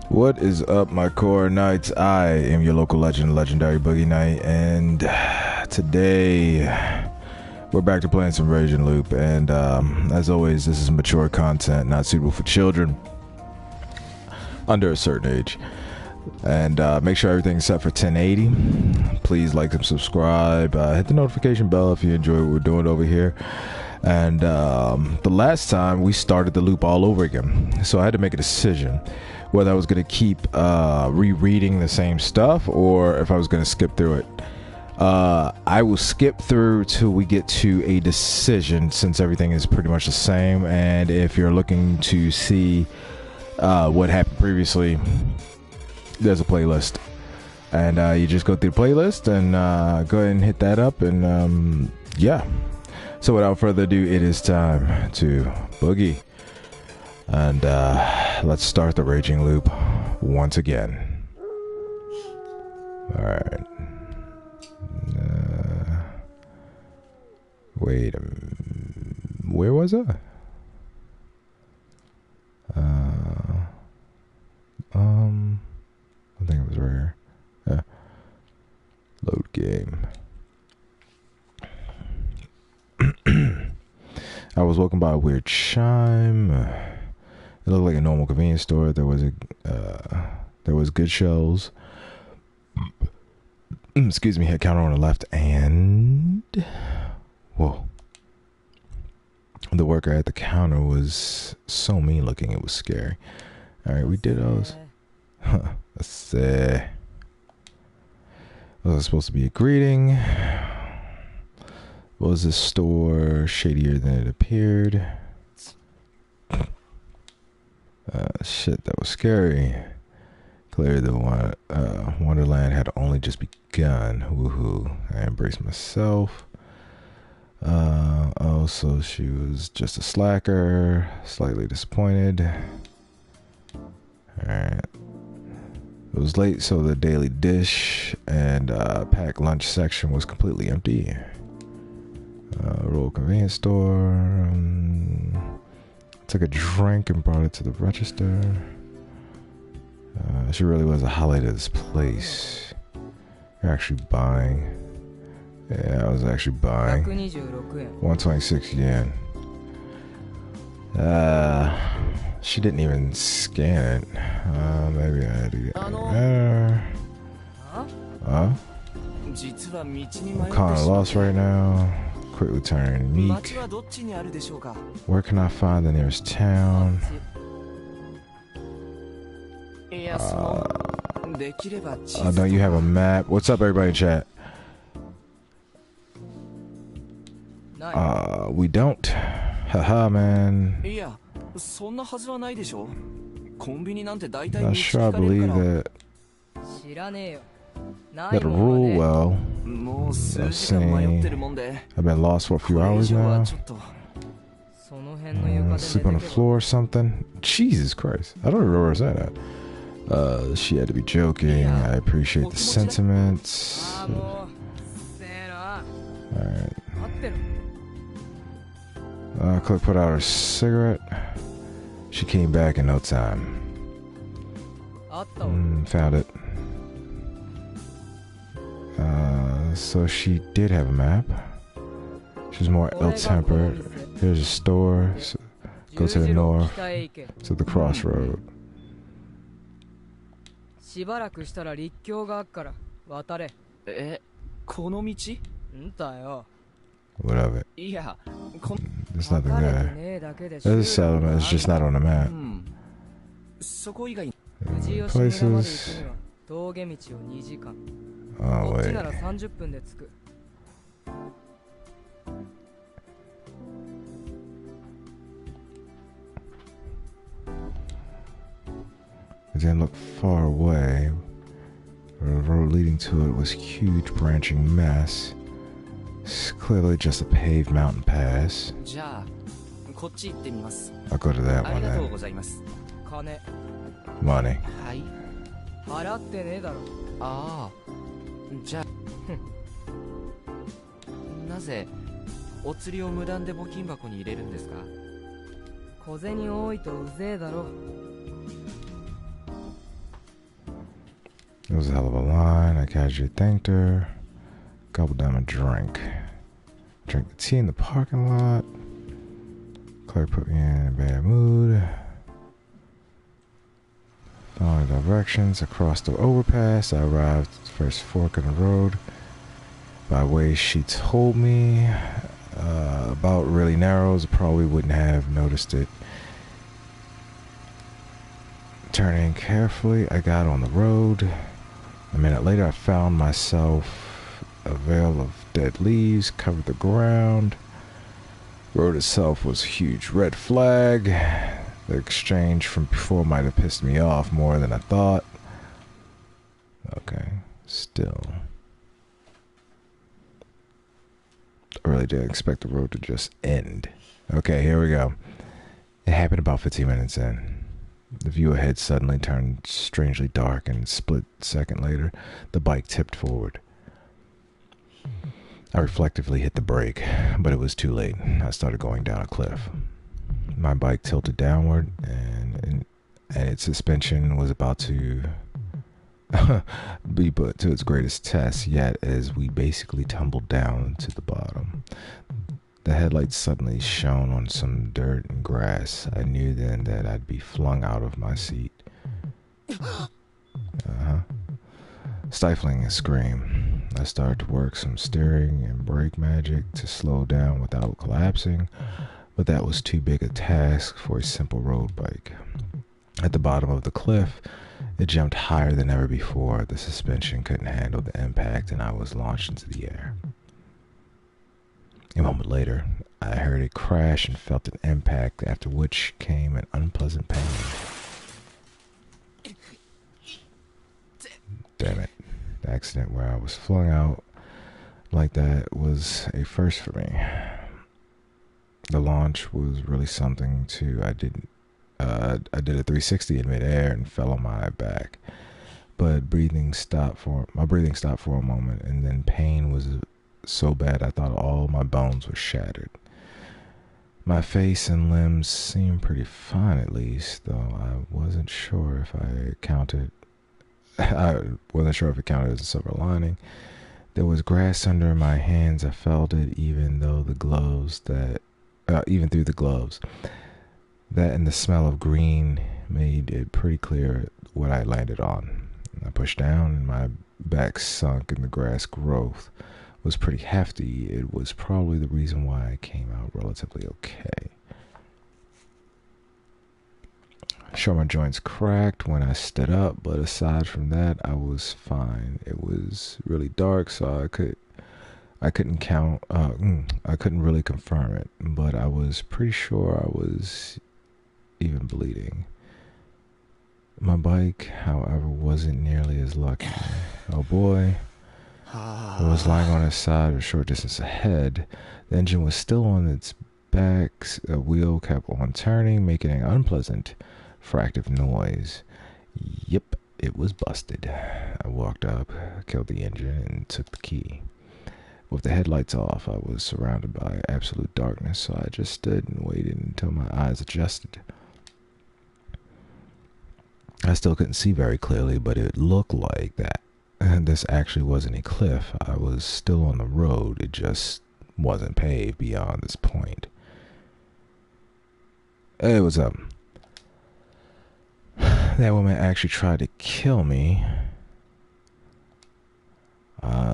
What is up, my core knights? I am your local legend, legendary Boogie Knight, and today we're back to playing some Raging Loop. And as always, this is mature content, not suitable for children under a certain age. And make sure everything's set for 1080. Please like and subscribe. Hit the notification bell if you enjoy what we're doing over here. And the last time we started the loop all over again, so I had to make a decision whether I was going to keep rereading the same stuff or if I was going to skip through it. I will skip through till we get to a decision, since everything is pretty much the same. And if you're looking to see what happened previously, there's a playlist, and you just go through the playlist and go ahead and hit that up. And yeah, so without further ado, it is time to boogie. And let's start the Raging Loop once again. Alright. Wait a minute. Where was I? I think it was right here. Yeah. Load game. I was woken by a weird chime. It looked like a normal convenience store. There was good shelves. Excuse me, head counter on the left, and whoa. The worker at the counter was so mean looking, it was scary. Alright, we did those. Let's see. Was it supposed to be a greeting? Was this store shadier than it appeared? Shit, that was scary. Clearly the Wonderland had only just begun. Woohoo. I embraced myself. So she was just a slacker. Slightly disappointed. Alright. It was late, so the daily dish and packed lunch section was completely empty. Rural convenience store. Took a drink and brought it to the register. She really was a highlight of this place. You're actually buying. Yeah, I was actually buying. 126 yen. She didn't even scan it. Maybe I had to get better. I'm kind of lost right now. Quickly turning meek. Where can I find the nearest town? Don't you have a map? What's up, everybody in chat? We don't. Haha, man. Not sure I believe that. That rule well. I've been lost for a few hours now. Sleep on the floor or something. Jesus Christ. I don't remember where I was at. She had to be joking. I appreciate the sentiments. Alright. Click put out her cigarette. She came back in no time. Found it. So she did have a map. She was more ill-tempered. Here's a store. So go to the north. To the crossroad. What of it? There's nothing there. There's a settlement, it's just not on the map. Places. Oh, wait. It didn't look far away. The road leading to it was a huge branching mess. It's clearly just a paved mountain pass. I'll go to that one then. Money. It was a hell of a line. I casually thanked her. Gobbled down a drink. Drank the tea in the parking lot. Claire put me in a bad mood. Following directions across the overpass, I arrived at the first fork in the road. By way she told me about really narrows, probably wouldn't have noticed it. Turning carefully, I got on the road. A minute later, I found myself a veil of dead leaves covered the ground. Road itself was a huge red flag. The exchange from before might have pissed me off more than I thought. Okay, still. I really didn't expect the road to just end. Okay, here we go. It happened about 15 minutes in. The view ahead suddenly turned strangely dark, and a split second later, the bike tipped forward. I reflectively hit the brake, but it was too late. I started going down a cliff. My bike tilted downward, and its suspension was about to be put to its greatest test yet as we basically tumbled down to the bottom. The headlights suddenly shone on some dirt and grass. I knew then that I'd be flung out of my seat. Stifling a scream, I started to work some steering and brake magic to slow down without collapsing, but that was too big a task for a simple road bike. At the bottom of the cliff, it jumped higher than ever before. The suspension couldn't handle the impact, and I was launched into the air. A moment later, I heard it crash and felt an impact, after which came an unpleasant pain. Damn it. The accident where I was flung out like that was a first for me. The launch was really something too. I did a 360 in midair and fell on my back, but my breathing stopped for a moment, and then pain was so bad I thought all my bones were shattered. My face and limbs seemed pretty fine, at least, though I wasn't sure if it counted as a silver lining. There was grass under my hands. I felt it even through the gloves. That and the smell of green made it pretty clear what I landed on. I pushed down and my back sunk, and the grass growth was pretty hefty. It was probably the reason why I came out relatively okay. Sure, my joints cracked when I stood up, but aside from that, I was fine. It was really dark, so I couldn't really confirm it, but I was pretty sure I was even bleeding. My bike, however, wasn't nearly as lucky. Oh boy. It was lying on its side a short distance ahead. The engine was still on its back. A wheel kept on turning, making an unpleasant fractive noise. Yep, it was busted. I walked up, killed the engine, and took the key. With the headlights off, I was surrounded by absolute darkness, so I just stood and waited until my eyes adjusted. I still couldn't see very clearly, but it looked like that. And this actually wasn't a cliff. I was still on the road. It just wasn't paved beyond this point. Hey, what's up? That woman actually tried to kill me.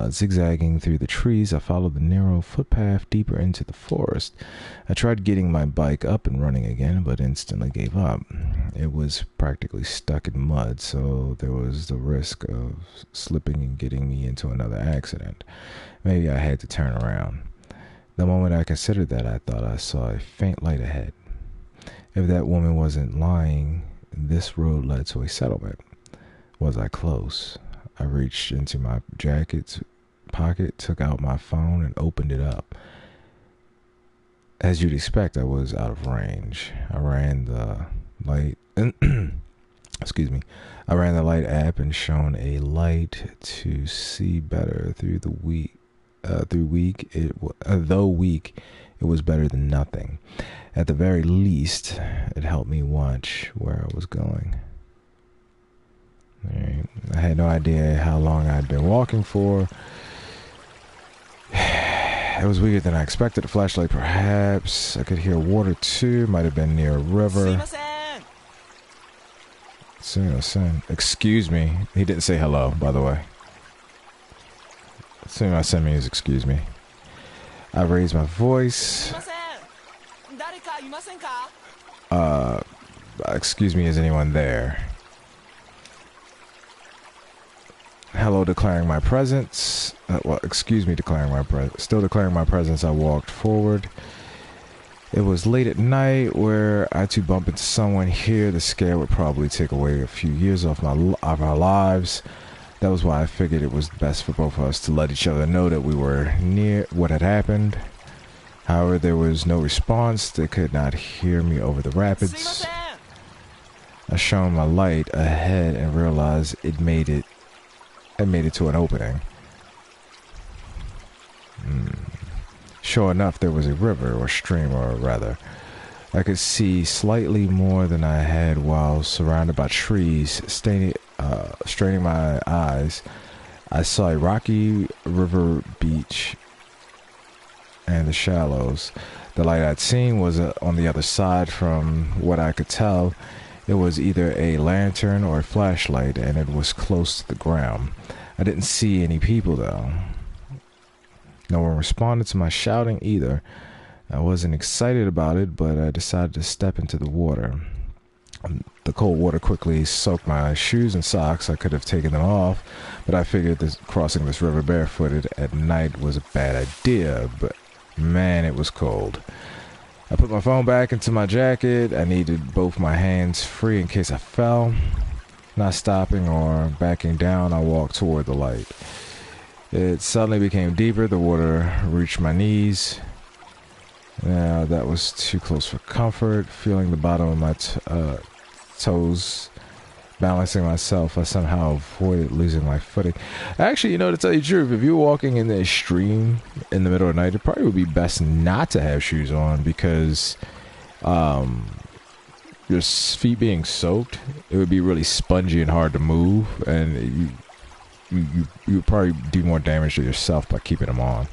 Zigzagging through the trees, I followed the narrow footpath deeper into the forest. I tried getting my bike up and running again, but instantly gave up. It was practically stuck in mud, so there was the risk of slipping and getting me into another accident. Maybe I had to turn around. The moment I considered that, I thought I saw a faint light ahead. If that woman wasn't lying, this road led to a settlement. Was I close? I reached into my jacket pocket, took out my phone, and opened it up. As you'd expect, I was out of range. I ran the light I ran the light app and shone a light to see better through the week. Though weak, it was better than nothing. At the very least, it helped me watch where I was going. Alright. I I had no idea how long I'd been walking for. It was weirder than I expected. A flashlight, perhaps. I could hear water too. Might have been near a river. Excuse me. He didn't say hello, by the way. Sumimasen means excuse me. I raised my voice. Excuse me, is anyone there? Hello, declaring my presence. Well, excuse me, declaring my presence. Still declaring my presence, I walked forward. It was late at night where I too bump into someone here. The scare would probably take away a few years of our lives. That was why I figured it was best for both of us to let each other know that we were near what had happened. However, there was no response. They could not hear me over the rapids. I shone my light ahead and realized it made it to an opening. Sure enough, there was a river, or stream, or rather. I could see slightly more than I had while surrounded by trees. Straining my eyes, I saw a rocky river beach and the shallows. The light I'd seen was on the other side. From what I could tell, it was either a lantern or a flashlight, and it was close to the ground. I didn't see any people, though. No one responded to my shouting either. I wasn't excited about it, but I decided to step into the water. The cold water quickly soaked my shoes and socks. I could have taken them off, but I figured crossing this river barefooted at night was a bad idea, but man, it was cold. I put my phone back into my jacket. I needed both my hands free in case I fell. Not stopping or backing down, I walked toward the light. It suddenly became deeper. The water reached my knees. Now that was too close for comfort. Feeling the bottom of my toes, balancing myself, I somehow avoided losing my footing. Actually, to tell you the truth, if you're walking in a stream in the middle of the night, it probably would be best not to have shoes on, because your feet being soaked, it would be really spongy and hard to move, and you would probably do more damage to yourself by keeping them on.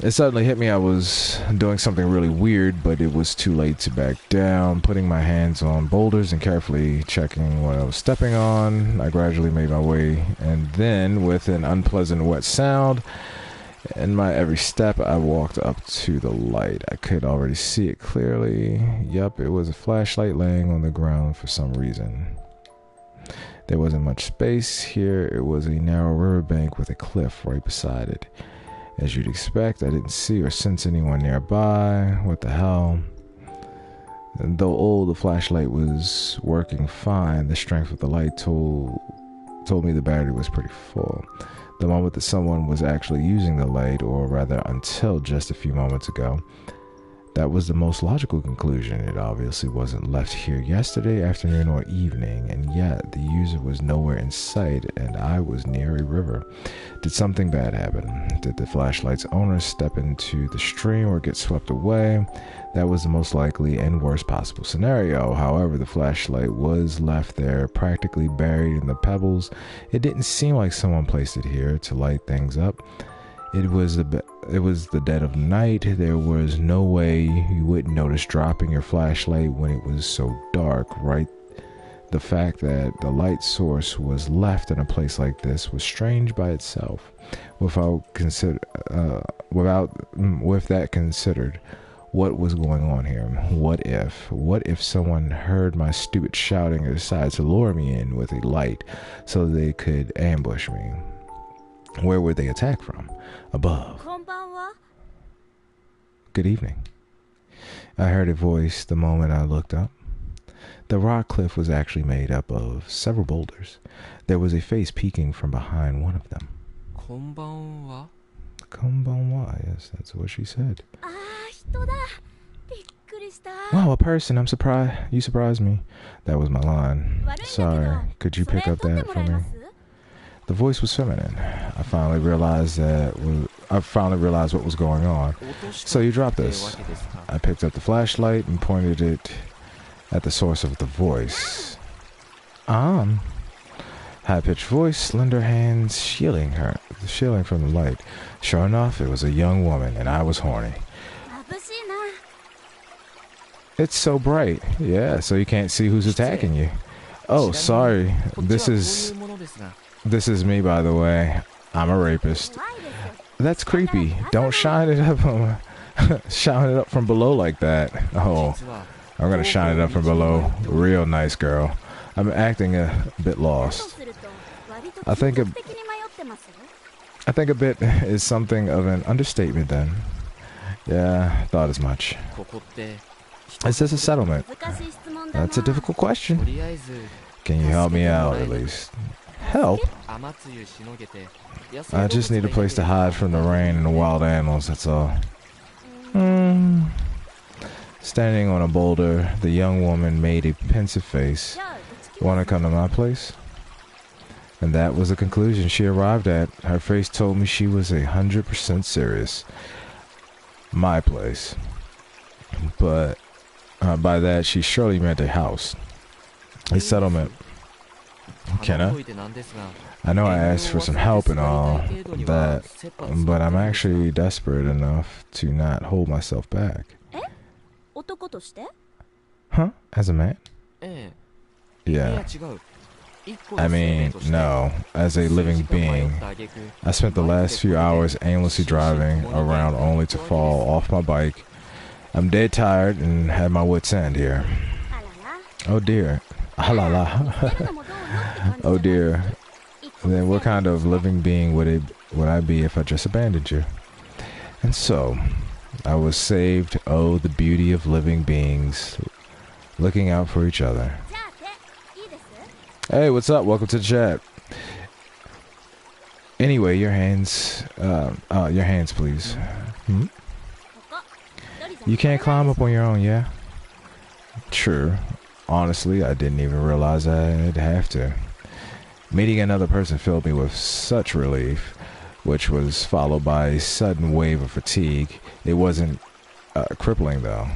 It suddenly hit me I was doing something really weird, but it was too late to back down. Putting my hands on boulders and carefully checking what I was stepping on, I gradually made my way, and then with an unpleasant wet sound in my every step, I walked up to the light. I could already see it clearly. Yup, it was a flashlight laying on the ground for some reason. There wasn't much space here. It was a narrow riverbank with a cliff right beside it. As you'd expect, I didn't see or sense anyone nearby. What the hell? And though old, the flashlight was working fine. The strength of the light told me the battery was pretty full. The moment that someone was actually using the light, or rather until just a few moments ago, that was the most logical conclusion. It obviously wasn't left here yesterday afternoon or evening, and yet the user was nowhere in sight, and I was near a river. Did something bad happen? Did the flashlight's owner step into the stream or get swept away? That was the most likely and worst possible scenario. However, the flashlight was left there, practically buried in the pebbles. It didn't seem like someone placed it here to light things up. It was the dead of night. There was no way you wouldn't notice dropping your flashlight when it was so dark, right? The fact that the light source was left in a place like this was strange by itself. With that considered, what was going on here? What if someone heard my stupid shouting and decided to lure me in with a light so they could ambush me? Where would they attack from? Above. Good evening. I heard a voice the moment I looked up. The rock cliff was actually made up of several boulders. There was a face peeking from behind one of them. Konbanwa? Konbanwa, yes, that's what she said. Wow, a person, I'm surprised. You surprised me. That was my line. Sorry, could you pick up that for me? The voice was feminine. I finally realized what was going on. So you dropped this. I picked up the flashlight and pointed it at the source of the voice. on. High-pitched voice, slender hands shielding from the light. Sure enough, it was a young woman, and I was horny. It's so bright. Yeah, so you can't see who's attacking you. Oh, sorry. This is me, by the way. I'm a rapist. That's creepy. Don't shine it up shine it up from below like that. Oh, I'm gonna shine it up from below. Real nice, girl. I'm acting a bit lost. I think a bit is something of an understatement then. Yeah, thought as much. Is this a settlement? That's a difficult question. Can you help me out at least? Help? I just need a place to hide from the rain and the wild animals, that's all. Standing on a boulder, the young woman made a pensive face. Want to come to my place? And that was the conclusion she arrived at. Her face told me she was 100% serious. My place. But by that, she surely meant a house. A settlement. Can I? I know I asked for some help and all that, but I'm actually desperate enough to not hold myself back. Huh? As a man? Yeah. I mean, no. As a living being, I spent the last few hours aimlessly driving around only to fall off my bike. I'm dead tired and had my wits' end here. Oh dear. Ah la la. Oh dear. Then what kind of living being would I be if I just abandoned you? And so, I was saved. Oh, the beauty of living beings looking out for each other. Hey, what's up? Welcome to the chat. Anyway, your hands, please. You can't climb up on your own, yeah? True. Honestly, I didn't even realize I'd have to. Meeting another person filled me with such relief, which was followed by a sudden wave of fatigue. It wasn't crippling, though.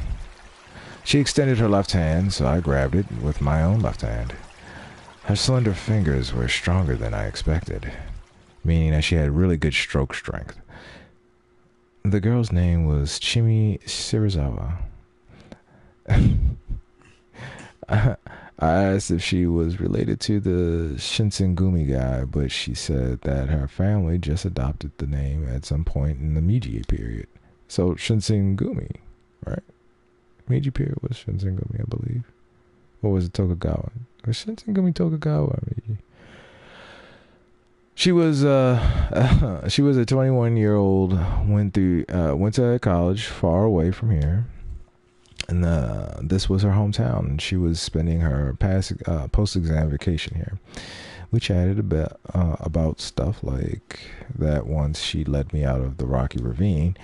She extended her left hand, so I grabbed it with my own left hand. Her slender fingers were stronger than I expected, meaning that she had really good stroke strength. The girl's name was Chimi Shirazawa. I asked if she was related to the Shinsengumi guy, but she said that her family just adopted the name at some point in the Meiji period. So Shinsengumi, right? Meiji period was Shinsengumi, I believe. Or was it Tokugawa? Was Shinsengumi Tokugawa? She was a 21-year-old, went to college far away from here. And this was her hometown, and she was spending her post-exam vacation here. We chatted about stuff like that. Once she led me out of the rocky ravine.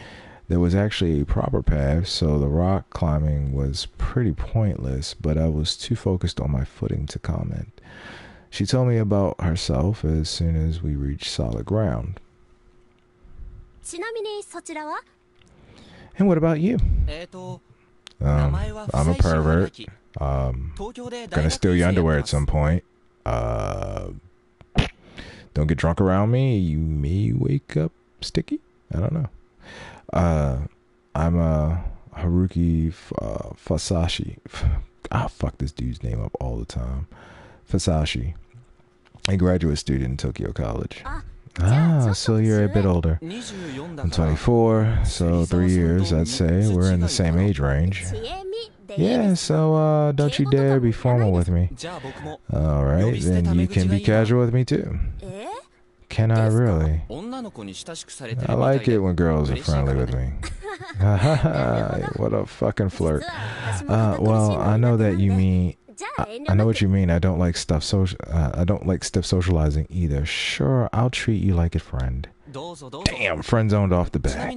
There was actually a proper path, so the rock climbing was pretty pointless, but I was too focused on my footing to comment. She told me about herself as soon as we reached solid ground. And what about you? I'm a pervert. Gonna steal your underwear at some point. Don't get drunk around me. You may wake up sticky. I don't know. I'm a Haruki Fasashi. Fuck this dude's name up all the time. Fasashi, a graduate student in Tokyo College. So you're a bit older. I'm 24, so 3 years, I'd say. We're in the same age range. Yeah, so don't you dare be formal with me. Alright, then you can be casual with me too. Can I really? I like it when girls are friendly with me. What a fucking flirt. Well, I know that you mean... I know what you mean. I don't like stiff socializing either. Sure, I'll treat you like a friend. Damn, friend zoned off the back.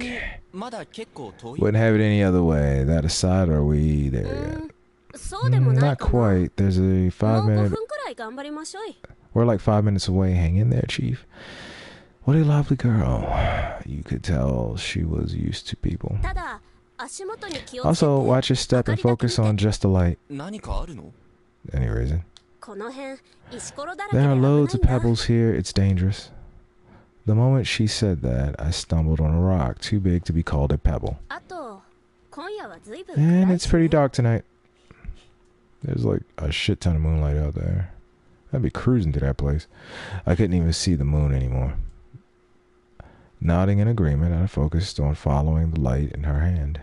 Wouldn't have it any other way. That aside, are we there yet? Not quite. There's a 5-minute... We're like 5 minutes away. Hang in there, Chief. What a lovely girl. You could tell she was used to people. Also, watch your step and focus on just the light. Any reason? There are loads of pebbles here, it's dangerous. The moment she said that, I stumbled on a rock too big to be called a pebble. And it's pretty dark tonight. There's like a shit ton of moonlight out there. I'd be cruising to that place. I couldn't even see the moon anymore. Nodding in agreement, I focused on following the light in her hand.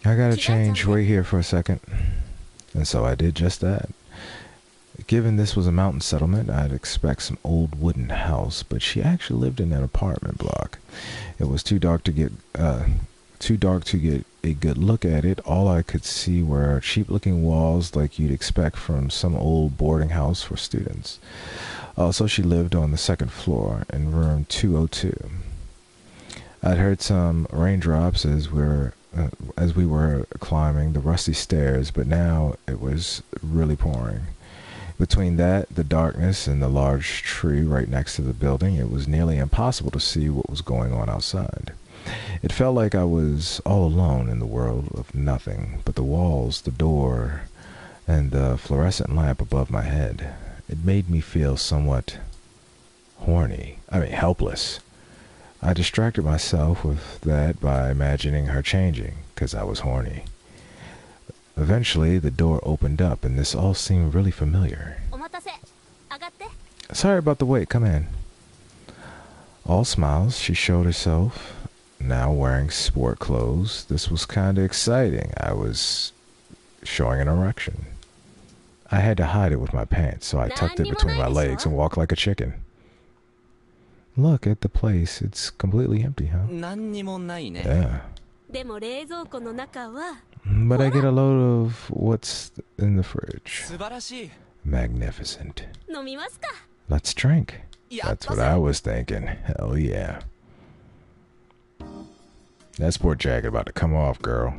I gotta change, wait here for a second. And so I did just that. Given this was a mountain settlement, I'd expect some old wooden house, but she actually lived in an apartment block. It was too dark to get a good look at it. All I could see were cheap-looking walls like you'd expect from some old boarding house for students. Also, she lived on the second floor in room 202. I'd heard some raindrops as we were climbing the rusty stairs, but now it was really pouring. Between that, the darkness, and the large tree right next to the building, it was nearly impossible to see what was going on outside. It felt like I was all alone in the world of nothing but the walls, the door, and the fluorescent lamp above my head. It made me feel somewhat helpless. I distracted myself with that by imagining her changing, because I was horny. Eventually, the door opened up, and this all seemed really familiar. Sorry about the wait, come in. All smiles, she showed herself, now wearing sport clothes. This was kinda exciting. I was showing an erection. I had to hide it with my pants, so I tucked it between my legs and walked like a chicken. Look at the place. It's completely empty, huh? Yeah. But I get a load of what's in the fridge. Magnificent. Let's drink. That's what I was thinking. Hell yeah. That sport jacket about to come off, girl.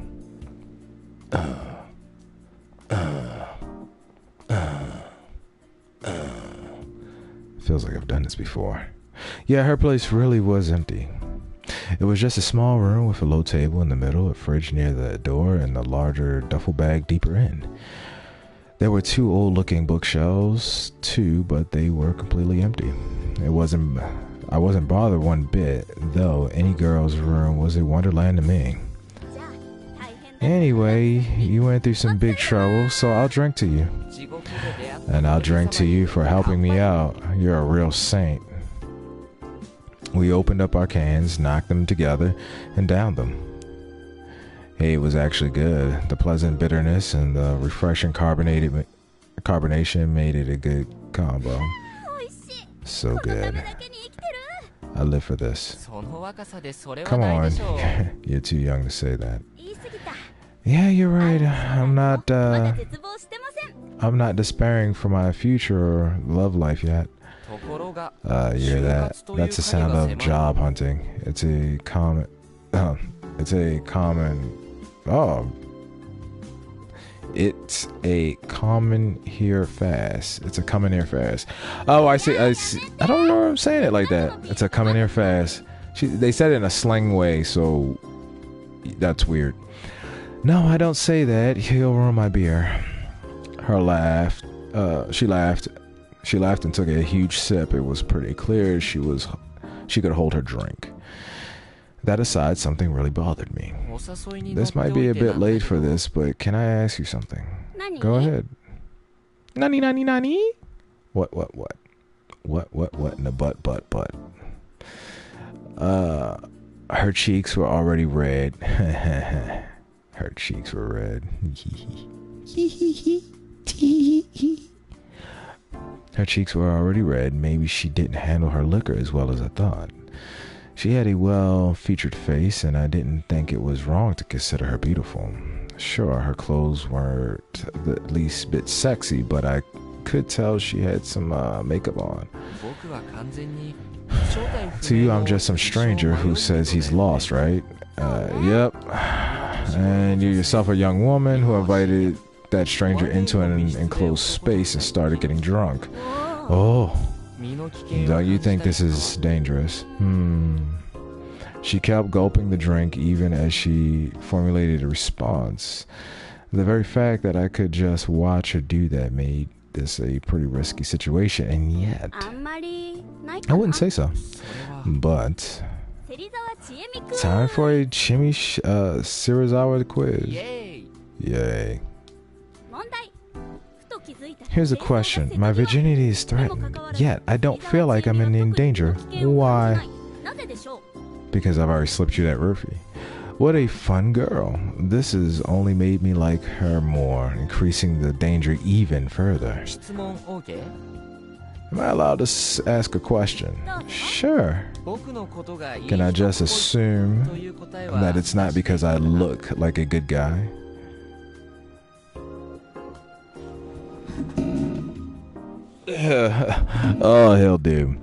Feels like I've done this before. Yeah, her place really was empty. It was just a small room with a low table in the middle, a fridge near the door, and a larger duffel bag deeper in. There were two old-looking bookshelves, too, but they were completely empty. I wasn't bothered one bit, though. Any girl's room was a wonderland to me. Anyway, you went through some big trouble, so I'll drink to you. And I'll drink to you for helping me out. You're a real saint. We opened up our cans, knocked them together, and downed them. Hey, it was actually good. The pleasant bitterness and the refreshing carbonation made it a good combo. So good. I live for this. Come on. You're too young to say that. Yeah, you're right. I'm not despairing for my future or love life yet. You hear that? That's the sound of job hunting. It's a common here fast. It's a coming here fast. Oh, I see. I don't know why I'm saying it like that. It's a coming here fast. They said it in a slang way, so that's weird. No, I don't say that. He'll ruin my beer. She laughed. She laughed and took a huge sip. It was pretty clear she could hold her drink. That aside, something really bothered me. This might be a bit late for this, but can I ask you something? Go ahead. Nani? What? In the butt. Her cheeks were already red. Her cheeks were red. Her cheeks were already red. Maybe she didn't handle her liquor as well as I thought. She had a well-featured face, and I didn't think it was wrong to consider her beautiful. Sure, her clothes weren't the least bit sexy, but I could tell she had some makeup on. To you, I'm just some stranger who says he's lost, right? Yep. And you yourself a young woman who invited that stranger into an enclosed space and started getting drunk. Oh, don't you think this is dangerous? She kept gulping the drink even as she formulated a response. The very fact that I could just watch her do that made this a pretty risky situation, and yet I wouldn't say so. But time for a Chimi Shirazawa quiz. Yay. Here's a question. My virginity is threatened, yet I don't feel like I'm in danger. Why? Because I've already slipped you that roofie. What a fun girl. This has only made me like her more, increasing the danger even further. Am I allowed to ask a question? Sure. Can I just assume that it's not because I look like a good guy? Oh, he'll do.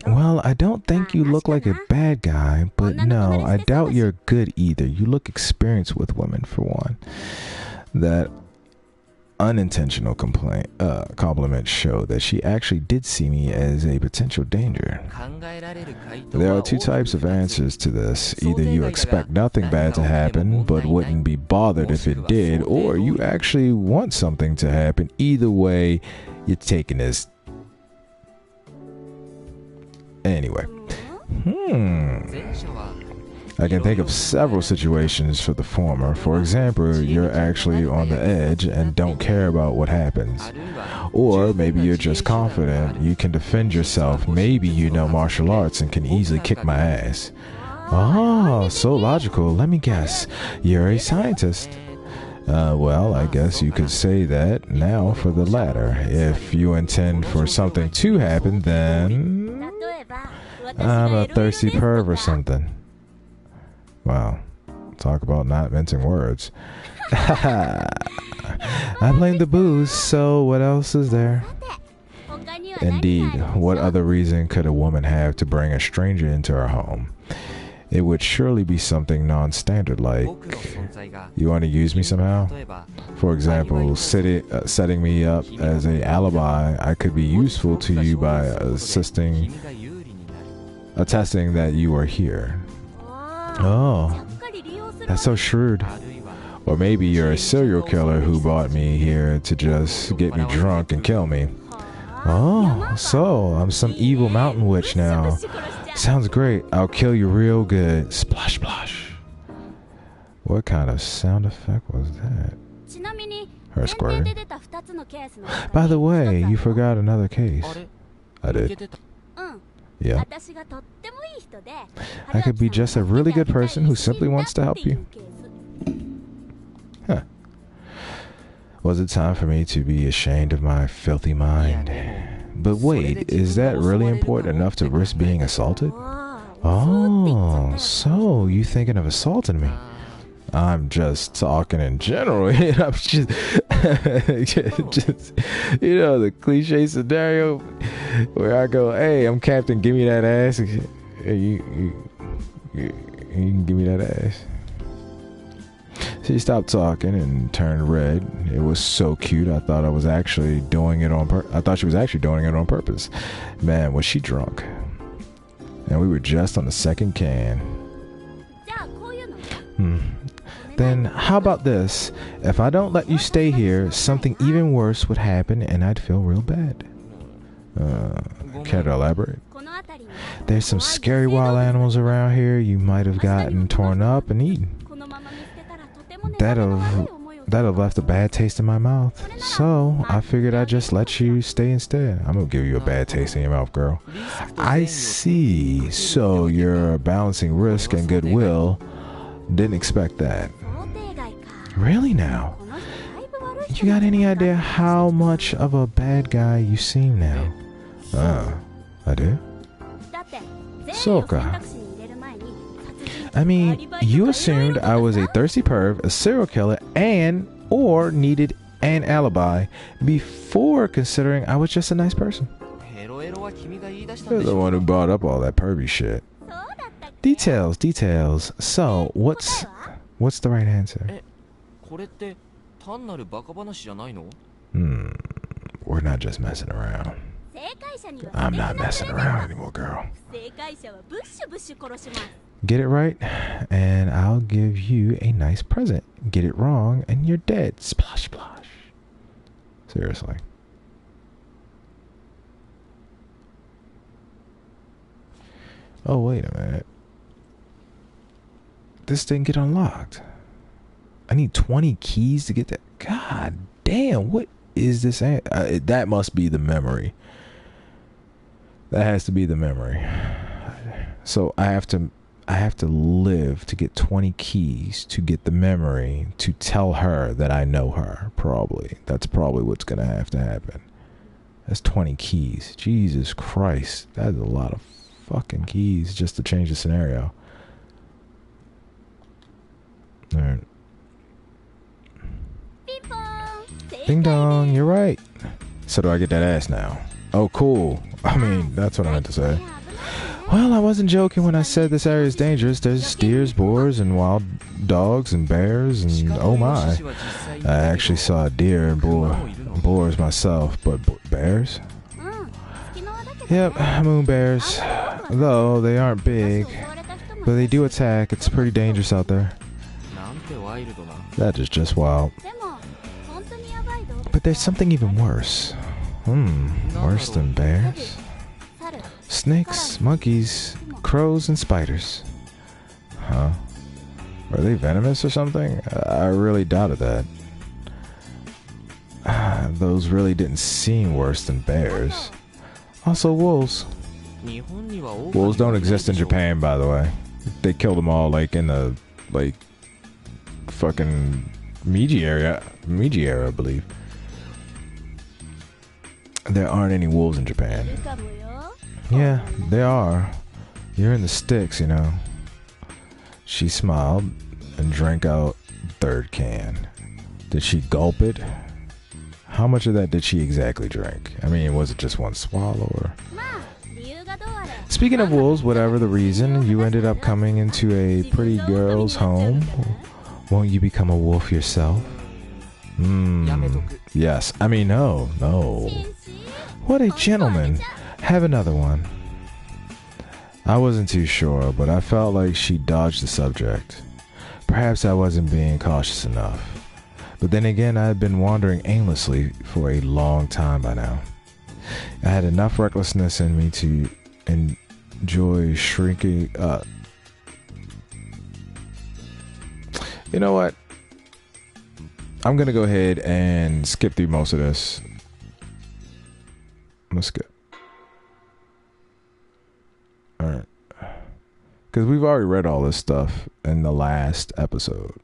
Well, I don't think you look like a bad guy, but no, I doubt you're good either. You look experienced with women, for one. That unintentional compliment show that she actually did see me as a potential danger. There are two types of answers to this. Either you expect nothing bad to happen, but wouldn't be bothered if it did, or you actually want something to happen. Either way, you're taking this. Anyway. I can think of several situations for the former. For example, you're actually on the edge and don't care about what happens. Or maybe you're just confident you can defend yourself. Maybe you know martial arts and can easily kick my ass. Oh, so logical. Let me guess. You're a scientist. Well, I guess you could say that. Now for the latter. If you intend for something to happen, then I'm a thirsty perv or something. Wow. Talk about not mincing words. I blame the booze, so what else is there? Indeed, what other reason could a woman have to bring a stranger into her home? It would surely be something non-standard, like, you want to use me somehow? For example, setting me up as an alibi. I could be useful to you by attesting that you are here. Oh, that's so shrewd. Or maybe you're a serial killer who brought me here to just get me drunk and kill me. Oh, so I'm some evil mountain witch now. Sounds great. I'll kill you real good. Splash, splash. What kind of sound effect was that? Her squirting. By the way, you forgot another case. I did. Yeah. I could be just a really good person who simply wants to help you. Huh. Was it time for me to be ashamed of my filthy mind? But wait, is that really important enough to risk being assaulted? Oh, so you thinking of assaulting me? I'm just talking in general. I'm just, you know, the cliche scenario where I go, "Hey, I'm Captain. Give me that ass." Hey, you can give me that ass. She stopped talking and turned red. It was so cute. I thought I was actually doing it on I thought she was actually doing it on purpose. Man, was she drunk? And we were just on the second can. Then how about this? If I don't let you stay here, something even worse would happen and I'd feel real bad. Care to elaborate? There's some scary wild animals around here you might have gotten torn up and eaten. That'll have left a bad taste in my mouth. So I figured I'd just let you stay instead. I'm gonna give you a bad taste in your mouth, girl. I see. So you're balancing risk and goodwill. Didn't expect that. Really now? You got any idea how much of a bad guy you seem now? I do? Soka. I mean, you assumed I was a thirsty perv, a serial killer, or needed an alibi before considering I was just a nice person. You're the one who brought up all that pervy shit. Details. So, what's the right answer? We're not just messing around. I'm not messing around anymore, girl. Get it right, and I'll give you a nice present. Get it wrong, and you're dead. Splosh, splosh. Seriously. Oh, wait a minute. This didn't get unlocked. I need 20 keys to get that. God damn, what is this? That must be the memory. That has to be the memory. So I have to live to get 20 keys to get the memory to tell her that I know her. Probably. That's probably what's going to happen. That's 20 keys. Jesus Christ. That's a lot of fucking keys just to change the scenario. Alright. Ding dong, you're right. So do I get that ass now? Oh, cool. I mean, that's what I meant to say. Well, I wasn't joking when I said this area is dangerous. There's steers, boars, and wild dogs and bears, and oh my. I actually saw a deer and boars myself, but bears? Yep, moon bears. Though they aren't big, but they do attack. It's pretty dangerous out there. That is just wild. But there's something even worse. Worse than bears? Snakes, monkeys, crows, and spiders. Huh? Are they venomous or something? I really doubted that. Those really didn't seem worse than bears. Also, wolves. Wolves don't exist in Japan, by the way. They killed them all, like, in the, like, fucking Meiji era, I believe. There aren't any wolves in Japan. Yeah, there are. You're in the sticks, you know. She smiled and drank out third can. Did she gulp it? How much of that did she exactly drink? I mean, was it just one swallow or... Speaking of wolves, whatever the reason, you ended up coming into a pretty girl's home. Won't you become a wolf yourself? Yes. I mean, no. What a gentleman. Have another one. I wasn't too sure, but I felt like she dodged the subject. Perhaps I wasn't being cautious enough. But then again, I had been wandering aimlessly for a long time by now. I had enough recklessness in me to enjoy shrinking up. You know what? I'm gonna go ahead and skip through most of this. Let's skip. Alright. Because we've already read all this stuff in the last episode.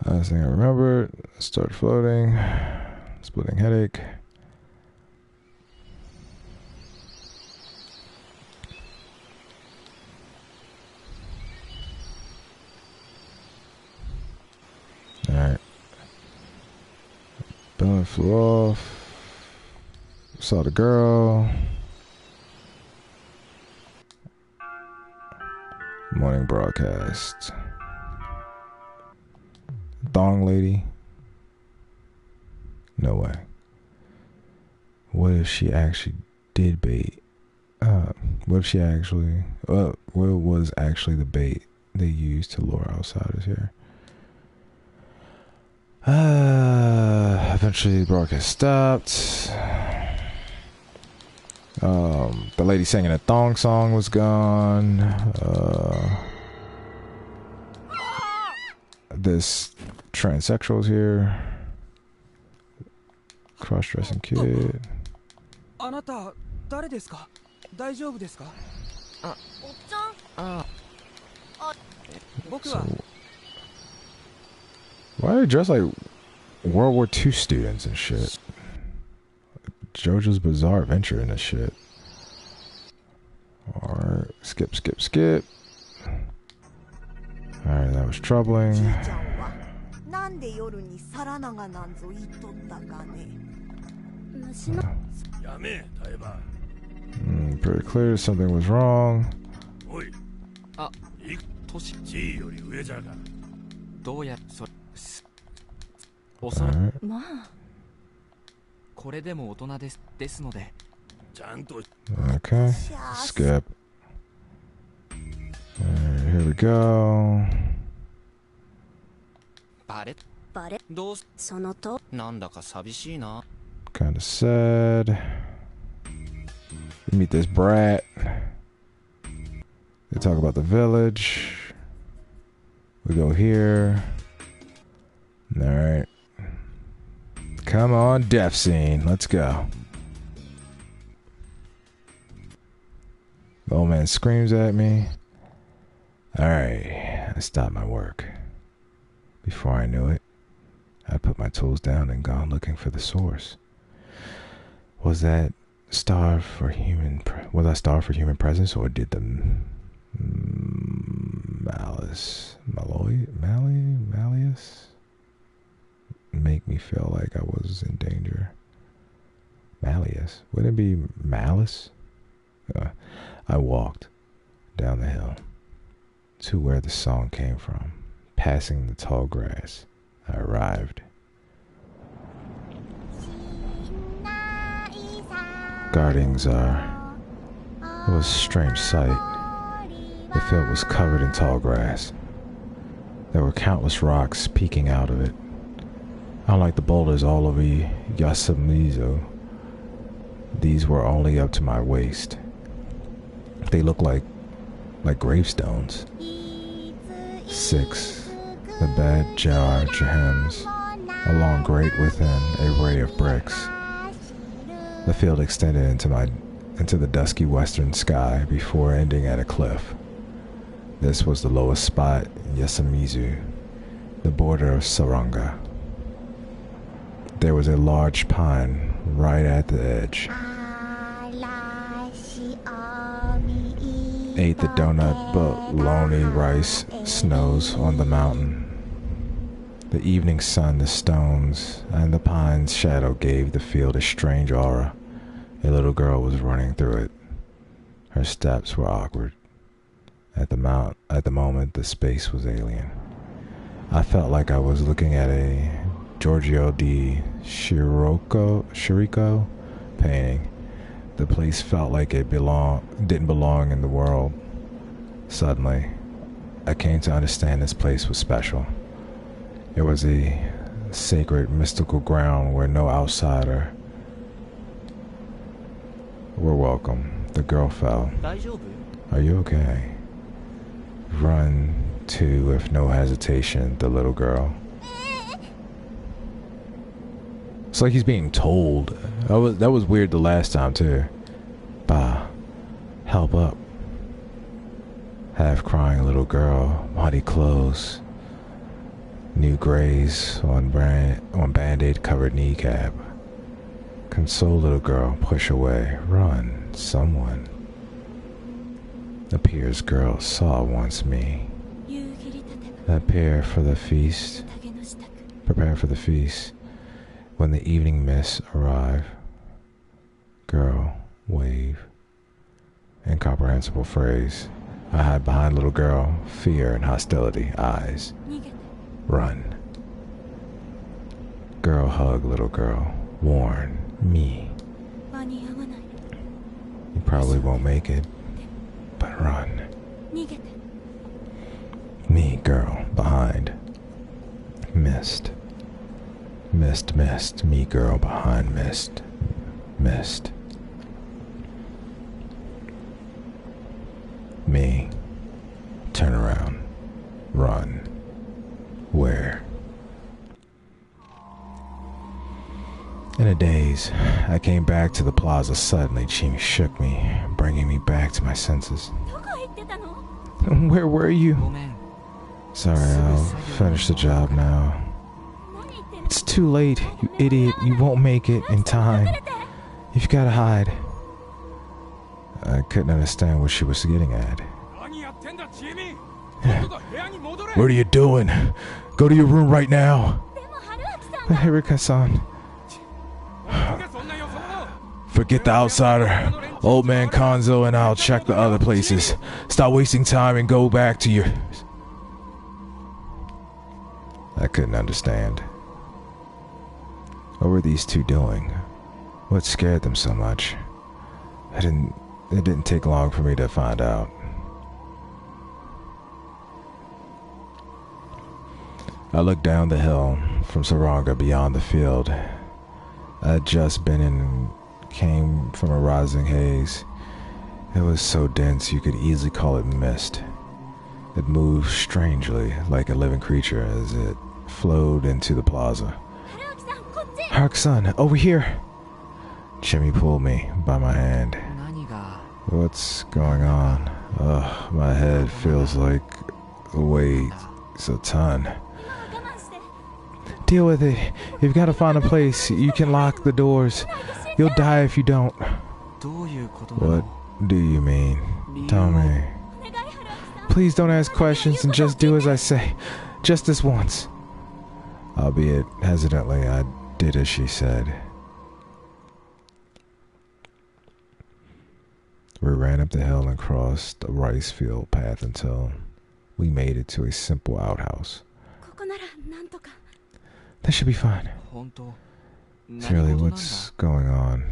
Last thing I remember, start floating, splitting headache. Alright. Balloon flew off. Saw the girl. Morning broadcast. Thong lady. No way. What if she actually did bait? What if she actually... what was actually the bait they used to lure outsiders here? Eventually the broadcast stopped. The lady singing a thong song was gone. This transsexual's here. Cross-dressing kid. So, why are they dressed like World War II students and shit? JoJo's Bizarre Adventure in this shit. Alright, skip. Alright, that was troubling. Pretty clear something was wrong. Alright. Okay, skip. Alright, go. Kinda sad. You meet this brat. They talk about the village. We go here. Alright. Come on, death scene. Let's go. The old man screams at me. Alright. I stopped my work. Before I knew it, I put my tools down and gone looking for the source. Was I starved for human presence, or did the malleus make me feel like I was in danger? Malleus? Wouldn't it be malice? I walked down the hill to where the song came from. Passing the tall grass, I arrived. Guardings are. It was a strange sight. The field was covered in tall grass. There were countless rocks peeking out of it. Unlike the boulders all over Yosemite, these were only up to my waist. They looked like gravestones. 6. The bed jar gems, a long grate within a ray of bricks. The field extended into the dusky western sky before ending at a cliff. This was the lowest spot in Yosemite, the border of Saranga. There was a large pine right at the edge. Ate the donut bologna rice snows on the mountain. The evening sun, the stones, and the pine's shadow gave the field a strange aura. A little girl was running through it. Her steps were awkward. At the moment, the space was alien. I felt like I was looking at a Giorgio di Chirico painting. The place felt like it didn't belong in the world. Suddenly, I came to understand this place was special. It was a sacred, mystical ground where no outsider were welcome. The girl fell. Are you okay? Run to, with no hesitation, the little girl. It's like he's being told. That was weird the last time too. Bah, help up. Half crying little girl, muddy clothes, new grays on band-aid covered kneecap. Console little girl, push away, run, someone. Appears girl saw once me. Prepare for the feast. When the evening mists arrive, girl, wave. Incomprehensible phrase. I hide behind little girl, fear and hostility, eyes. Run. Girl hug little girl, warn me. You probably won't make it, but run. Me, girl, behind. Mist. Mist, mist, me girl behind mist. Mist. Me. Turn around. Run. Where? In a daze, I came back to the plaza suddenly. Ching shook me, bringing me back to my senses. Where were you? Sorry, I'll finish the job now. It's too late, you idiot. You won't make it in time. You've got to hide. I couldn't understand what she was getting at. What are you doing? Go to your room right now. Haruka-san. Forget the outsider. Old man Konzo and I'll check the other places. Stop wasting time and go back to your... I couldn't understand. What were these two doing? What scared them so much? It didn't take long for me to find out. I looked down the hill from Saranga beyond the field I had just been in and came from a rising haze. It was so dense you could easily call it mist. It moved strangely like a living creature as it flowed into the plaza. Haruki-san, over here! Jimmy pulled me by my hand. What's going on? Ugh, my head feels like the weight's a ton. Deal with it. You've got to find a place. You can lock the doors. You'll die if you don't. What do you mean? Tell me. Please don't ask questions and just do as I say. Just this once. Albeit hesitantly, I did as she said. We ran up the hill and crossed a rice field path until we made it to a simple outhouse. That should be fine. Seriously, what's going on?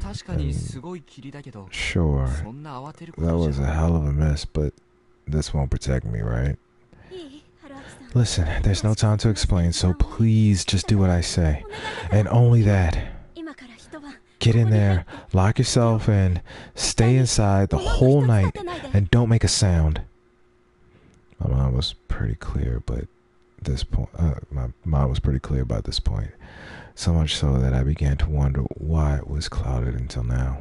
Sure, that was a hell of a mess, but this won't protect me, right? Listen, there's no time to explain, so please just do what I say. And only that. Get in there, lock yourself in, stay inside the whole night, and don't make a sound. My mind was pretty clear, but this point, my mind was pretty clear by this point. So much so that I began to wonder why it was clouded until now.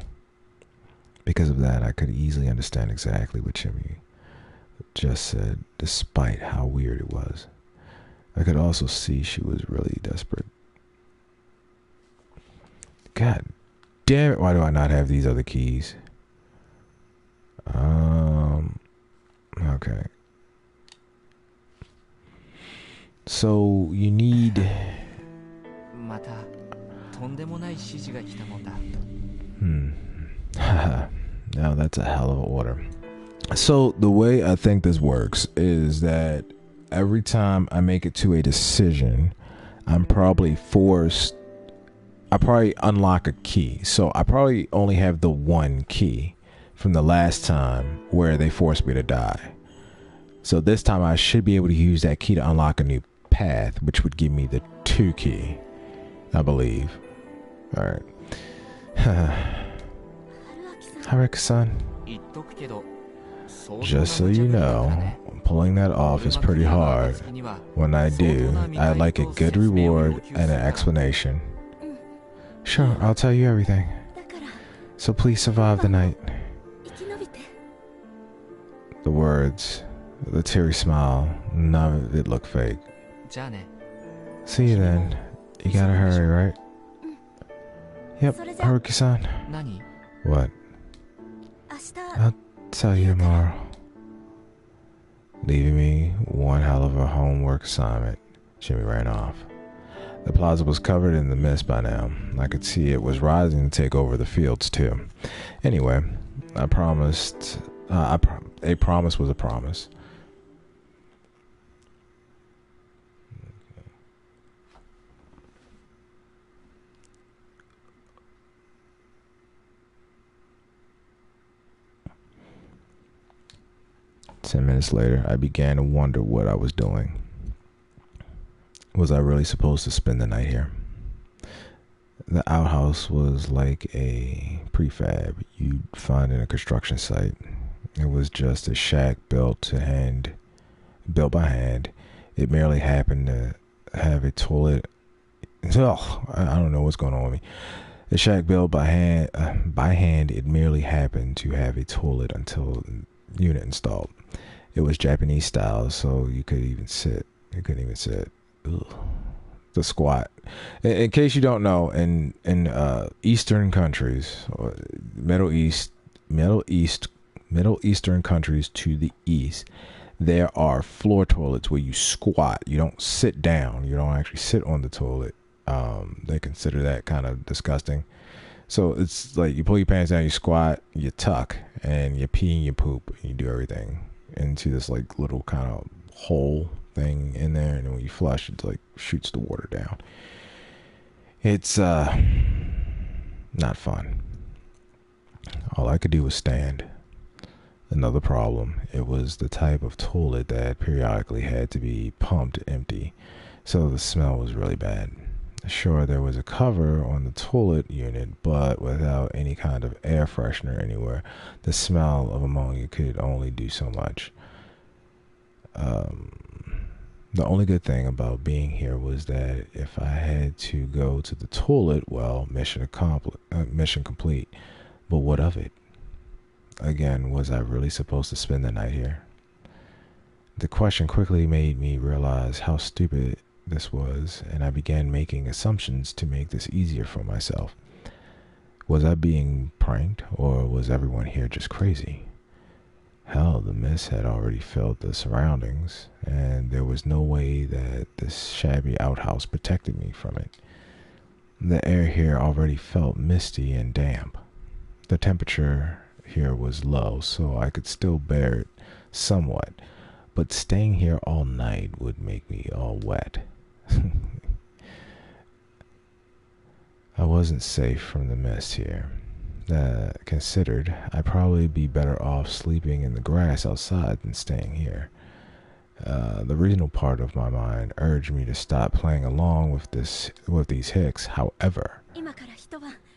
Because of that, I could easily understand exactly what Jimmy just said, despite how weird it was. I could also see she was really desperate. God damn it, why do I not have these other keys? Okay. So you need now that's a hell of an order. So the way I think this works is that every time I make it to a decision, I'm probably forced, I probably unlock a key. So I probably only have the one key from the last time where they forced me to die. So this time I should be able to use that key to unlock a new path, which would give me the 2 key, I believe. Alright. Haruki-san, just so you know, pulling that off is pretty hard. When I do, I'd like a good reward and an explanation. Sure, I'll tell you everything. So please survive the night. The words, the teary smile, none of it looked fake. See you then. You gotta hurry, right? Yep, Haruki-san. What? I'll tell you tomorrow. Leaving me one hell of a homework assignment. Jimmy ran off. The plaza was covered in the mist by now. I could see it was rising to take over the fields too. Anyway, I promised. A promise was a promise. 10 minutes later, I began to wonder what I was doing. Was I really supposed to spend the night here? The outhouse was like a prefab you'd find in a construction site. It was just a shack built by hand. It merely happened to have a toilet. Oh, I don't know what's going on with me. The shack built by hand, it merely happened to have a toilet until the unit installed. It was Japanese style, so you couldn't even sit. Ugh. The squat. In case you don't know, in Eastern countries, or Middle Eastern countries to the east, there are floor toilets where you squat. You don't sit down. You don't actually sit on the toilet. They consider that kind of disgusting. So it's like you pull your pants down, you squat, you tuck, and you pee and you poop, and you do everything into this like little kind of hole thing in there, and then when you flush, it like shoots the water down. It's not fun. All I could do was stand. Another problem, it was the type of toilet that periodically had to be pumped empty. so the smell was really bad. Sure, there was a cover on the toilet unit, but without any kind of air freshener anywhere, the smell of ammonia could only do so much. The only good thing about being here was that if I had to go to the toilet, well, mission complete. But what of it? Again, was I really supposed to spend the night here? The question quickly made me realize how stupid this was, and I began making assumptions to make this easier for myself. Was I being pranked, or was everyone here just crazy? Hell, the mist had already filled the surroundings, and there was no way that this shabby outhouse protected me from it. The air here already felt misty and damp. The temperature here was low, so I could still bear it somewhat, but staying here all night would make me all wet. I wasn't safe from the mist here. Considered, I'd probably be better off sleeping in the grass outside than staying here. The reasonable part of my mind urged me to stop playing along with these hicks. However,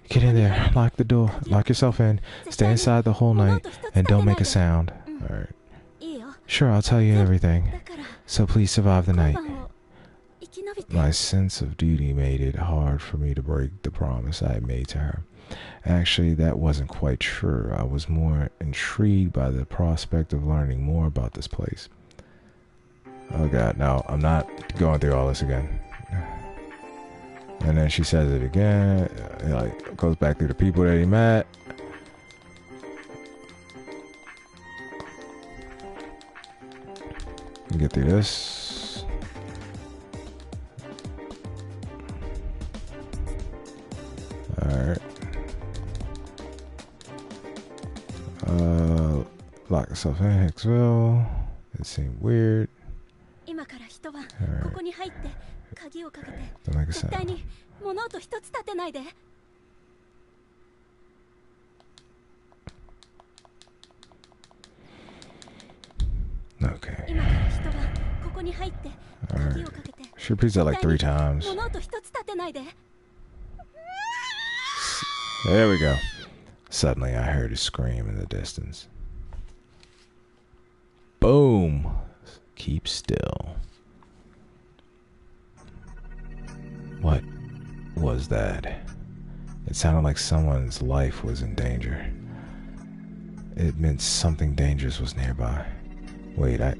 get in there, lock the door, lock yourself in, stay inside the whole night, and don't make a sound. Alright. Sure, I'll tell you everything. So please survive the night. My sense of duty made it hard for me to break the promise I had made to her. Actually, that wasn't quite true. I was more intrigued by the prospect of learning more about this place. Oh god, no, I'm not going through all this again. And then she says it again. It like goes back through the people that he met. Get through this. Alright. Lock yourself in Hicksville. It seemed weird. Alright. Don't make a sound. Okay. Alright. She repeats that like 3 times. There we go. Suddenly I heard a scream in the distance. Boom! Keep still. What was that? It sounded like someone's life was in danger. It meant something dangerous was nearby. Wait, I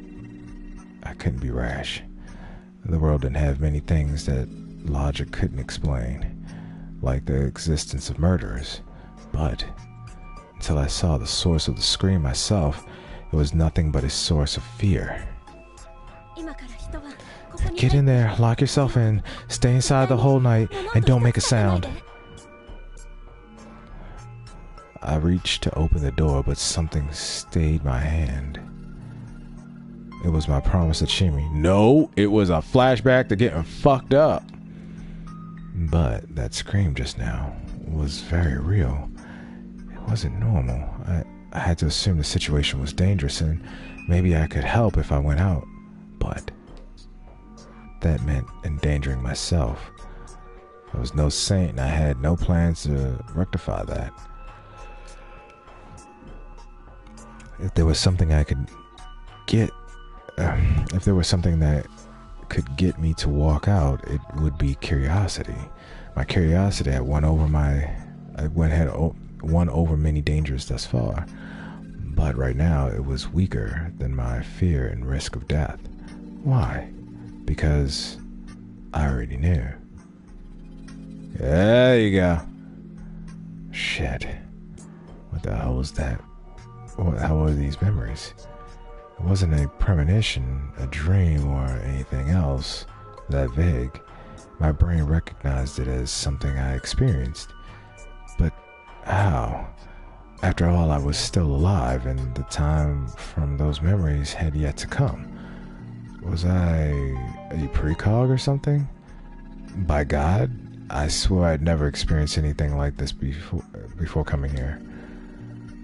couldn't be rash. The world didn't have many things that logic couldn't explain, like the existence of murderers. But until I saw the source of the scream myself, it was nothing but a source of fear. Get in there, lock yourself in, stay inside the whole night, and don't make a sound. I reached to open the door, but something stayed my hand. It was my promise to Chimmy. No, it was a flashback to getting fucked up. But that scream just now was very real. It wasn't normal. I had to assume the situation was dangerous and maybe I could help if I went out. But that meant endangering myself. I was no saint and I had no plans to rectify that. If there was something I could get, if there was something that could get me to walk out, it would be curiosity. My curiosity had won over many dangers thus far, but right now it was weaker than my fear and risk of death. Why? Because I already knew. There you go. Shit. What the hell was that? How were these memories? It wasn't a premonition, a dream, or anything else that vague. My brain recognized it as something I experienced. But how? After all, I was still alive, and the time from those memories had yet to come. Was I a precog or something? By God, I swear I'd never experienced anything like this before coming here.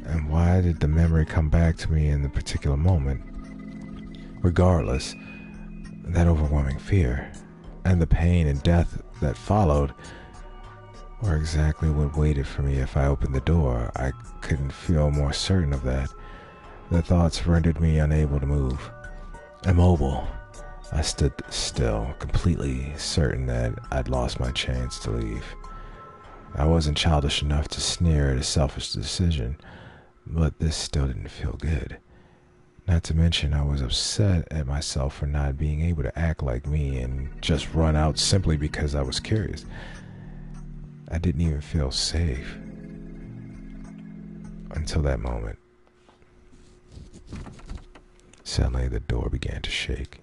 And why did the memory come back to me in the particular moment? Regardless, that overwhelming fear, and the pain and death that followed were exactly what waited for me if I opened the door. I couldn't feel more certain of that. The thoughts rendered me unable to move. Immobile, I stood still, completely certain that I'd lost my chance to leave. I wasn't childish enough to sneer at a selfish decision, but this still didn't feel good. Not to mention, I was upset at myself for not being able to act like me and just run out simply because I was curious. I didn't even feel safe until that moment. Suddenly, the door began to shake.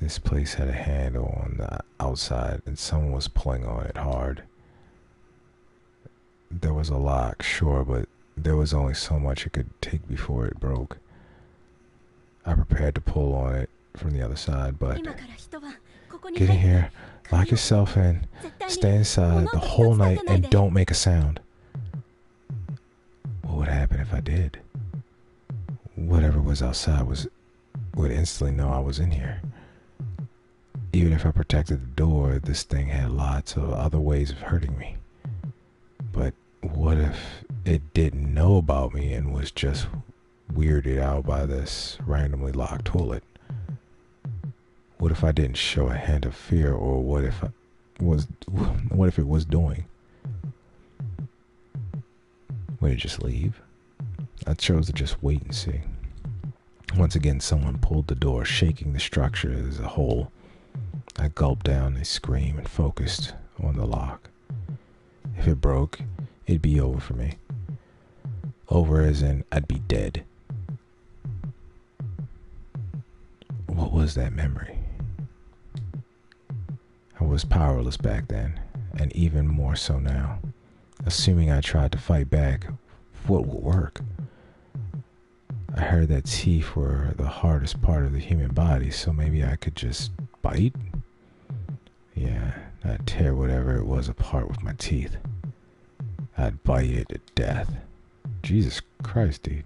This place had a handle on the outside, and someone was pulling on it hard. There was a lock, sure, but there was only so much it could take before it broke. I prepared to pull on it from the other side, but get in here, lock yourself in, stay inside the whole night, and don't make a sound. What would happen if I did? Whatever was outside would instantly know I was in here. Even if I protected the door, this thing had lots of other ways of hurting me. But what if it didn't know about me and was just weirded out by this randomly locked toilet? What if I didn't show a hint of fear, or what if it was doing? Would it just leave? I chose to just wait and see. Once again, someone pulled the door, shaking the structure as a whole. I gulped down a scream and focused on the lock. If it broke, it'd be over for me. Over as in I'd be dead. What was that memory? I was powerless back then, and even more so now. Assuming I tried to fight back, what would work? I heard that teeth were the hardest part of the human body, so maybe I could just bite? Yeah, I'd tear whatever it was apart with my teeth. I'd bite it to death. Jesus Christ, dude.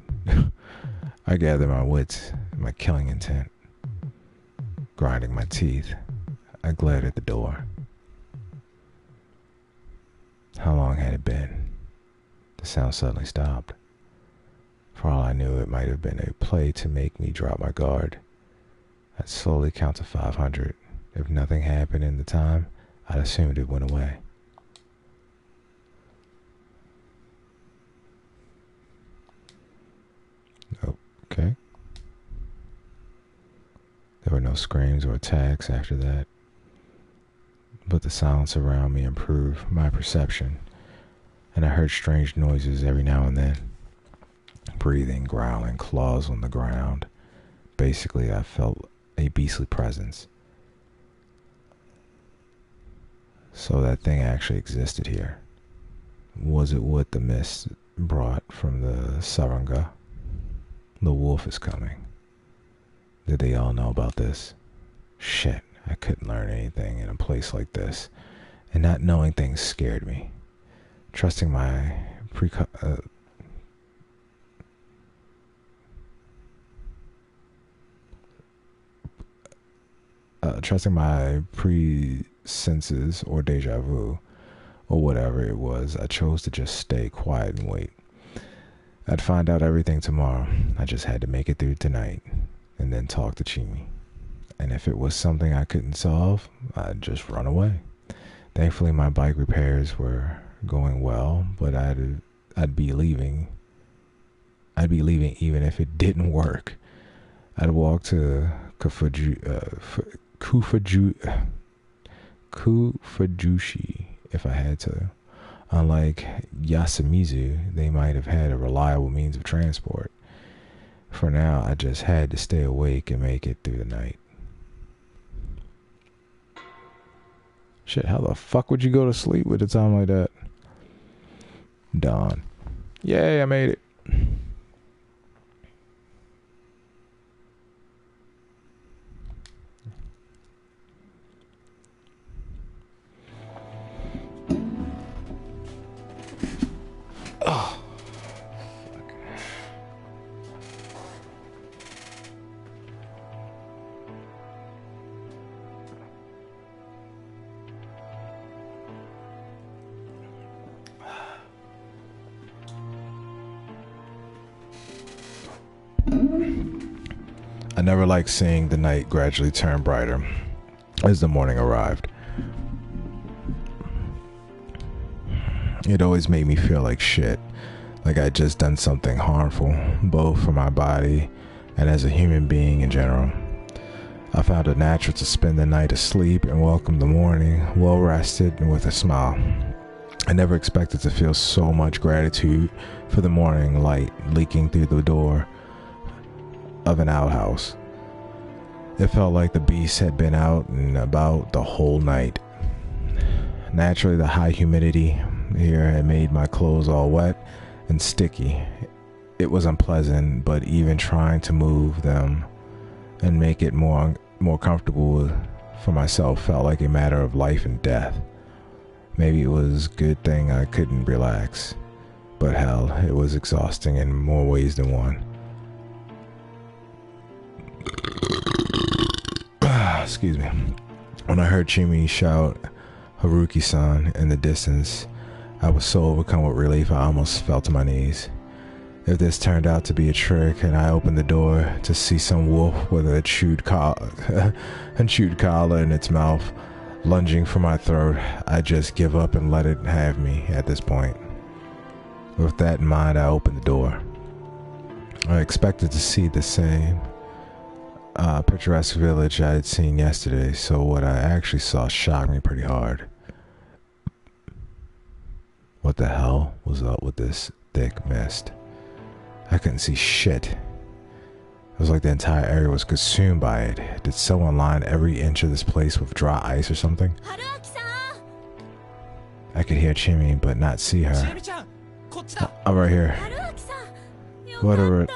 I gathered my wits, my killing intent. Grinding my teeth, I glared at the door. How long had it been? The sound suddenly stopped. For all I knew, it might have been a play to make me drop my guard. I'd slowly count to 500. If nothing happened in the time, I'd assumed it went away. Okay. There were no screams or attacks after that, but the silence around me improved my perception, and I heard strange noises every now and then. Breathing, growling, claws on the ground. Basically, I felt a beastly presence. So that thing actually existed here. Was it what the mist brought from the Saranga? The wolf is coming. Did they all know about this? Shit, I couldn't learn anything in a place like this, and not knowing things scared me. Trusting my pre-senses or deja vu, or whatever it was, I chose to just stay quiet and wait. I'd find out everything tomorrow. I just had to make it through tonight, and then talk to Chimi. And if it was something I couldn't solve, I'd just run away. Thankfully, my bike repairs were going well, but I'd be leaving. I'd be leaving even if it didn't work. I'd walk to Kufajushi if I had to. Unlike Yasumizu, they might have had a reliable means of transport. For now, I just had to stay awake and make it through the night. Shit, how the fuck would you go to sleep with a time like that? Dawn. Yay, I made it. Oh. never liked seeing the night gradually turn brighter as the morning arrived. It always made me feel like shit, like I'd just done something harmful, both for my body and as a human being in general. I found it natural to spend the night asleep and welcome the morning, well rested and with a smile. I never expected to feel so much gratitude for the morning light leaking through the door of an outhouse. It felt like the beast had been out and about the whole night. Naturally, the high humidity here had made my clothes all wet and sticky. It was unpleasant, but even trying to move them and make it more comfortable for myself felt like a matter of life and death. Maybe it was a good thing I couldn't relax, but hell, it was exhausting in more ways than one. Excuse me. When I heard Chimi shout Haruki-san in the distance, I was so overcome with relief I almost fell to my knees. If this turned out to be a trick and I opened the door to see some wolf with a chewed collar in its mouth lunging for my throat, I'd just give up and let it have me at this point. With that in mind, I opened the door. I expected to see the same picturesque village I had seen yesterday, so what I actually saw shocked me pretty hard. What the hell was up with this thick mist? I couldn't see shit. It was like the entire area was consumed by it. Did someone line every inch of this place with dry ice or something? I could hear Chimi, but not see her. I'm right here. Whatever.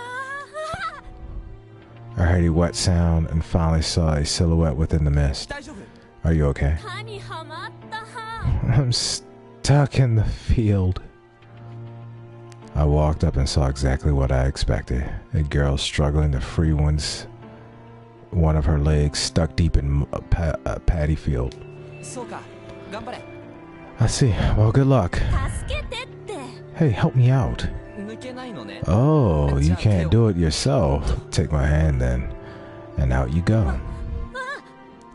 I heard a wet sound and finally saw a silhouette within the mist. Are you okay? I'm stuck in the field. I walked up and saw exactly what I expected. A girl struggling to free one of her legs stuck deep in a paddy field. I see. Well, good luck. Hey, help me out. Oh, you can't do it yourself. Take my hand then. And out you go.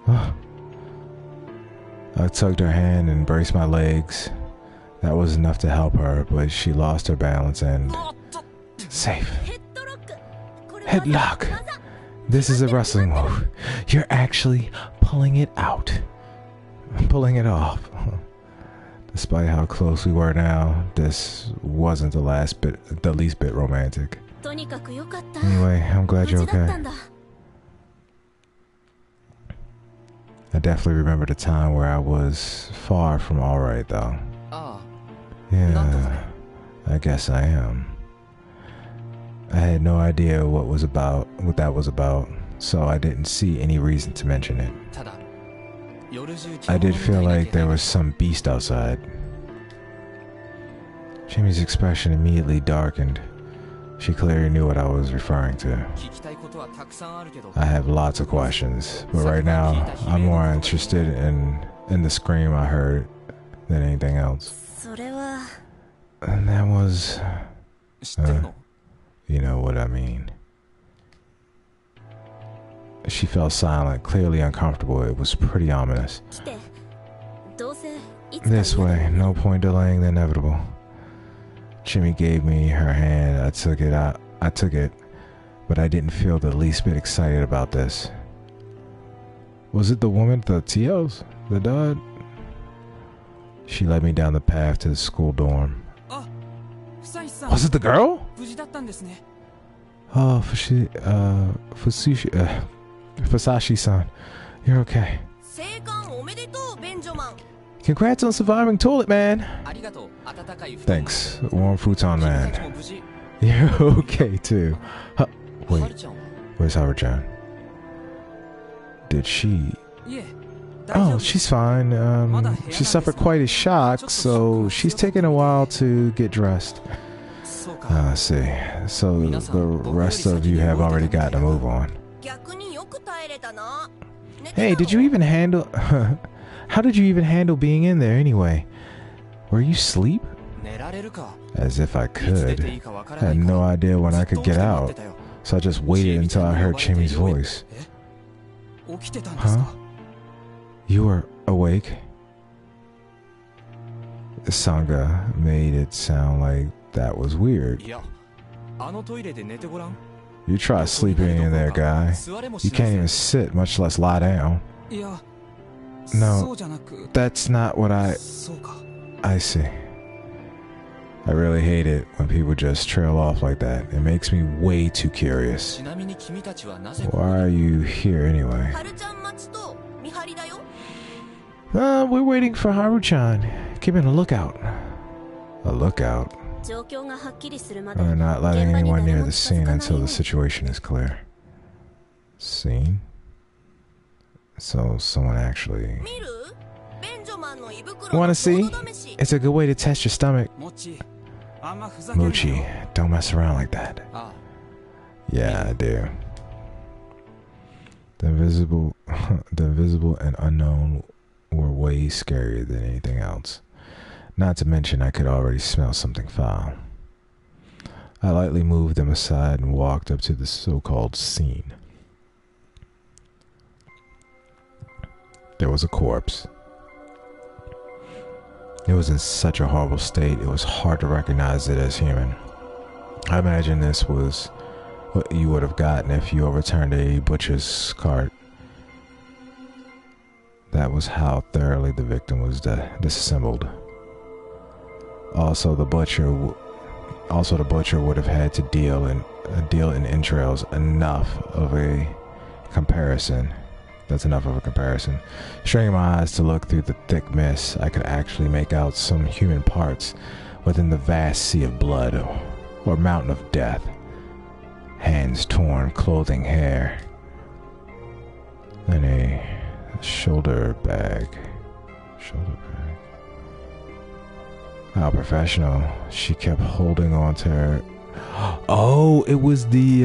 I tugged her hand and braced my legs. That was enough to help her, but she lost her balance and... Safe. Headlock. This is a wrestling move. You're actually pulling it out. Pulling it off. Despite how close we were now, this wasn't the least bit romantic. Anyway, I'm glad you're okay. I definitely remember the time where I was far from alright though. Yeah, I guess I am. I had no idea what that was about, so I didn't see any reason to mention it. I did feel like there was some beast outside. Jimmy's expression immediately darkened. She clearly knew what I was referring to. I have lots of questions, but right now I'm more interested in the scream I heard than anything else. And that was... you know what I mean. She fell silent, clearly uncomfortable. It was pretty ominous. This way, no point delaying the inevitable. Jimmy gave me her hand. I took it, but I didn't feel the least bit excited about this. Was it the woman at the Tio's? The dad? She led me down the path to the school dorm. Was it the girl? Oh, Fusashi-san, you're okay. Congrats on surviving Toilet Man. Thanks, Warm Futon Man. You're okay too. Wait, where's Haru-chan? Did she... Oh, she's fine. She suffered quite a shock, so she's taking a while to get dressed. I see. So the rest of you have already gotten a move on. Hey, did you even handle... How did you even handle being in there anyway? Were you asleep? As if I could. I had no idea when I could get out. so I just waited until I heard Chimmy's voice. Huh? You were awake? Sangha made it sound like that was weird. You try sleeping in there, guy. You can't even sit, much less lie down. No, that's not what I see. I really hate it when people just trail off like that. It makes me way too curious. Why are you here anyway? We're waiting for Haru-chan. Keeping a lookout. A lookout? We're not letting anyone near the scene until the situation is clear. Scene? So someone actually... Wanna see? It's a good way to test your stomach. Moochie, don't mess around like that. Yeah, I do. The invisible and unknown were way scarier than anything else. Not to mention I could already smell something foul. I lightly moved them aside and walked up to the so-called scene. There was a corpse. It was in such a horrible state, it was hard to recognize it as human. I imagine this was what you would have gotten if you overturned a butcher's cart. That was how thoroughly the victim was disassembled. Also, the butcher would have had to deal in entrails. Enough of a comparison. That's enough of a comparison. Straining my eyes to look through the thick mist, I could actually make out some human parts within the vast sea of blood or mountain of death. Hands torn, clothing, hair, and a shoulder bag. How professional. She kept holding on to her. Oh, it was the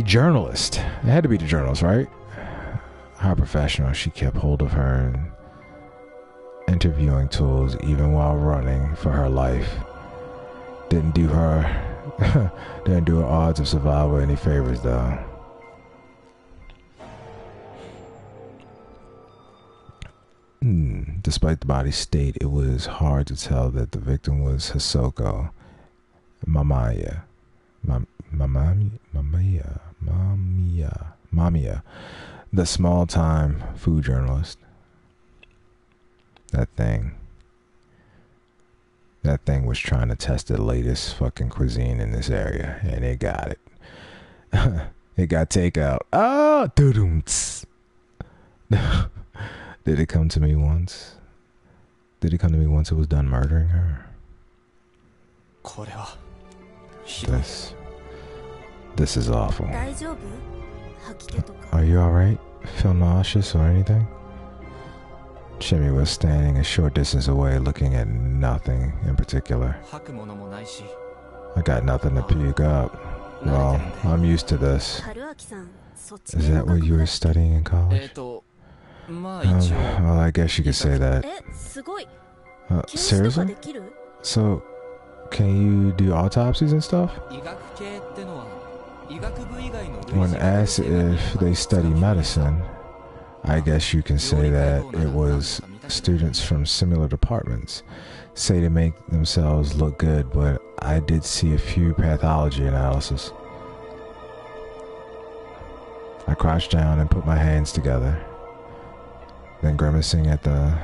journalist. It had to be the journalist, right? How professional. She kept hold of her interviewing tools even while running for her life. Didn't do her odds of survival any favors though. Despite the body's state, it was hard to tell that the victim was Hisoko Mamiya, the small-time food journalist. That thing was trying to test the latest fucking cuisine in this area, and it got it. It got takeout. Ah, doo-doo-ts. Did it come to me once? It was done murdering her? This is awful. Are you alright? Feel nauseous or anything? Shimmy was standing a short distance away looking at nothing in particular. I got nothing to puke up. Well, I'm used to this. Is that what you were studying in college? Well, I guess you could say that. Seriously? So, can you do autopsies and stuff? When asked if they study medicine, I guess you can say that it was students from similar departments say to make themselves look good, but I did see a few pathology analysis. I crouched down and put my hands together. Then grimacing at the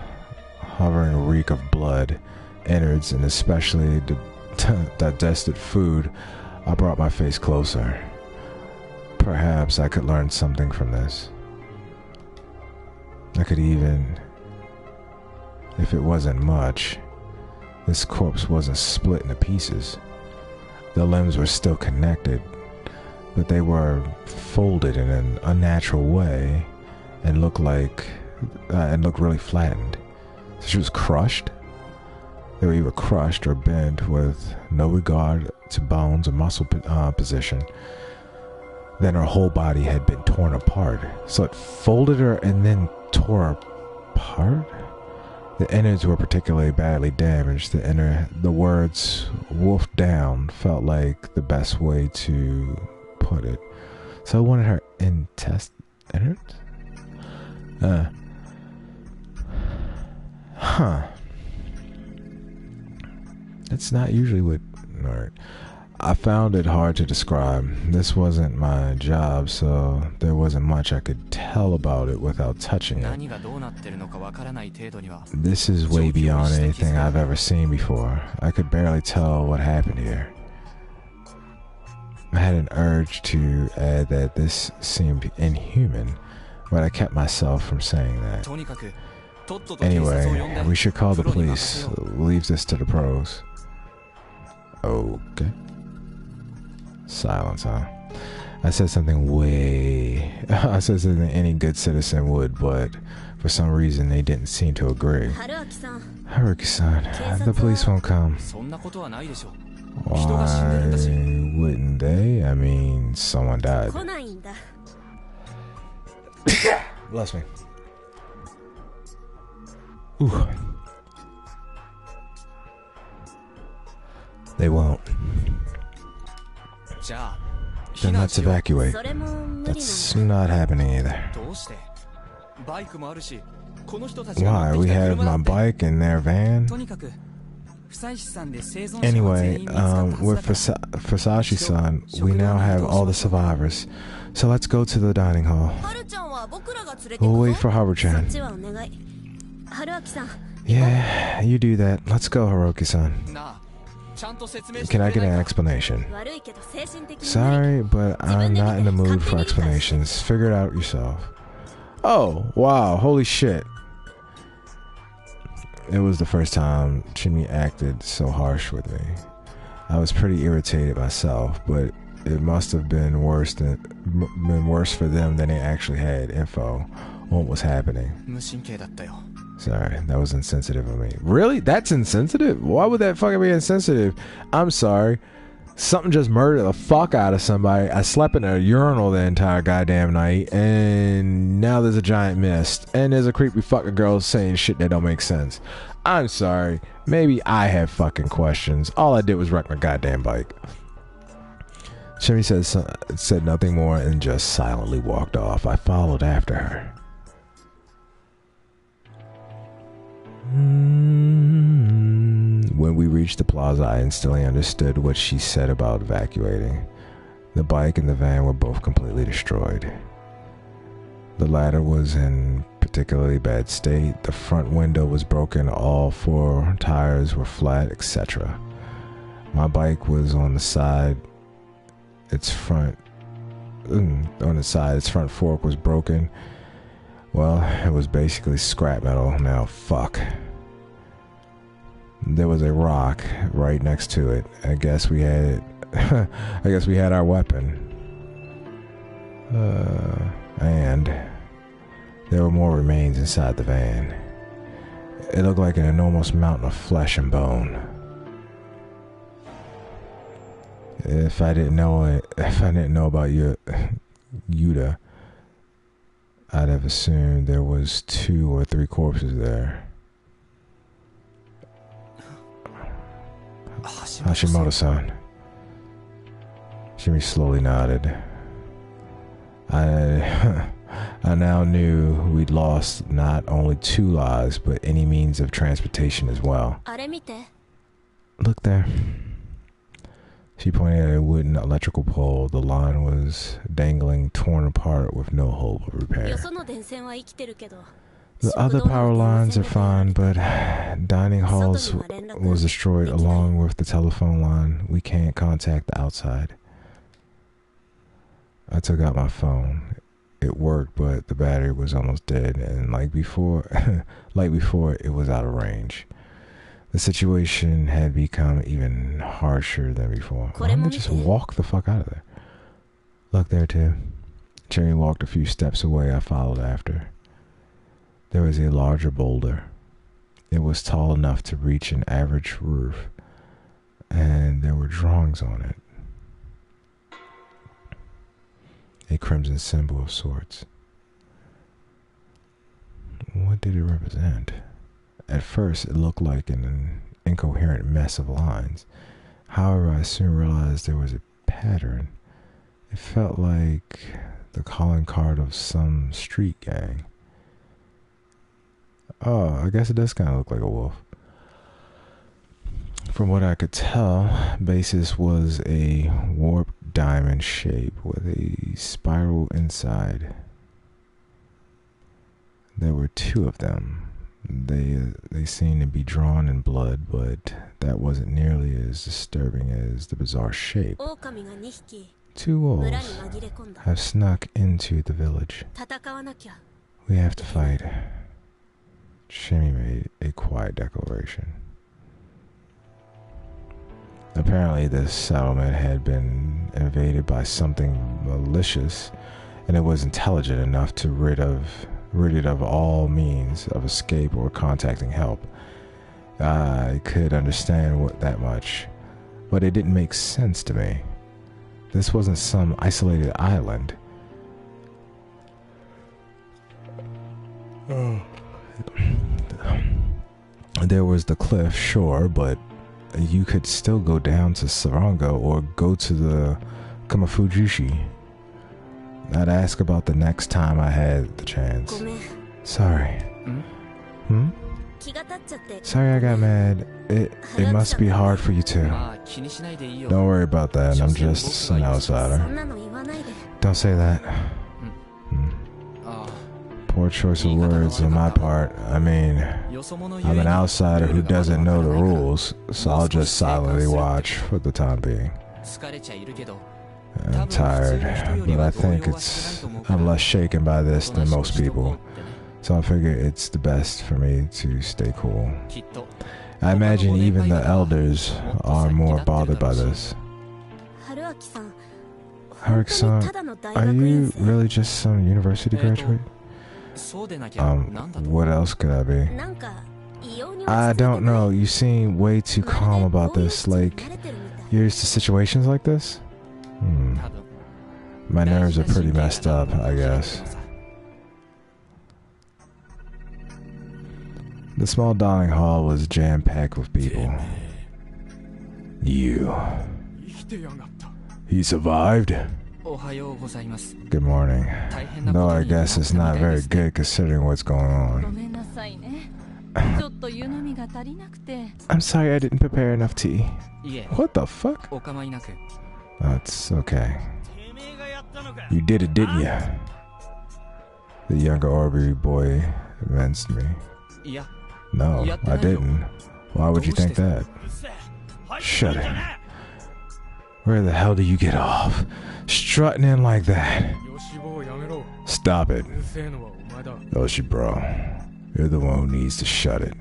hovering reek of blood, innards, and especially digested food, I brought my face closer. Perhaps I could learn something from this. I could even, if it wasn't much, this corpse wasn't split into pieces. The limbs were still connected, but they were folded in an unnatural way and looked really flattened. So she was crushed. They were either crushed or bent with no regard to bones or muscle position. Then her whole body had been torn apart. So it folded her and then tore apart? The innards were particularly badly damaged. The words "wolfed down" felt like the best way to put it. So I wanted her innards? Huh. That's not usually what... Alright. I found it hard to describe. This wasn't my job, so there wasn't much I could tell about it without touching it. This is way beyond anything I've ever seen before. I could barely tell what happened here. I had an urge to add that this seemed inhuman, but I kept myself from saying that. Anyway, we should call the police. Leave this to the pros. Okay. Silence, huh? I said something any good citizen would, but for some reason they didn't seem to agree. Haruki-san, the police won't come. Why wouldn't they? I mean, someone died. Bless me. Ooh. They won't. Then let's evacuate. That's not happening either. Why? We have my bike and their van? Anyway, with Fusashi-san, we now have all the survivors. So let's go to the dining hall. We'll wait for Haru-chan. Yeah, you do that. Let's go, Haruki-san. Can I get an explanation? Sorry, but I'm not in the mood for explanations. Figure it out yourself. Oh, wow, holy shit. It was the first time Chimi acted so harsh with me. I was pretty irritated myself, but it must have been worse for them than they actually had info on what was happening. Sorry, that was insensitive of me. Really? That's insensitive? Why would that fucking be insensitive? I'm sorry. Something just murdered the fuck out of somebody. I slept in a urinal the entire goddamn night, and now there's a giant mist, and there's a creepy fucking girl saying shit that don't make sense. I'm sorry. Maybe I have fucking questions. All I did was wreck my goddamn bike. Shimmy said nothing more and just silently walked off. I followed after her. When we reached the plaza, I instantly understood what she said about evacuating. The bike and the van were both completely destroyed. The latter was in particularly bad state. The front window was broken, all 4 tires were flat, etc. My bike was on the side. Its front fork was broken. Well, it was basically scrap metal. Now, fuck. There was a rock right next to it. I guess we had our weapon. And there were more remains inside the van. It looked like an enormous mountain of flesh and bone. If I didn't know about Yuta, I'd have assumed there was 2 or 3 corpses there. Hashimoto-san. Jimmy slowly nodded. I now knew we'd lost not only 2 lives, but any means of transportation as well. Look there. She pointed at a wooden electrical pole. The line was dangling, torn apart with no hope of repair. The other power lines are fine, but dining halls was destroyed along with the telephone line. We can't contact the outside. I took out my phone. It worked, but the battery was almost dead, and like before, it was out of range. The situation had become even harsher than before. Why didn't they just walk the fuck out of there? Look there, too. Cherry walked a few steps away. I followed after. There was a larger boulder. It was tall enough to reach an average roof, and there were drawings on it. A crimson symbol of sorts. What did it represent? At first, it looked like an incoherent mess of lines. However, I soon realized there was a pattern. It felt like the calling card of some street gang. Oh, I guess it does kind of look like a wolf. From what I could tell, basis was a warped diamond shape with a spiral inside. There were two of them. They seemed to be drawn in blood, but that wasn't nearly as disturbing as the bizarre shape. 2 wolves have snuck into the village. We have to fight. Shimmy made a quiet declaration. Apparently this settlement had been invaded by something malicious, and it was intelligent enough to rid it of all means of escape or contacting help. I could understand that much, but it didn't make sense to me. This wasn't some isolated island. There was the cliff, sure, but you could still go down to Sarongo or go to the Kamafujishi. I'd ask about the next time I had the chance. Sorry. Sorry I got mad. It must be hard for you too. Don't worry about that. I'm just an outsider. Don't say that. Poor choice of words on my part. I mean, I'm an outsider who doesn't know the rules, so I'll just silently watch for the time being. I'm tired, but I think I'm less shaken by this than most people, so I figure it's the best for me to stay cool. I imagine even the elders are more bothered by this. Haruki-san, are you really just some university graduate? What else could I be? I don't know, you seem way too calm about this, like you're used to situations like this? My nerves are pretty messed up, I guess. The small dining hall was jam-packed with people. You. He survived? Good morning. Though I guess it's not very good considering what's going on. I'm sorry I didn't prepare enough tea. What the fuck? That's okay. You did it, didn't you? The younger Aubrey boy advanced me. No, I didn't. Why would you think that? Shut it. Where the hell do you get off? Strutting in like that. Stop it. Yoshi, bro. You're the one who needs to shut it.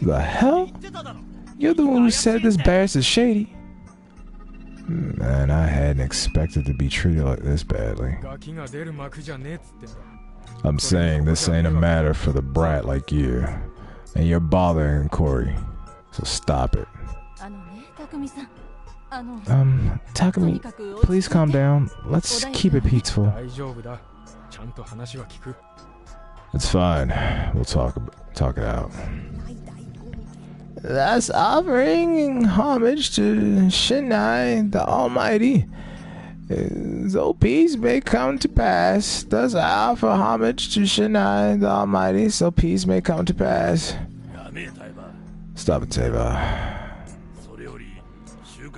The hell? You're the one who said this Barris is shady. Man, I hadn't expected to be treated like this badly. I'm saying this ain't a matter for the brat like you. And you're bothering Corey. So stop it. Takumi, please calm down. Let's keep it peaceful. It's fine. We'll talk it out. Thus offering homage to Shinai, the Almighty. So peace may come to pass. Thus I offer homage to Shinai, the Almighty, so peace may come to pass. Stop it, Teva.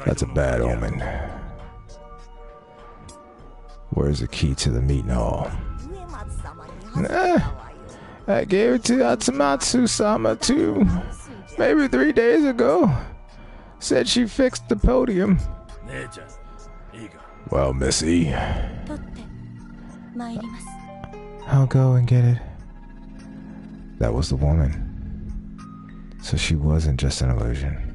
That's a bad omen. Where's the key to the meeting hall? I gave it to Atsumatsu-sama too. Maybe 3 days ago. Said she fixed the podium. Well, Missy. I'll go and get it. That was the woman. So she wasn't just an illusion.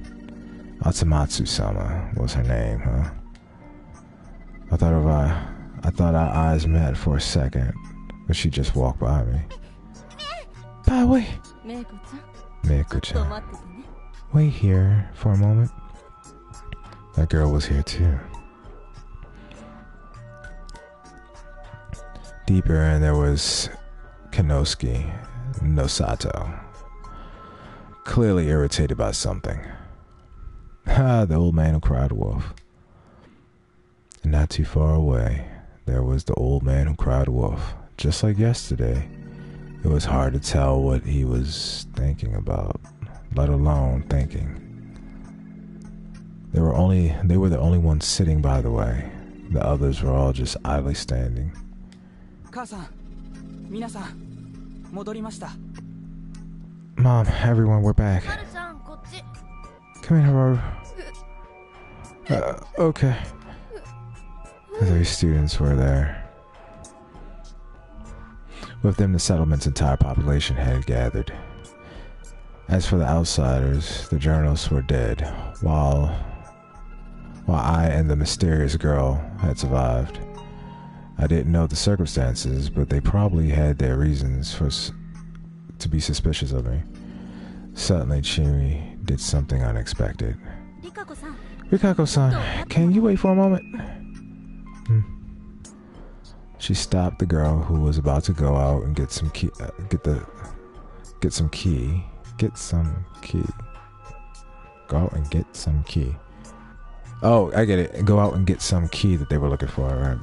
Atsumatsu-sama was her name, huh? I thought our eyes met for a second, but she just walked by me. Wait. Meiko-chan. Wait here for a moment. That girl was here too. Deeper in there was Kanosuke, Nosato, clearly irritated by something. The old man who cried wolf. And not too far away, there was the old man who cried wolf. Just like yesterday, it was hard to tell what he was thinking about, let alone thinking. They were the only ones sitting by the way. The others were all just idly standing. Mom, everyone, we're back. Come here, Haru. Okay. The 3 students were there. With them, the settlement's entire population had gathered. As for the outsiders, the journalists were dead, while I and the mysterious girl had survived. I didn't know the circumstances, but they probably had their reasons to be suspicious of me. Suddenly, Chimi did something unexpected. Rikako-san, can you wait for a moment? She stopped the girl who was about to go out and get some key. Go out and get some key. Oh, I get it. Go out and get some key that they were looking for. Right?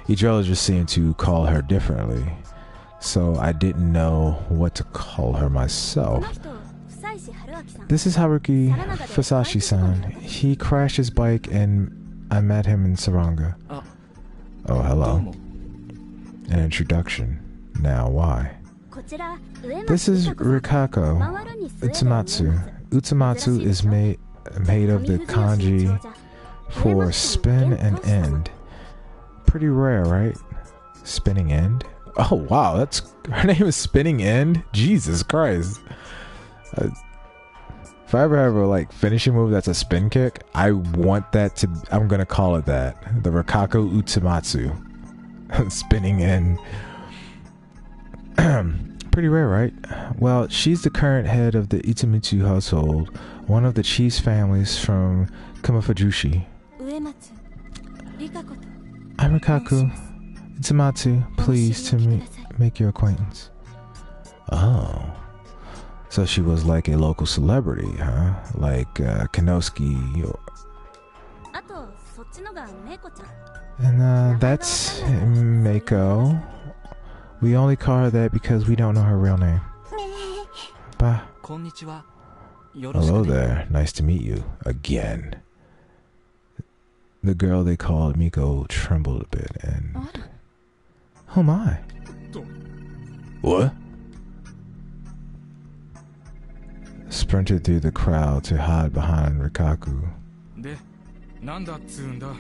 Each just seemed to call her differently, so I didn't know what to call her myself. This is Haruki Fusashi-san. He crashed his bike and I met him in Saranga. Oh, hello. An introduction. Now, why? This is Rikako Utsumatsu. Utsumatsu is made of the kanji for spin and end. Pretty rare, right? Spinning end? Oh, wow, that's her name is Spinning End? Jesus Christ. If I ever have a like finishing move that's a spin kick, I want that to, I'm gonna call it that. The Rikako Utsumatsu. Spinning End. Pretty rare, right? Well, she's the current head of the Itamitsu household, one of the chief's families from Kumafujushi. I'm Rikaku Itamatsu, pleased to make your acquaintance. Oh. So she was like a local celebrity, huh? Like Kanosuke or... And that's Meiko. We only call her that because we don't know her real name. Bye. Hello there. Nice to meet you again. The girl they called Miko trembled a bit and... Who am I? What? Sprinted through the crowd to hide behind Rikaku.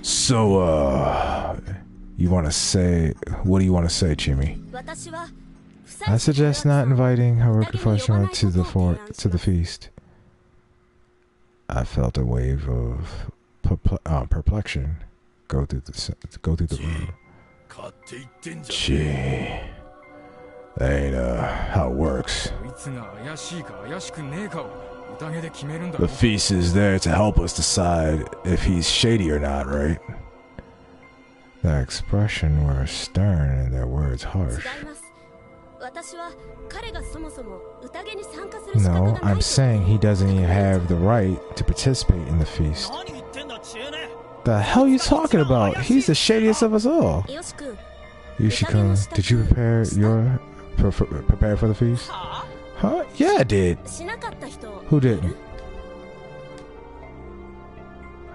So, you want to say... What do you want to say, Chimi? I suggest not inviting Haruki Fushima to the feast. I felt a wave of perplexion go through the room. Gee, that ain't how it works. The feast is there to help us decide if he's shady or not, right? Their expression were stern and their words harsh. No, I'm saying he doesn't even have the right to participate in the feast. The hell are you talking about? He's the shadiest of us all. Yoshikun, did you prepare for the feast? Huh? Yeah, I did. Who didn't?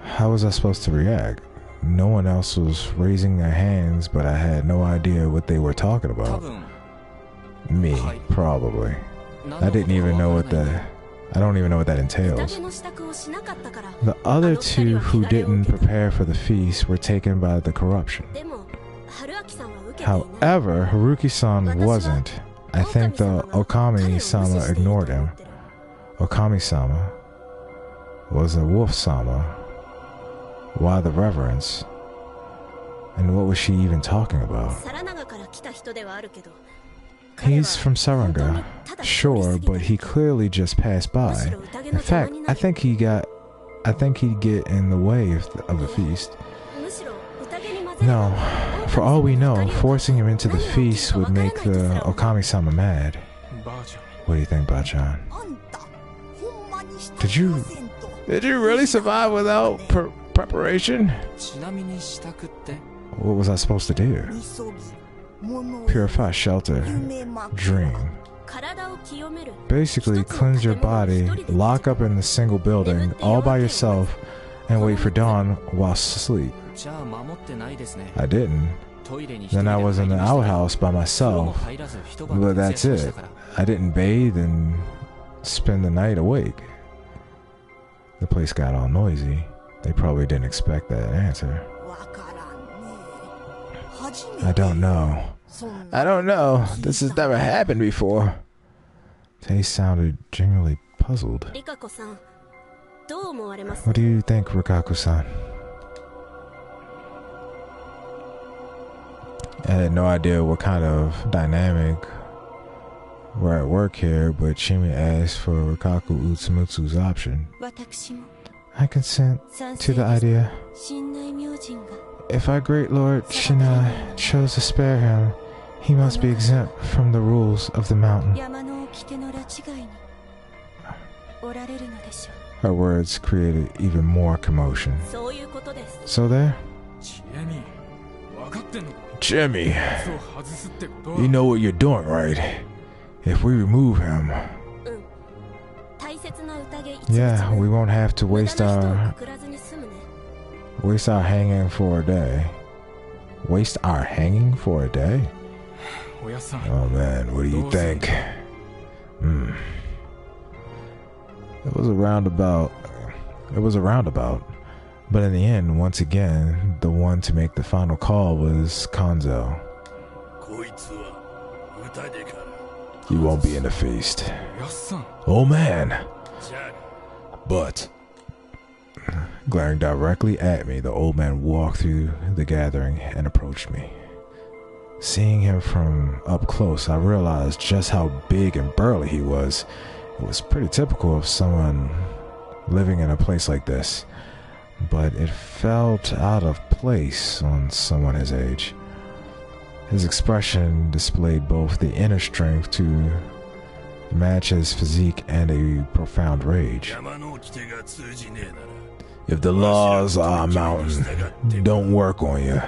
How was I supposed to react? No one else was raising their hands, but I had no idea what they were talking about. Me, probably. I didn't even know what that... I don't even know what that entails. The other two who didn't prepare for the feast were taken by the corruption. However, Haruki-san wasn't. I think the Okami-sama ignored him. Okami-sama was a wolf-sama. Why the reverence? And what was she even talking about? He's from Saranga, sure, but he clearly just passed by. In fact, I think he'd get in the way of the feast. No, for all we know, forcing him into the feast would make the Okami-sama mad. What do you think, Bachan? Did you really survive without preparation? What was I supposed to do? Purify, shelter, dream. Basically, cleanse your body, lock up in a single building, all by yourself, and wait for dawn while asleep. I didn't. Then I was in the outhouse by myself, but that's it. I didn't bathe and spend the night awake. The place got all noisy. They probably didn't expect that answer. I don't know. This has never happened before. Tay sounded genuinely puzzled. What do you think, Rikaku-san? I had no idea what kind of dynamic we're at work here, but Shimi asked for Rikaku Utsumutsu's option. I consent to the idea. If our great lord Shinai chose to spare him, he must be exempt from the rules of the mountain. Her words created even more commotion. So there? Jimmy, you know what you're doing, right? If we remove him, yeah, we won't have to waste our hanging for a day. Waste our hanging for a day? Oh man, what do you think? It was a roundabout. But in the end, once again, the one to make the final call was Konzo. He won't be in the feast. Oh man. But, glaring directly at me, the old man walked through the gathering and approached me. Seeing him from up close, I realized just how big and burly he was. It was pretty typical of someone living in a place like this, but it felt out of place on someone his age. His expression displayed both the inner strength to match his physique and a profound rage. If the laws of our mountain don't work on you,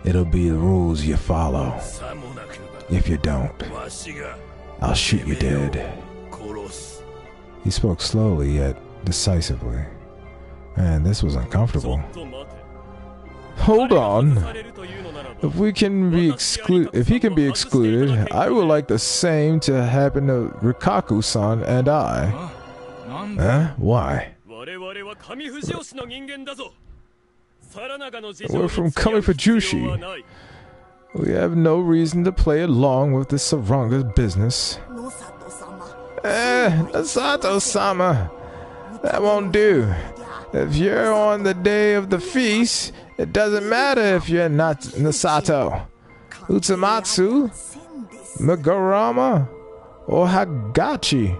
it'll be the rules you follow. If you don't, I'll shoot you dead. He spoke slowly yet decisively. Man, this was uncomfortable. Hold on. If he can be excluded, I would like the same to happen to Rikaku-san and I. Huh? Why? We're from Kami Fujushi. We have no reason to play along with this Saranga's business. Nasato-sama. That won't do. If you're on the day of the feast, it doesn't matter if you're not Nasato, Utsumatsu, Megurama, or Hagachi.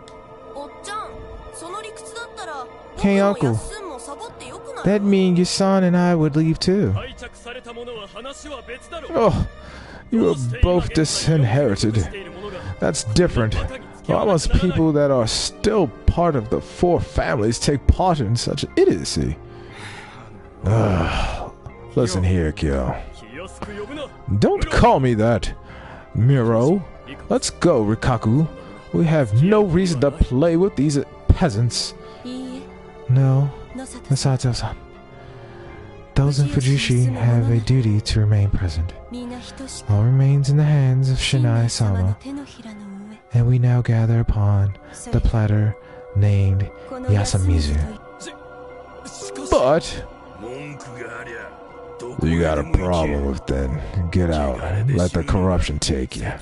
Hey uncle, that means your son and I would leave too. Oh, you are both disinherited. That's different. Why must people that are still part of the four families take part in such idiocy? Listen here, Kyo. Don't call me that, Miro. Let's go, Rikaku. We have no reason to play with these peasants. No, Nasato-san. Those in Fujushi have a duty to remain present. All remains in the hands of Shinai-sama, and we now gather upon the platter named Yasamizu. But you got a problem with that. Get out. Let the corruption take you.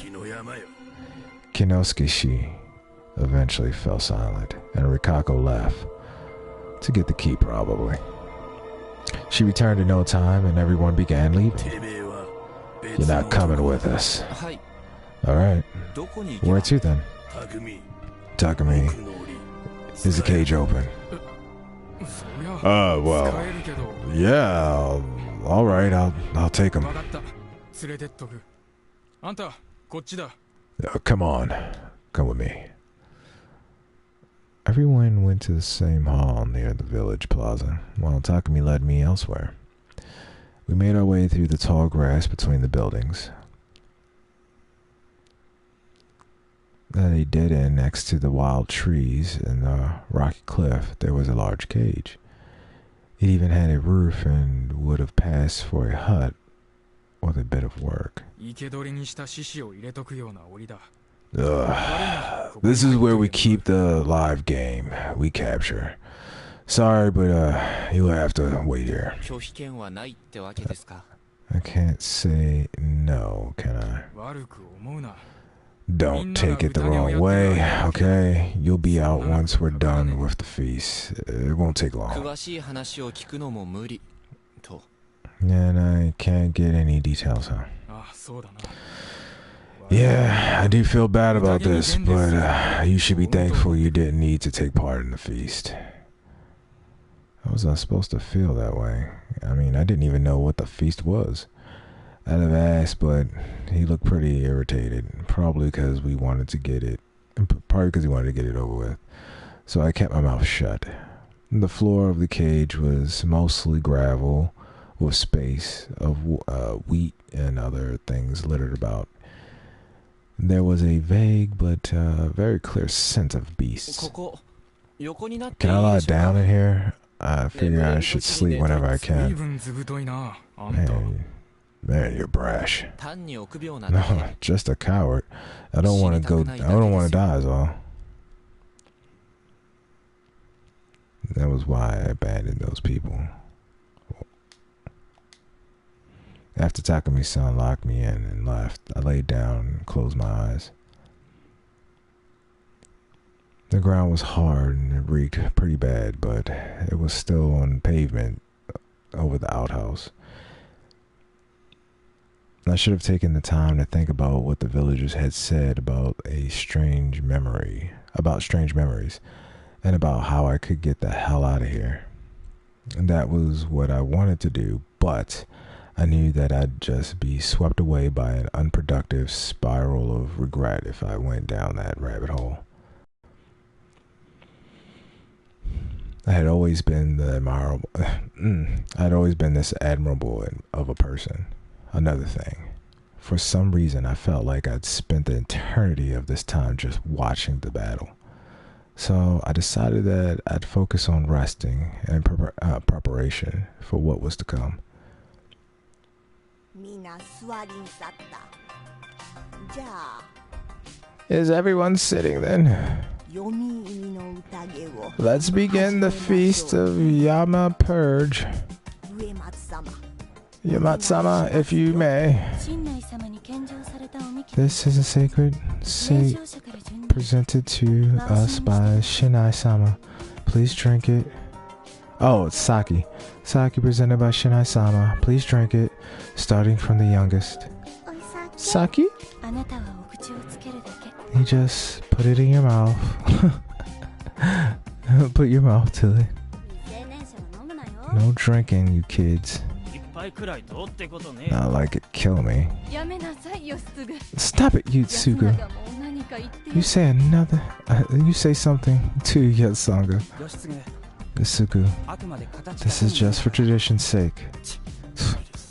Kinosuke eventually fell silent, and Rikako left. To get the key, probably. She returned in no time, and everyone began leaving. You're not coming with us. Alright. Where to then? Takumi. Is the cage open? Well, yeah, alright, I'll take him. Come on. Come with me. Everyone went to the same hall near the village plaza, while Takumi led me elsewhere. We made our way through the tall grass between the buildings. At a dead end next to the wild trees and the rocky cliff, there was a large cage. It even had a roof and would have passed for a hut with a bit of work. Ugh. This is where we keep the live game we capture. Sorry, but you'll have to wait here. I can't say no, can I? Don't take it the wrong way, okay? You'll be out once we're done with the feast. It won't take long. And I can't get any details, huh? Yeah, I do feel bad about this, but you should be thankful you didn't need to take part in the feast. I was not supposed to feel that way. I mean, I didn't even know what the feast was. I'd have asked, but he looked pretty irritated. Probably because we wanted to get it. Probably because he wanted to get it over with. So I kept my mouth shut. The floor of the cage was mostly gravel, with space of wheat and other things littered about. There was a vague but very clear scent of beasts. Can I lie down in here? I figure I should sleep whenever I can. Man, you're brash. No, just a coward. I don't want to go. I don't want to die, is all. That was why I abandoned those people. After Takumi-san locked me in and left, I laid down and closed my eyes. The ground was hard and it reeked pretty bad, but it was still on pavement over the outhouse. I should have taken the time to think about what the villagers had said about strange memories, and about how I could get the hell out of here. And that was what I wanted to do, but I knew that I'd just be swept away by an unproductive spiral of regret if I went down that rabbit hole. I had always been this admirable of a person. Another thing, for some reason I felt like I'd spent the eternity of this time just watching the battle. So I decided that I'd focus on resting and preparation for what was to come. Is everyone sitting then? Let's begin the feast of Yama Purge. Yamatsama, if you may. This is a sacred presented to us by Shinai-sama. Please drink it. Oh, it's sake. Sake presented by Shinai-sama. Please drink it, starting from the youngest. Sake? You just put it in your mouth. Put your mouth to it. No drinking, you kids. Not like it kill me. Stop it, Yutsugu. You say another. You say something to Yatsanga. Yutsugu. This is just for tradition's sake.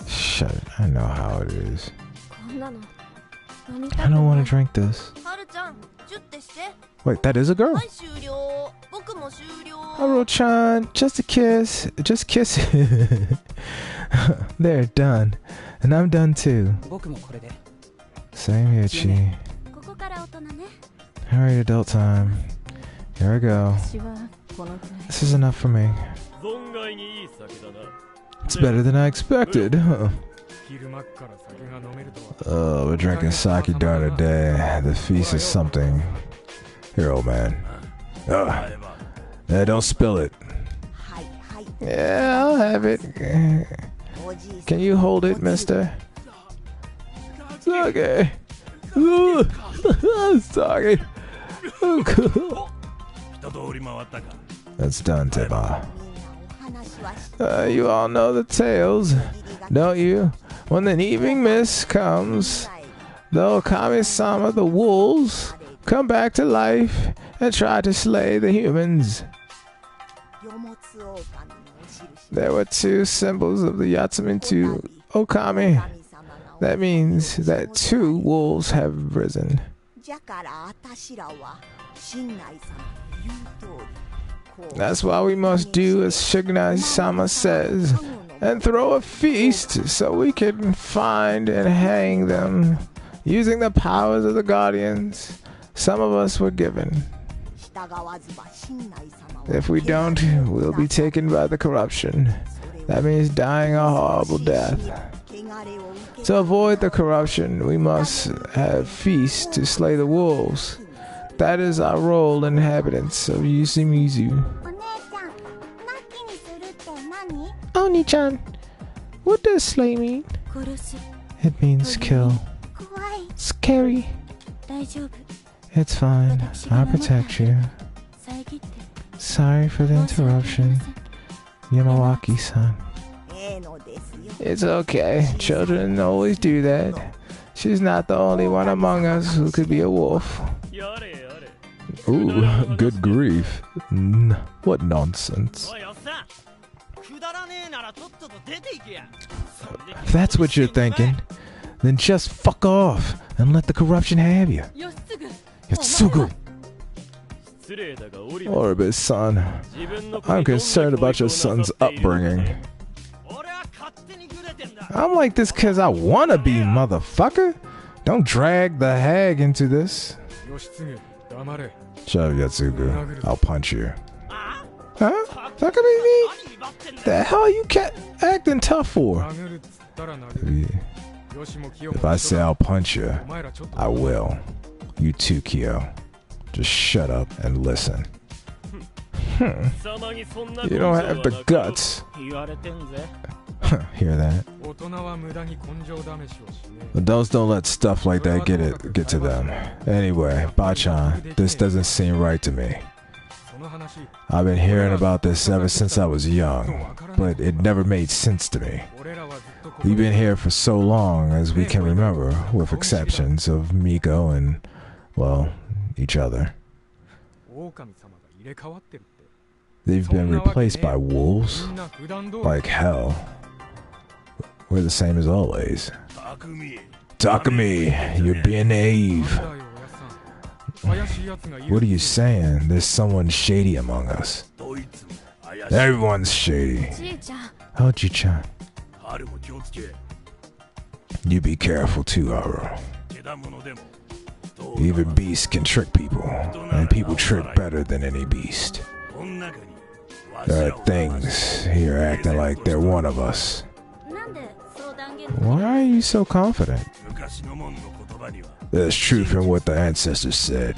Shut it. I know how it is. I don't want to drink this. Wait, that is a girl. Haru-chan, just a kiss. Just kiss it. They're done. And I'm done too. Same here, Chi. Alright, adult time. Here I go. This is enough for me. It's better than I expected. Oh, we're drinking sake during the day. The feast is something. Here, old man. Yeah, don't spill it. Yeah, I'll have it. Can you hold it, mister? Okay. Sorry. That's done, Tema. You all know the tales, don't you? When the evening mist comes, the Okami-sama, the wolves, come back to life and try to slay the humans. There were two symbols of the Yatsumitsu Okami. That means that two wolves have risen. That's why we must do as Shignai-sama says and throw a feast so we can find and hang them using the powers of the guardians some of us were given. If we don't, we'll be taken by the corruption. That means dying a horrible death. To avoid the corruption, we must have feasts to slay the wolves. That is our role, inhabitants of Yusimizu. Oni-chan, what does slay mean? It means kill. Scary. It's fine. I'll protect you. Sorry for the interruption, Yamawaki-san. It's okay. Children always do that. She's not the only one among us who could be a wolf. Ooh, good grief. What nonsense. If that's what you're thinking, then just fuck off and let the corruption have you. Yotsugu. Orbis-san, I'm concerned about your son's upbringing. I'm like this cause I wanna be, motherfucker. Don't drag the hag into this. Shut up, Yotsugu. I'll punch you. Huh? That could be me? The hell are you acting tough for? If I say I'll punch you, I will. You too, Kyo. Just shut up and listen. You don't have the guts. Hear that? Adults don't let stuff like that get to them. Anyway, Bachan, this doesn't seem right to me. I've been hearing about this ever since I was young, but it never made sense to me. We've been here for so long as we can remember, with exceptions of Miko and, well, each other. They've been replaced by wolves? Like hell. We're the same as always. Takumi, you're being naive. What are you saying? There's someone shady among us. Everyone's shady. Oh, Ji-chan. You be careful too, Haru. Even beasts can trick people, and people trick better than any beast. There are things here acting like they're one of us. Why are you so confident? There's truth in what the ancestors said.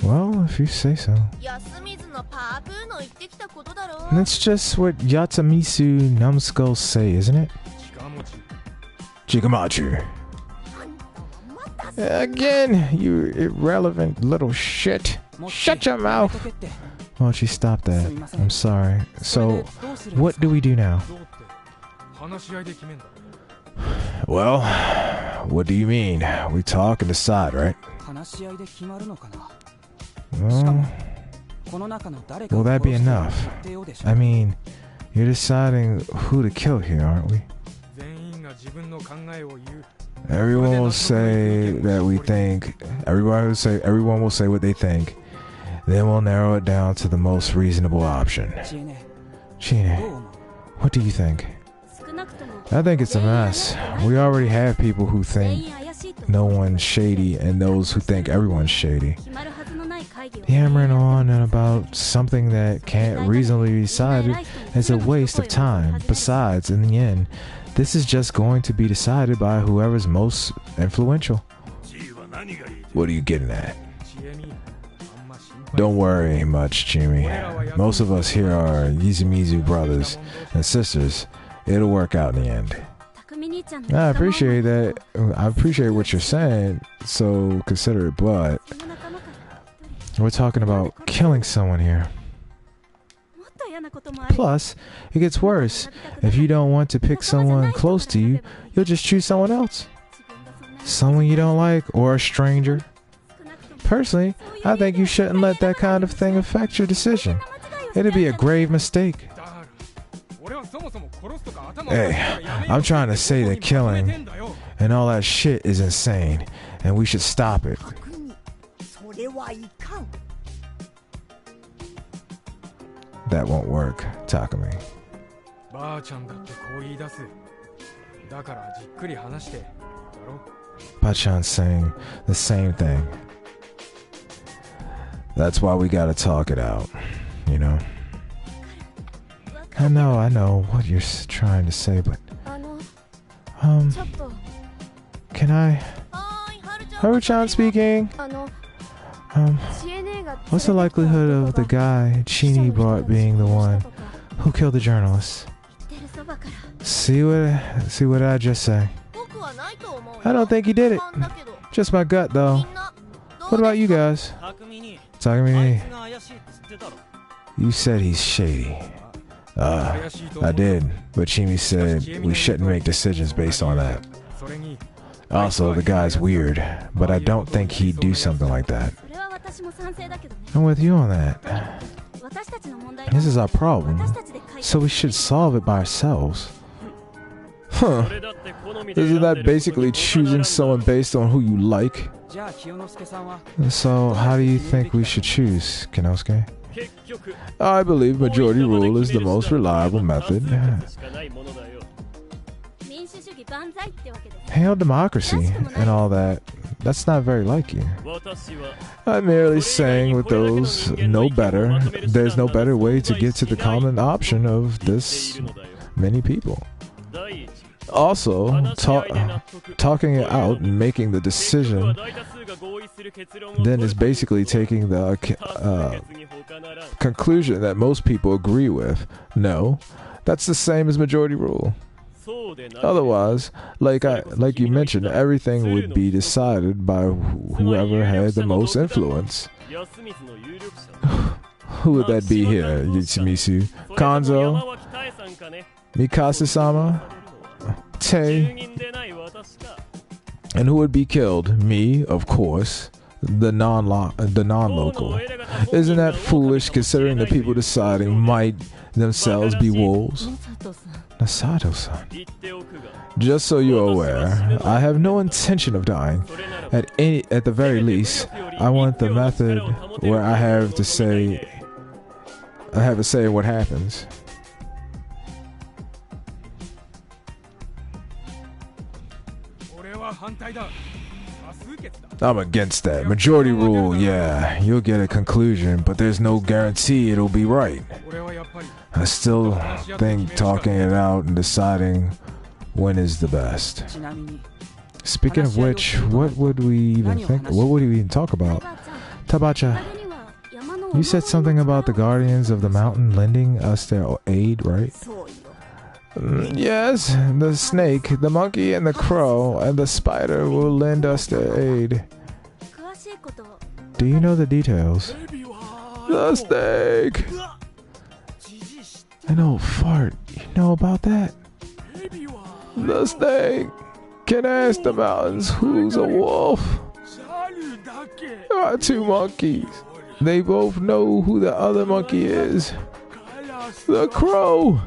Well, if you say so. That's just what Yatsumitsu numbskulls say, isn't it? Chikamachu. Again, you irrelevant little shit. Shut your mouth. Why don't you stop that? I'm sorry. So, what do we do now? Well, what do you mean? We talk and decide, right? Well, will that be enough? I mean, you're deciding who to kill here, aren't we? Everyone will say that we think. Everyone will say what they think. Then we'll narrow it down to the most reasonable option. Chine, what do you think? I think it's a mess. We already have people who think no one's shady and those who think everyone's shady. Yammering on and about something that can't reasonably be decided is a waste of time. Besides, in the end, this is just going to be decided by whoever's most influential. What are you getting at? Don't worry much, Jimmy. Most of us here are Yuzimizu brothers and sisters. It'll work out in the end. I appreciate that. I appreciate what you're saying, so considerate, but we're talking about killing someone here. Plus, it gets worse. If you don't want to pick someone close to you, you'll just choose someone else. Someone you don't like, or a stranger. Personally, I think you shouldn't let that kind of thing affect your decision. It'd be a grave mistake. Hey, I'm trying to say that killing and all that shit is insane, and we should stop it. That won't work, Takumi. Bachan's saying the same thing. That's why we gotta talk it out, you know? I know what you're trying to say, but... Can I... Haru-chan speaking. What's the likelihood of the guy Chini brought being the one who killed the journalist? See what I just say? I don't think he did it. Just my gut, though. What about you guys? Takumi, you said he's shady. I did, but Chimi said we shouldn't make decisions based on that. Also, the guy's weird, but I don't think he'd do something like that. I'm with you on that. This is our problem, so we should solve it by ourselves. Huh. Isn't that basically choosing someone based on who you like? So, how do you think we should choose, Kinosuke? I believe majority rule is the most reliable method. Hail democracy and all that. That's not very like you. I'm merely saying with those there's no better way to get to the common option of this many people. Also, talking it out and making the decision then is basically taking the conclusion that most people agree with. No, that's the same as majority rule. Otherwise, like you mentioned, everything would be decided by whoever had the most influence. Who would that be here? Yutsumisu, Kanzo, Mikasa-sama, Tei, and who would be killed? Me, of course, the non-local. Isn't that foolish considering the people deciding might themselves be wolves? Nasato-san. Just so you're aware, I have no intention of dying. At the very least, I want the method where I have a say in what happens. I'm against that. Majority rule, yeah, you'll get a conclusion, but there's no guarantee it'll be right. I still think talking it out and deciding when is the best. Speaking of which, what would we even talk about? Tabacha, you said something about the guardians of the mountain lending us their aid, right? Yes, the snake, the monkey, and the crow, and the spider will lend us their aid. Do you know the details? The snake! An old fart, you know about that? The snake can ask the mountains who's a wolf. There are two monkeys. They both know who the other monkey is. The crow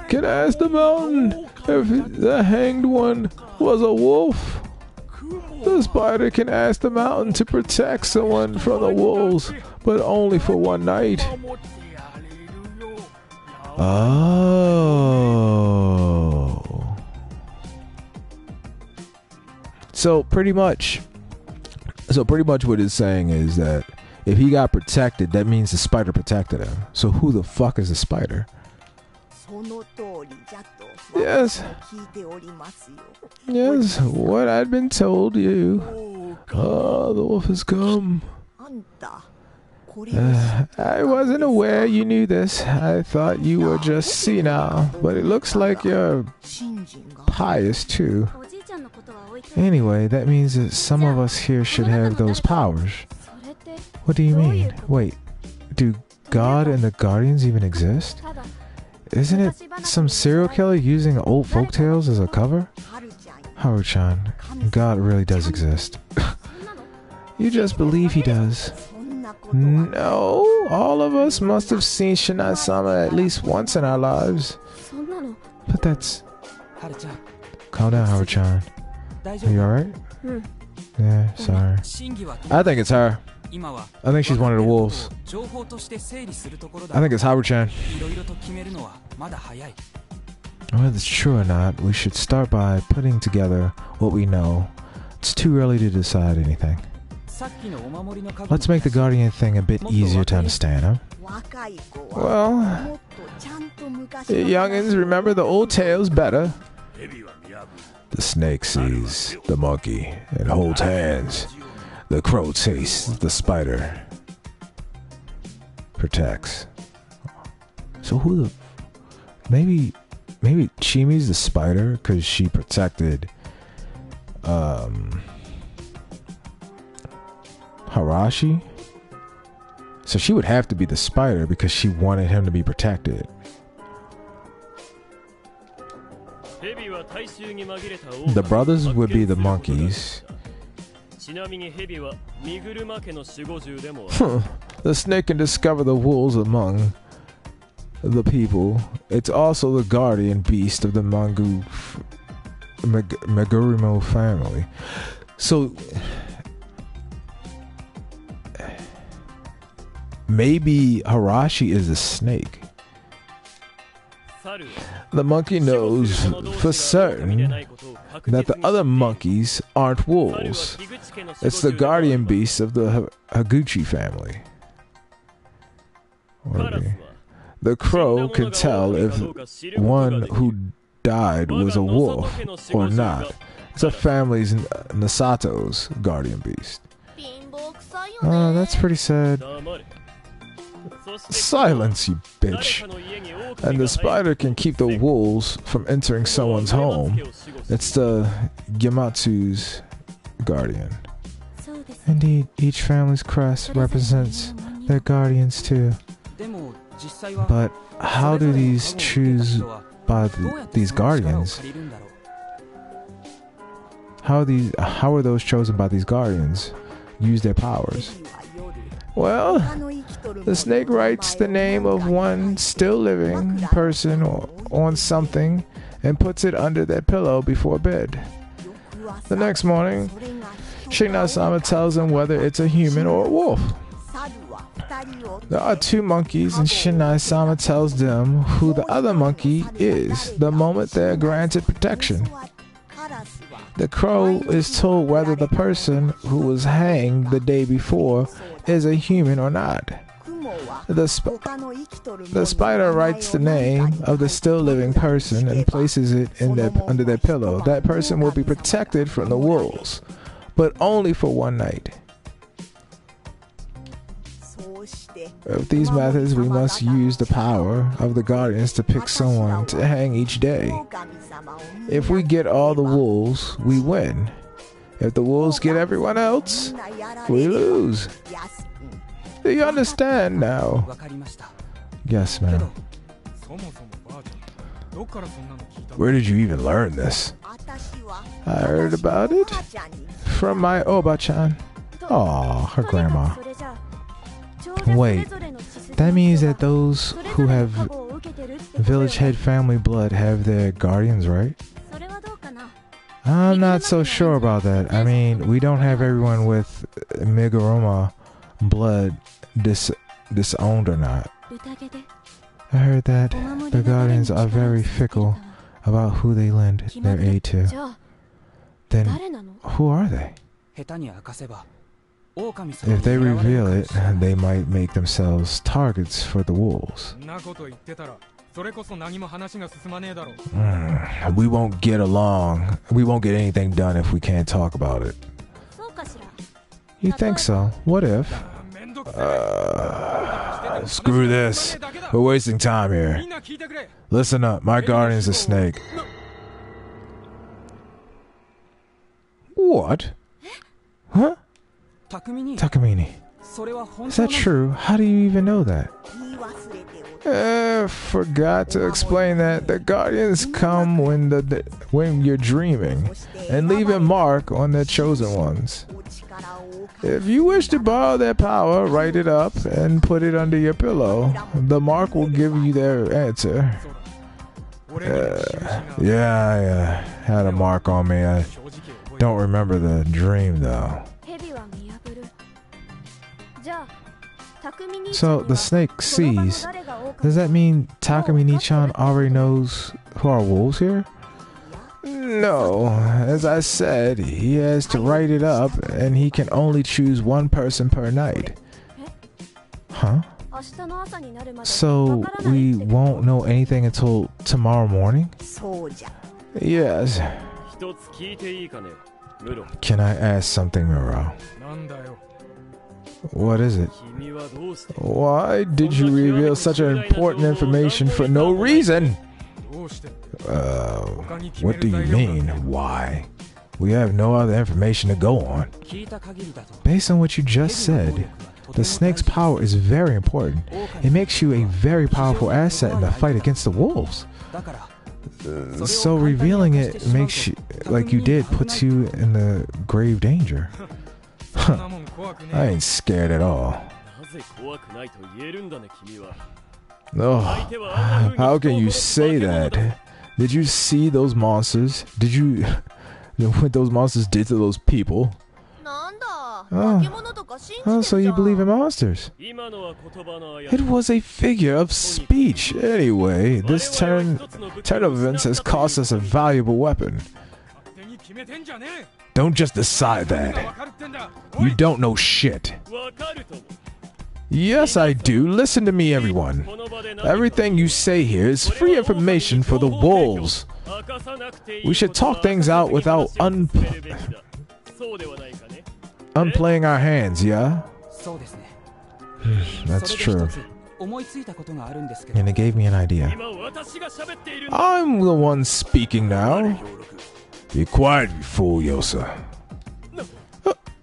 can ask the mountain if the hanged one was a wolf. The spider can ask the mountain to protect someone from the wolves, but only for one night. Oh. So pretty much what it's saying is that if he got protected, that means the spider protected him. So who the fuck is the spider? Yes. Yes, what I'd been told you. Oh, the wolf has come. I wasn't aware you knew this. I thought you were just senile, but it looks like you're pious too. Anyway, that means that some of us here should have those powers. What do you mean? Wait, do God and the Guardians even exist? Isn't it some serial killer using old folktales as a cover? Haru-chan, God really does exist. You just believe he does. No, all of us must have seen Shinai-sama at least once in our lives. But that's... Calm down, Haru-chan. Are you alright? Yeah, sorry. I think it's her. I think she's one of the wolves. I think it's Haru-chan. Whether it's true or not, we should start by putting together what we know. It's too early to decide anything. Let's make the guardian thing a bit easier to understand, huh? Well, youngins remember the old tales better. The snake sees the monkey and holds hands. The crow tastes the spider. Protects. So who the... Maybe Chimi's the spider because she protected Harashi? So she would have to be the spider because she wanted him to be protected. The brothers would be the monkeys. The snake can discover the wolves among the people. It's also the guardian beast of the Megurimo family. So maybe Harashi is a snake. The monkey knows for certain that the other monkeys aren't wolves. It's the guardian beast of the Higuchi family. The crow can tell if one who died was a wolf or not. It's a family's Nasato's guardian beast. That's pretty sad. Silence, you bitch. And the spider can keep the wolves from entering someone's home. It's the Yamatsu's guardian. Indeed, each family's crest represents their guardians too. But how do these choose by these guardians? How are those chosen by these guardians use their powers? Well, the snake writes the name of one still living person on something and puts it under their pillow before bed. The next morning, Shinai-sama tells him whether it's a human or a wolf. There are two monkeys and Shinai-sama tells them who the other monkey is the moment they're granted protection. The crow is told whether the person who was hanged the day before is a human or not. The spider writes the name of the still living person and places it under their pillow. That person will be protected from the wolves, but only for one night. With these methods, we must use the power of the guardians to pick someone to hang each day. If we get all the wolves, we win. If the wolves get everyone else, we lose. Do you understand now? Yes, ma'am. Where did you even learn this? I heard about it from my Oba-chan. Aw, her grandma. Wait, that means that those who have village head family blood have their guardians, right? I'm not so sure about that. I mean, we don't have everyone with Meguruma blood disowned or not. I heard that the guardians are very fickle about who they lend their aid to. Then, who are they? If they reveal it, they might make themselves targets for the wolves. We won't get along. We won't get anything done if we can't talk about it. You think so? What if? Screw this. We're wasting time here. Listen up. My guardian's a snake. What? Huh? Takamine. Is that true? How do you even know that? Forgot to explain that the guardians come when you're dreaming and leave a mark on their chosen ones. If you wish to borrow their power, write it up and put it under your pillow. The mark will give you their answer. Yeah, I had a mark on me. I don't remember the dream though. So the snake sees. Does that mean Takumi-chan already knows who are wolves here? No, as I said, he has to write it up and he can only choose one person per night. Huh? So we won't know anything until tomorrow morning? Yes. Can I ask something, Miro? What is it? Why did you reveal such important information for no reason? What do you mean, why? We have no other information to go on. Based on what you just said, the snake's power is very important. It makes you a very powerful asset in the fight against the wolves. So revealing it makes you, like you did, puts you in the grave danger. Huh. I ain't scared at all. Oh, how can you say that? Did you see those monsters? Did you what those monsters did to those people? Oh, so you believe in monsters? It was a figure of speech. Anyway, this turn of events has cost us a valuable weapon. Don't just decide that. You don't know shit. Yes, I do. Listen to me, everyone. Everything you say here is free information for the wolves. We should talk things out without unplaying our hands, yeah? That's true. And it gave me an idea. I'm the one speaking now. Be quiet, you fool, Yosa.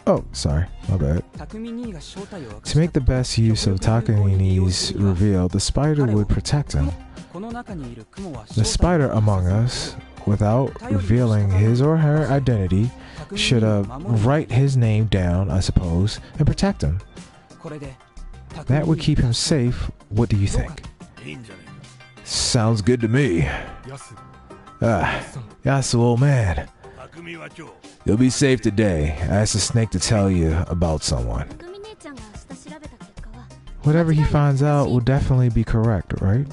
Oh, sorry, my bad. To make the best use of Takumi's reveal, the spider would protect him. The spider among us, without revealing his or her identity, should write his name down, I suppose, and protect him. That would keep him safe. What do you think? Sounds good to me. Yasu, old man. You'll be safe today. I asked the snake to tell you about someone. Whatever he finds out will definitely be correct, right?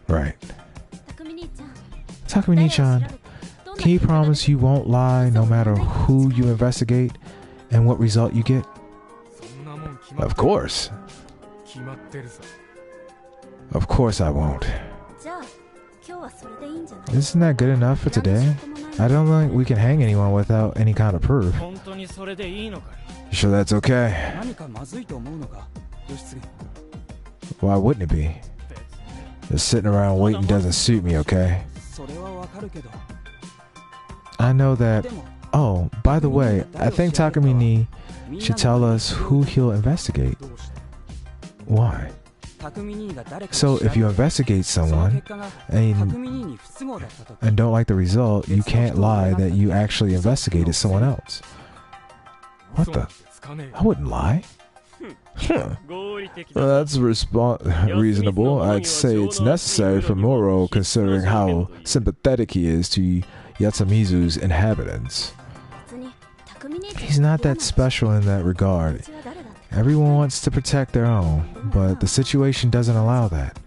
Right. Takumi-chan, can you promise you won't lie no matter who you investigate and what result you get? Of course. Of course I won't. Isn't that good enough for today? I don't think we can hang anyone without any kind of proof. You sure that's okay? Why wouldn't it be? Just sitting around waiting doesn't suit me, okay? I know that... Oh, by the way, I think Takumi should tell us who he'll investigate. Why? So if you investigate someone and don't like the result, you can't lie that you actually investigated someone else. What the? I wouldn't lie. Well, that's reasonable. I'd say it's necessary for Moro, considering how sympathetic he is to Yatsamizu's inhabitants. He's not that special in that regard. Everyone wants to protect their own, but the situation doesn't allow that.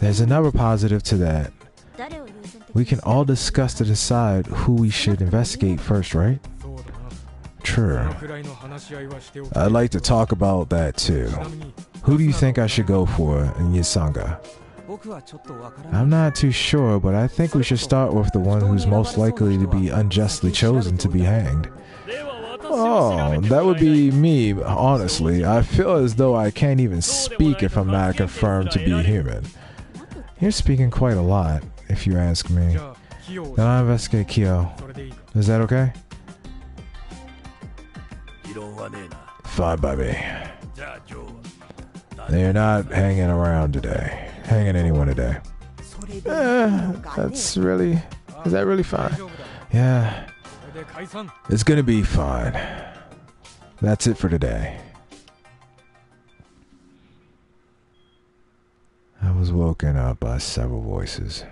There's another positive to that. We can all discuss to decide who we should investigate first, right? True. I'd like to talk about that too. Who do you think I should go for in Yasanga? I'm not too sure, but I think we should start with the one who's most likely to be unjustly chosen to be hanged. Oh, that would be me, honestly. I feel as though I can't even speak if I'm not confirmed to be human. You're speaking quite a lot, if you ask me. Then I'll investigate Kyo. Is that okay? Fine by me. You're not hanging around today. Hanging anyone today. That's really... Is that really fine? Yeah. It's gonna be fine. That's it for today. I was woken up by several voices.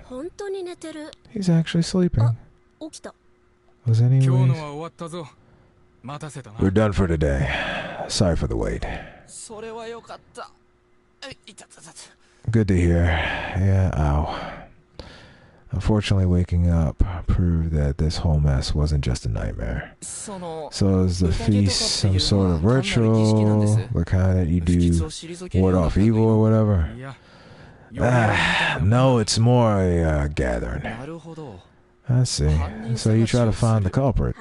He's actually sleeping. Was anyways. We're done for today. Sorry for the wait. Good to hear. Yeah, ow. Unfortunately, waking up proved that this whole mess wasn't just a nightmare. So is the feast some sort of ritual, the kind that you do ward off evil or whatever? No, it's more a gathering. I see. So you try to find the culprit.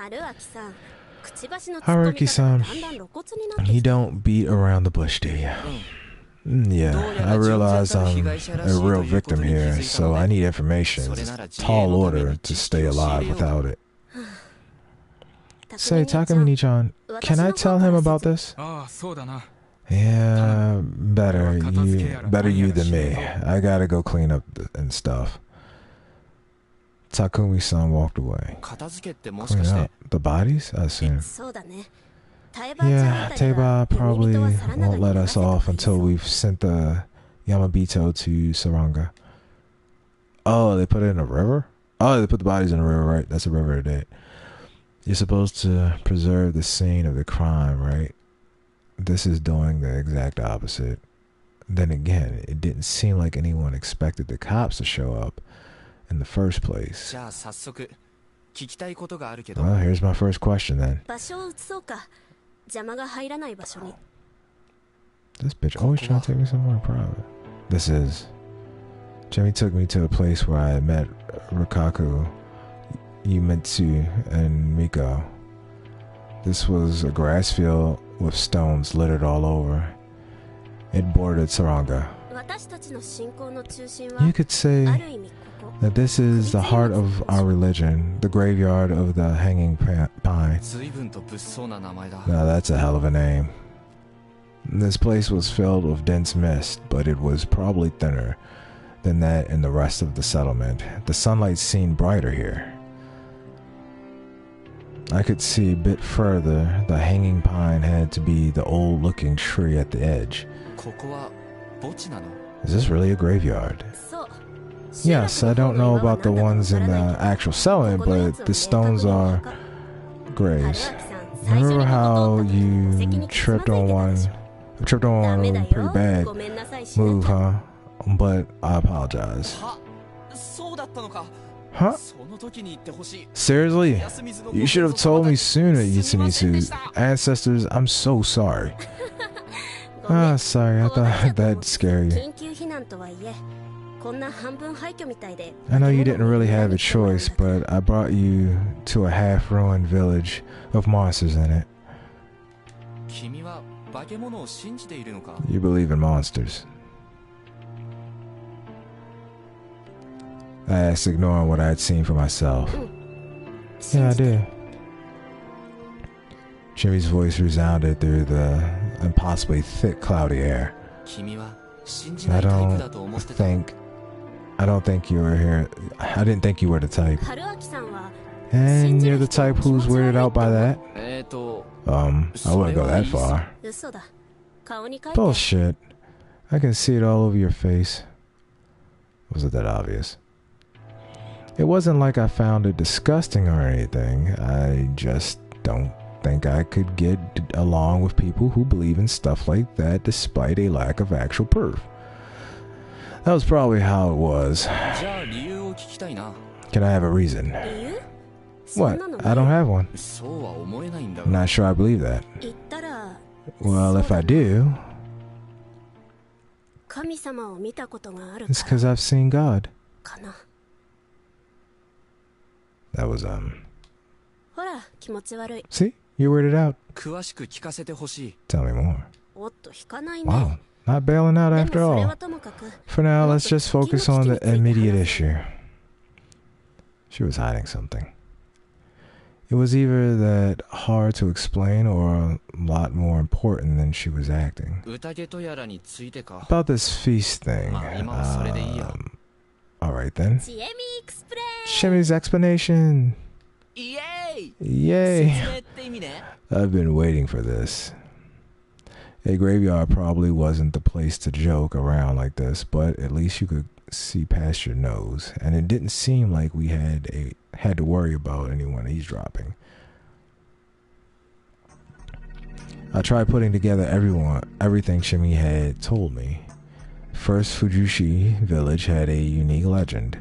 Haruki-san, you don't beat around the bush, do you? Yeah, I realize I'm a real victim here, so I need information. It's a tall order to stay alive without it. Say, Takamine-chan, can I tell him about this? Yeah, better you than me. I gotta go clean up and stuff. Takumi-san walked away. Clean up the bodies, I assume. Yeah, Teiba probably won't let us off until we've sent the Yamabito to Saranga. Oh, they put it in a river? Oh, they put the bodies in a river, right? That's a river today. You're supposed to preserve the scene of the crime, right? This is doing the exact opposite. Then again, it didn't seem like anyone expected the cops to show up in the first place. Well, here's my first question then. This bitch always trying to take me somewhere private. This is. Jimmy took me to a place where I met Rikaku, Yumitsu, and Miko. This was a grass field with stones littered all over. It bordered Saranga. You could say that this is the heart of our religion, the graveyard of the hanging pine. Now that's a hell of a name. This place was filled with dense mist, but it was probably thinner than that in the rest of the settlement. The sunlight seemed brighter here. I could see a bit further. The hanging pine had to be the old-looking tree at the edge. Is this really a graveyard? Yes, I don't know about the ones in the actual settlement, but the stones are graves. Remember how you tripped on one pretty bad move, huh? But I apologize. Huh? Seriously? You should have told me sooner, Yutsumitsu. Ancestors, I'm so sorry. Ah, sorry, I thought that'd scare you. I know you didn't really have a choice, but I brought you to a half-ruined village with monsters in it. You believe in monsters. I asked, ignoring what I had seen for myself. Yeah, I did. Jimmy's voice resounded through the impossibly thick, cloudy air. I don't think you were here. I didn't think you were the type. And you're the type who's weirded out by that? I wouldn't go that far. Bullshit. I can see it all over your face. Was it that obvious? It wasn't like I found it disgusting or anything. I just don't think I could get along with people who believe in stuff like that despite a lack of actual proof. That was probably how it was. Can I have a reason? What? I don't have one. I'm not sure I believe that. Well, if I do, it's because I've seen God. That was, See? You're weirded out. Tell me more. Wow. Not bailing out after all. For now, let's just focus on the immediate issue. She was hiding something. It was either that hard to explain or a lot more important than she was acting. About this feast thing. Alright then. Shimmy's explanation. Yay! Yay! I've been waiting for this. A graveyard probably wasn't the place to joke around like this, but at least you could see past your nose, and it didn't seem like we had to worry about anyone eavesdropping. I tried putting together everything Shimi had told me. First, Fujushi village had a unique legend.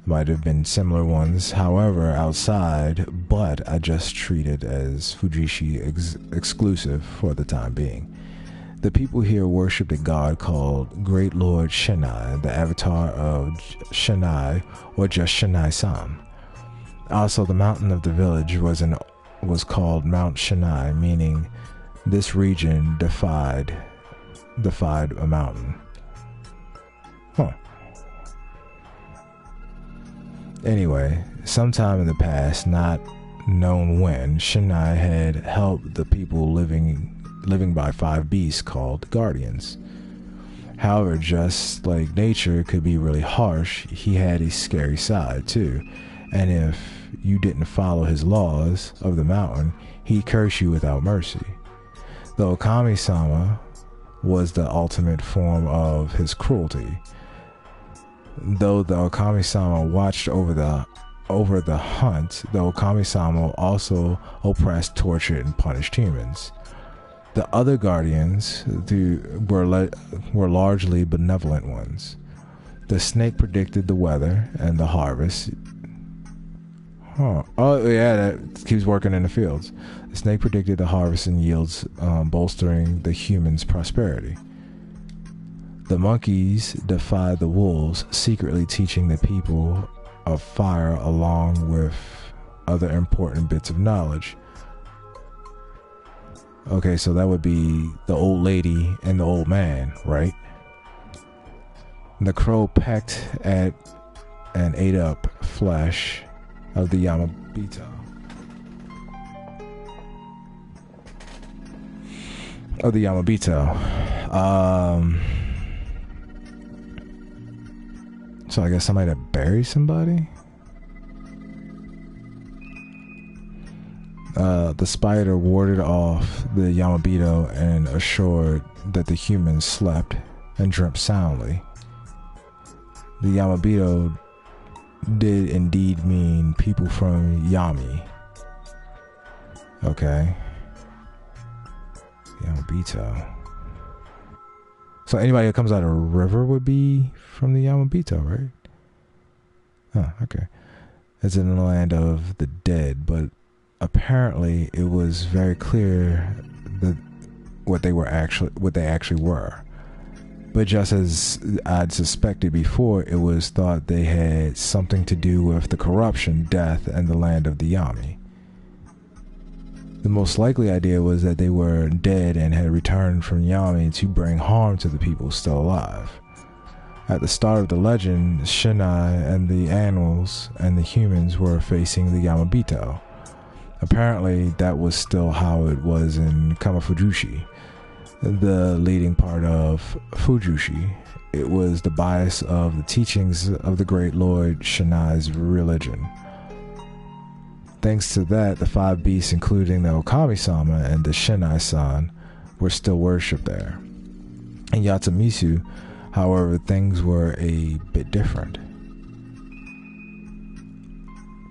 Might have been similar ones, however, outside, but I just treated as Fujishi exclusive for the time being. The people here worshipped a god called Great Lord Shinai, the avatar of Shinai, or just Shinai-san. Also, the mountain of the village was called Mount Shinai, meaning this region defied a mountain. Huh. Anyway, sometime in the past, not known when, Shinai had helped the people living by 5 beasts called guardians. However, just like nature could be really harsh, he had a scary side too, and if you didn't follow his laws of the mountain, he'd curse you without mercy. The Okami-sama was the ultimate form of his cruelty. Though the Okami-sama watched over the hunt, the Okami-sama also oppressed, tortured, and punished humans. The other guardians were largely benevolent ones. The snake predicted the weather and the harvest. Oh yeah, that keeps working in the fields. The snake predicted the harvest and yields, bolstering the humans' prosperity. The monkeys defied the wolves, secretly teaching the people of fire along with other important bits of knowledge. Okay, so that would be the old lady and the old man, right? The crow pecked at and ate up flesh of the Yamabito. So I guess somebody that buried somebody? The spider warded off the Yamabito and assured that the humans slept and dreamt soundly. The Yamabito did indeed mean people from Yami. Okay. Yamabito. So anybody that comes out of a river would be from the Yamabito, right? Huh, okay. It's in the land of the dead, but apparently it was very clear that what they actually were. But just as I'd suspected before, it was thought they had something to do with the corruption, death, and the land of the Yami. The most likely idea was that they were dead and had returned from Yami to bring harm to the people still alive. At the start of the legend, Shinai and the animals and the humans were facing the Yamabito. Apparently, that was still how it was in Kamafujushi, the leading part of Fujushi. It was the bias of the teachings of the great Lord Shinai's religion. Thanks to that, the 5 beasts, including the Okami-sama and the Shinai-san, were still worshipped there. In Yatsumisu, however, things were a bit different.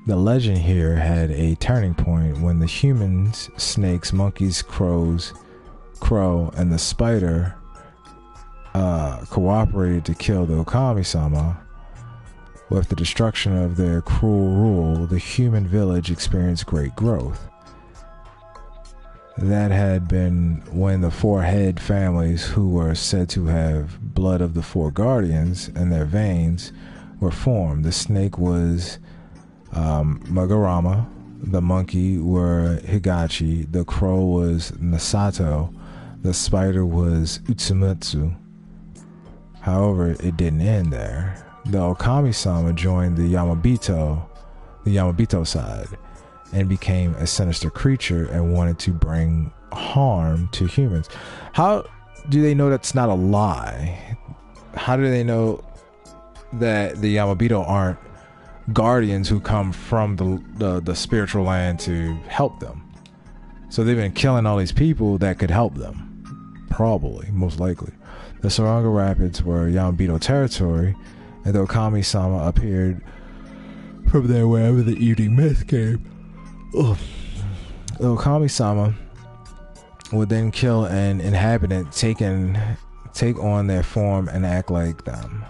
The legend here had a turning point when the humans, snakes, monkeys, crow, and the spider cooperated to kill the Okami-sama. With the destruction of their cruel rule, the human village experienced great growth. That had been when the 4 head families, who were said to have blood of the 4 guardians in their veins, were formed. The snake was Magarama, the monkey were Higachi, the crow was Nasato, the spider was Utsumitsu. However, it didn't end there. The Okami-sama joined the Yamabito side, and became a sinister creature and wanted to bring harm to humans. How do they know that's not a lie? How do they know that the Yamabito aren't guardians who come from the spiritual land to help them. So they've been killing all these people that could help them. Probably, most likely. The Saranga Rapids were Yamabito territory, and the Okami-sama appeared from there wherever the evening mist came. Ugh. The Okami-sama would then kill an inhabitant, take on their form and act like them.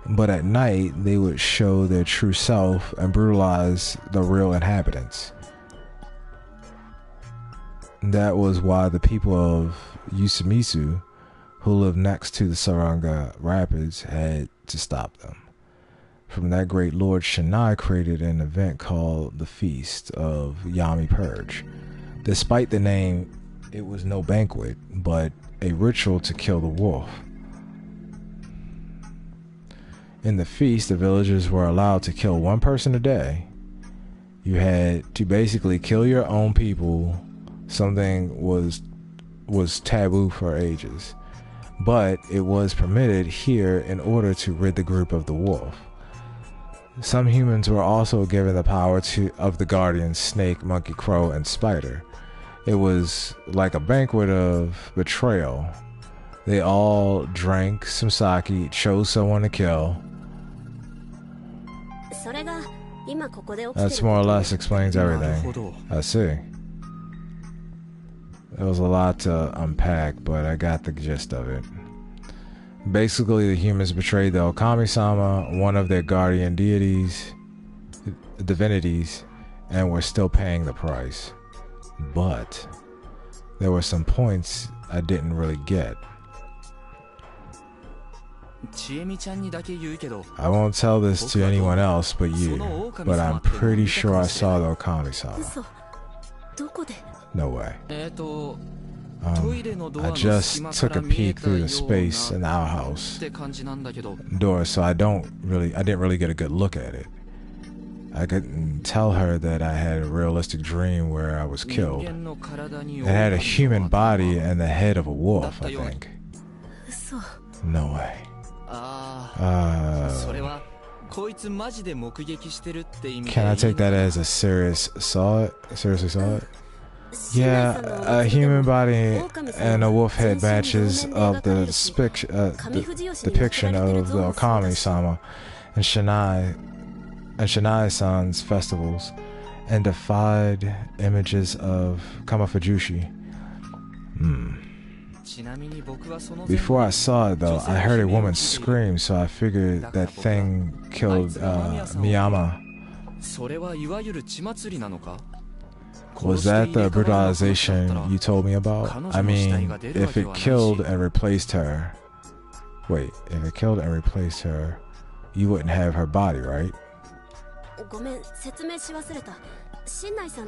But at night, they would show their true self and brutalize the real inhabitants. That was why the people of Yusamizu, who lived next to the Saranga Rapids, had to stop them. From that, great Lord Shinai created an event called the Feast of Yami Purge. Despite the name, it was no banquet, but a ritual to kill the wolf. In the feast, the villagers were allowed to kill one person a day. You had to basically kill your own people. Something was taboo for ages, but it was permitted here in order to rid the group of the wolf. Some humans were also given the power of the guardians, snake, monkey, crow, and spider. It was like a banquet of betrayal. They all drank some sake, chose someone to kill. That's more or less explains everything. I see. There was a lot to unpack, but I got the gist of it. Basically, the humans betrayed the Okami-sama, one of their guardian divinities, and were still paying the price. But there were some points I didn't really get. I won't tell this to anyone else but you, but I'm pretty sure I saw the Okami-sama. No way. I just took a peek through the space in our house door, so I didn't really get a good look at it. I couldn't tell her that I had a realistic dream where I was killed. It had a human body and the head of a wolf, I think. No way. Can I take that as a seriously saw it? Yeah, a human body and a wolf head matches of the depiction of the Okami-sama and Shinai-san's festivals, and defied images of Kamafujushi. Before I saw it though, I heard a woman scream, so I figured that thing killed Miyama. Was that the brutalization you told me about? I mean, if it killed and replaced her... Wait, if it killed and replaced her, you wouldn't have her body, right?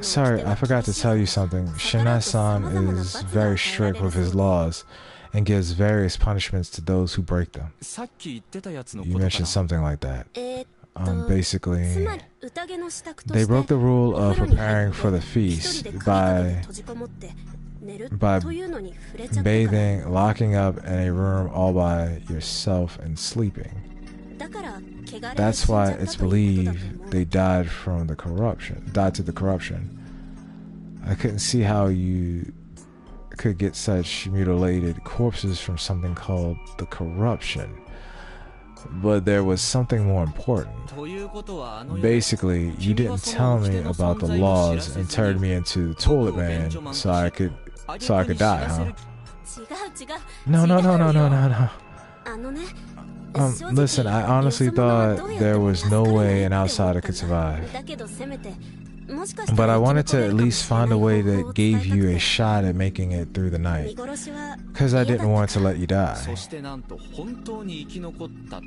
Sorry, I forgot to tell you something. Shinai-san is very strict with his laws and gives various punishments to those who break them. You mentioned something like that. Basically, they broke the rule of preparing for the feast by bathing, locking up in a room all by yourself and sleeping. That's why it's believed they died to the corruption. I couldn't see how you could get such mutilated corpses from something called the corruption. But there was something more important. Basically, you didn't tell me about the laws and turned me into the toilet man so I could die, huh? No. Listen, I honestly thought there was no way an outsider could survive. But I wanted to at least find a way that gave you a shot at making it through the night. Because I didn't want to let you die.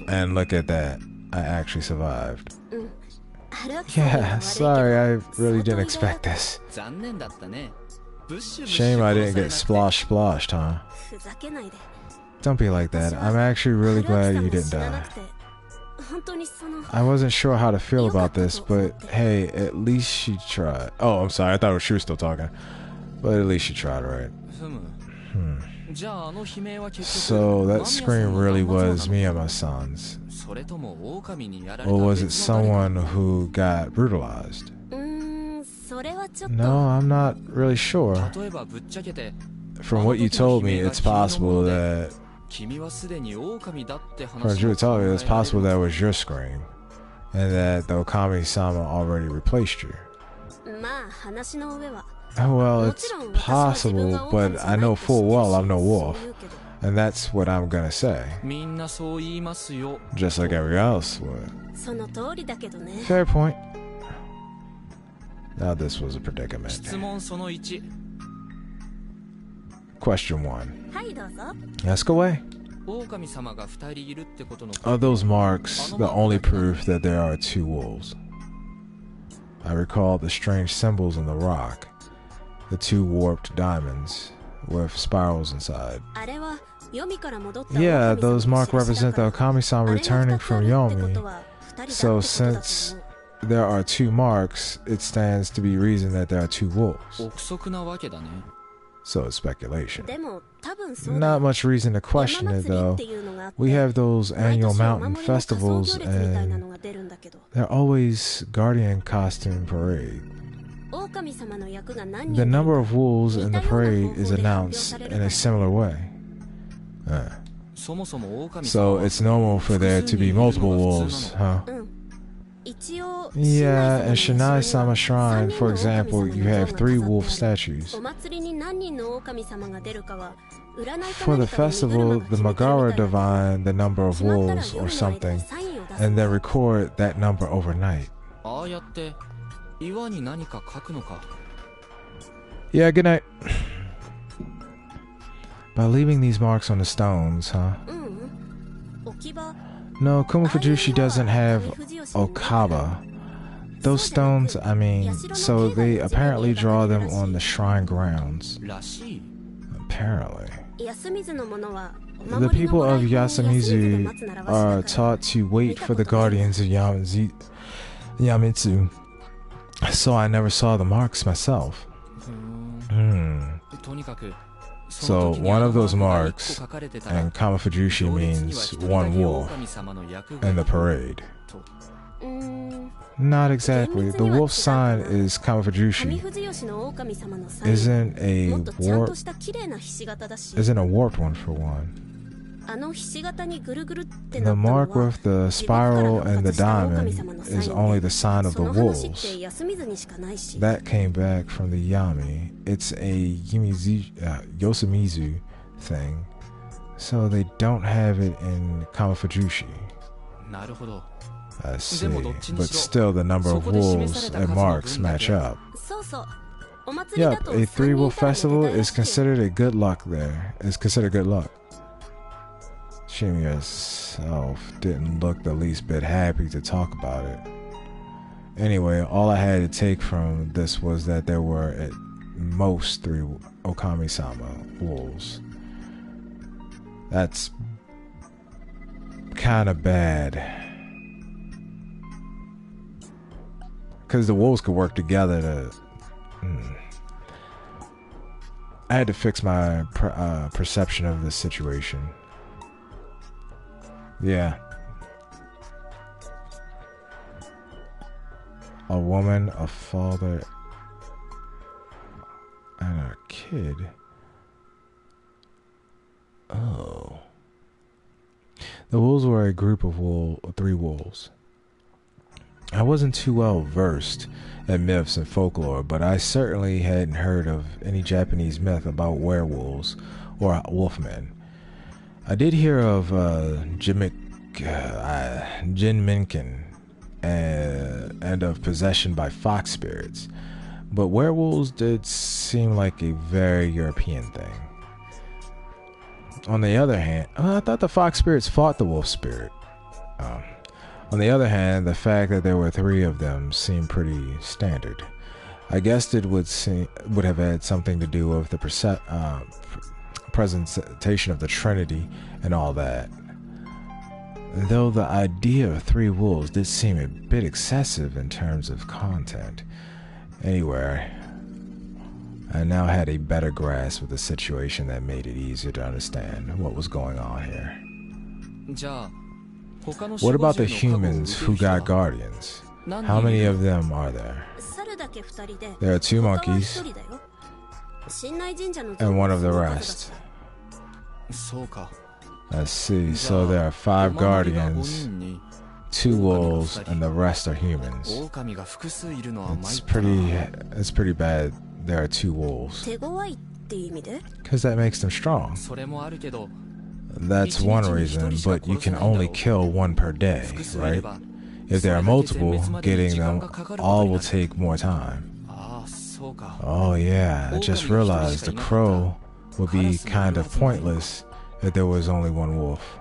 And look at that. I actually survived. Yeah, sorry, I really didn't expect this. Shame I didn't get splashed, huh? Don't be like that. I'm actually really glad you didn't die. I wasn't sure how to feel about this, but hey, at least she tried. Oh, I'm sorry. I thought she was still talking. But at least she tried, right? So that scream really was Miyama-san's. Or was it someone who got brutalized? No, I'm not really sure. From what you told me, it's possible that... From what you were telling me, it's possible that was your scream. And that the Okami-sama already replaced you. Well, it's possible, but I know full well I'm no wolf. And that's what I'm gonna say. Just like everyone else would. Fair point. Now this was a predicament. Question 1. Ask away. Are those marks the only proof that there are 2 wolves? I recall the strange symbols in the rock. The 2 warped diamonds with spirals inside. Yeah, those marks represent the Okami-sama returning from Yomi. So since there are 2 marks, it stands to be reason that there are 2 wolves. So it's speculation. Not much reason to question it though. We have those annual mountain festivals and they're always guardian costume parade. The number of wolves in the parade is announced in a similar way. So it's normal for there to be multiple wolves, huh? Yeah, in Shinai-sama Shrine, for example, you have 3 wolf statues. For the festival, the Megara divine the number of wolves or something, and then record that number overnight. Yeah, good night. By leaving these marks on the stones, huh? No, Kumafujushi doesn't have Okaba. Those stones, I mean, so they apparently draw them on the shrine grounds. Apparently. The people of Yasumizu are taught to wait for the guardians of Yamitsu. So I never saw the marks myself. So one of those marks, and Kamafujushi means 1 wolf in the parade. Not exactly. The wolf sign is Kamafujushi. Isn't a warped one for one. The mark with the spiral and the diamond is only the sign of the wolves. That came back from the Yami. It's a Yoshimizu thing. So they don't have it in Kamafujushi. I see. But still the number of wolves and marks match up. Yep, a 3 wolf festival is considered a good luck there. It's considered good luck. Shimi herself didn't look the least bit happy to talk about it. Anyway, all I had to take from this was that there were at most 3 Okami-sama wolves. That's kind of bad. Because the wolves could work together to... I had to fix my perception of this situation. Yeah. A woman, a father, and a kid. Oh. The wolves were a group of 3 wolves. I wasn't too well versed in myths and folklore, but I certainly hadn't heard of any Japanese myth about werewolves or wolfmen. I did hear of Jinminken and of possession by fox spirits, but werewolves did seem like a very European thing. On the other hand, I thought the fox spirits fought the wolf spirit. On the other hand, the fact that there were 3 of them seemed pretty standard. I guessed it would have had something to do with the presentation of the Trinity and all that. Though the idea of 3 wolves did seem a bit excessive in terms of content. Anyway, I now had a better grasp of the situation that made it easier to understand what was going on here. What about the humans who got guardians? How many of them are there? There are 2 monkeys and 1 of the rest. Let's see, so there are 5 guardians, 2 wolves, and the rest are humans. It's pretty bad there are 2 wolves, because that makes them strong. That's one reason, but you can only kill 1 per day, right? If there are multiple, getting them all will take more time. Oh yeah, I just realized the crow would be kind of pointless if there was only 1 wolf.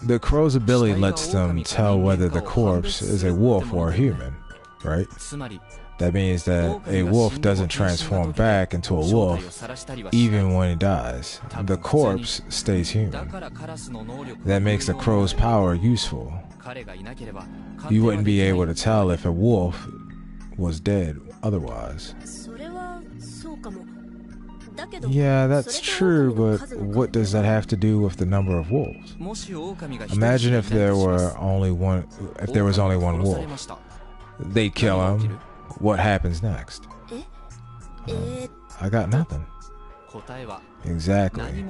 The crow's ability lets them tell whether the corpse is a wolf or a human, right? That means that a wolf doesn't transform back into a wolf even when it dies. The corpse stays human. That makes the crow's power useful. You wouldn't be able to tell if a wolf was dead otherwise. Yeah, that's true, but what does that have to do with the number of wolves? Imagine if there was only one wolf. They kill him. What happens next? I got nothing. Exactly.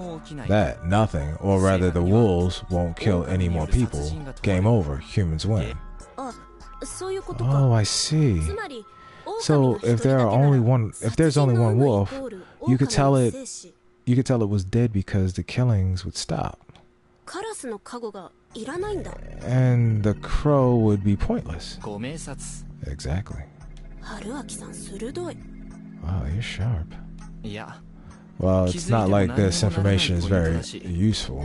That, nothing. Or rather, the wolves won't kill any more people. Game over. Humans win. Oh, I see. So if there's only one wolf, you could tell it was dead because the killings would stop. And the crow would be pointless. Exactly. Wow, you're sharp. Well, it's not like this information is very useful.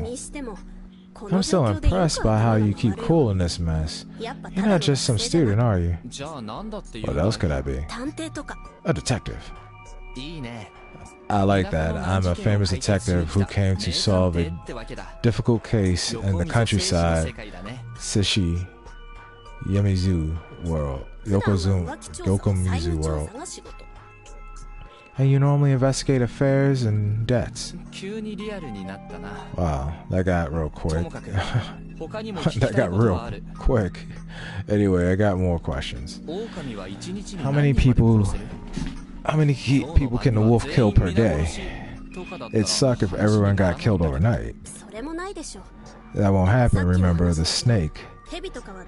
I'm still impressed by how you keep cool in this mess. You're not just some student, are you? What else could I be? A detective. I like that. I'm a famous detective who came to solve a difficult case in the countryside, Sishi Yokomizu world. And you normally investigate affairs and debts. Wow, that got real quick. That got real quick. Anyway, I got more questions. How many people can the wolf kill per day? It'd suck if everyone got killed overnight. That won't happen, remember, the snake.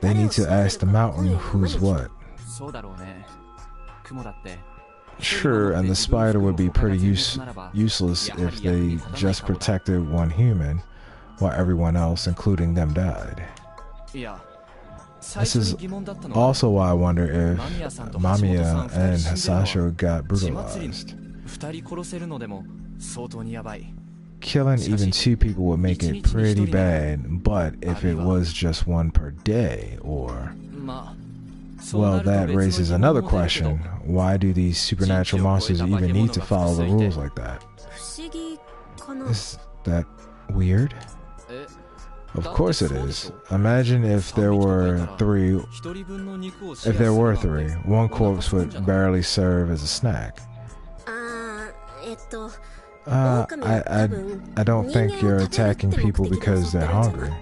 They need to ask the mountain who's what. Sure, and the spider would be pretty useless if they just protected one human while everyone else, including them, died. This is also why I wonder if Mamiya and Hasasho got brutalized. Killing even 2 people would make it pretty bad, but if it was just 1 per day, or... Well, that raises another question. Why do these supernatural monsters even need to follow the rules like that? Is that weird? Of course it is. Imagine if there were 3. If there were 3, 1 corpse would barely serve as a snack. I don't think you're attacking people because they're hungry.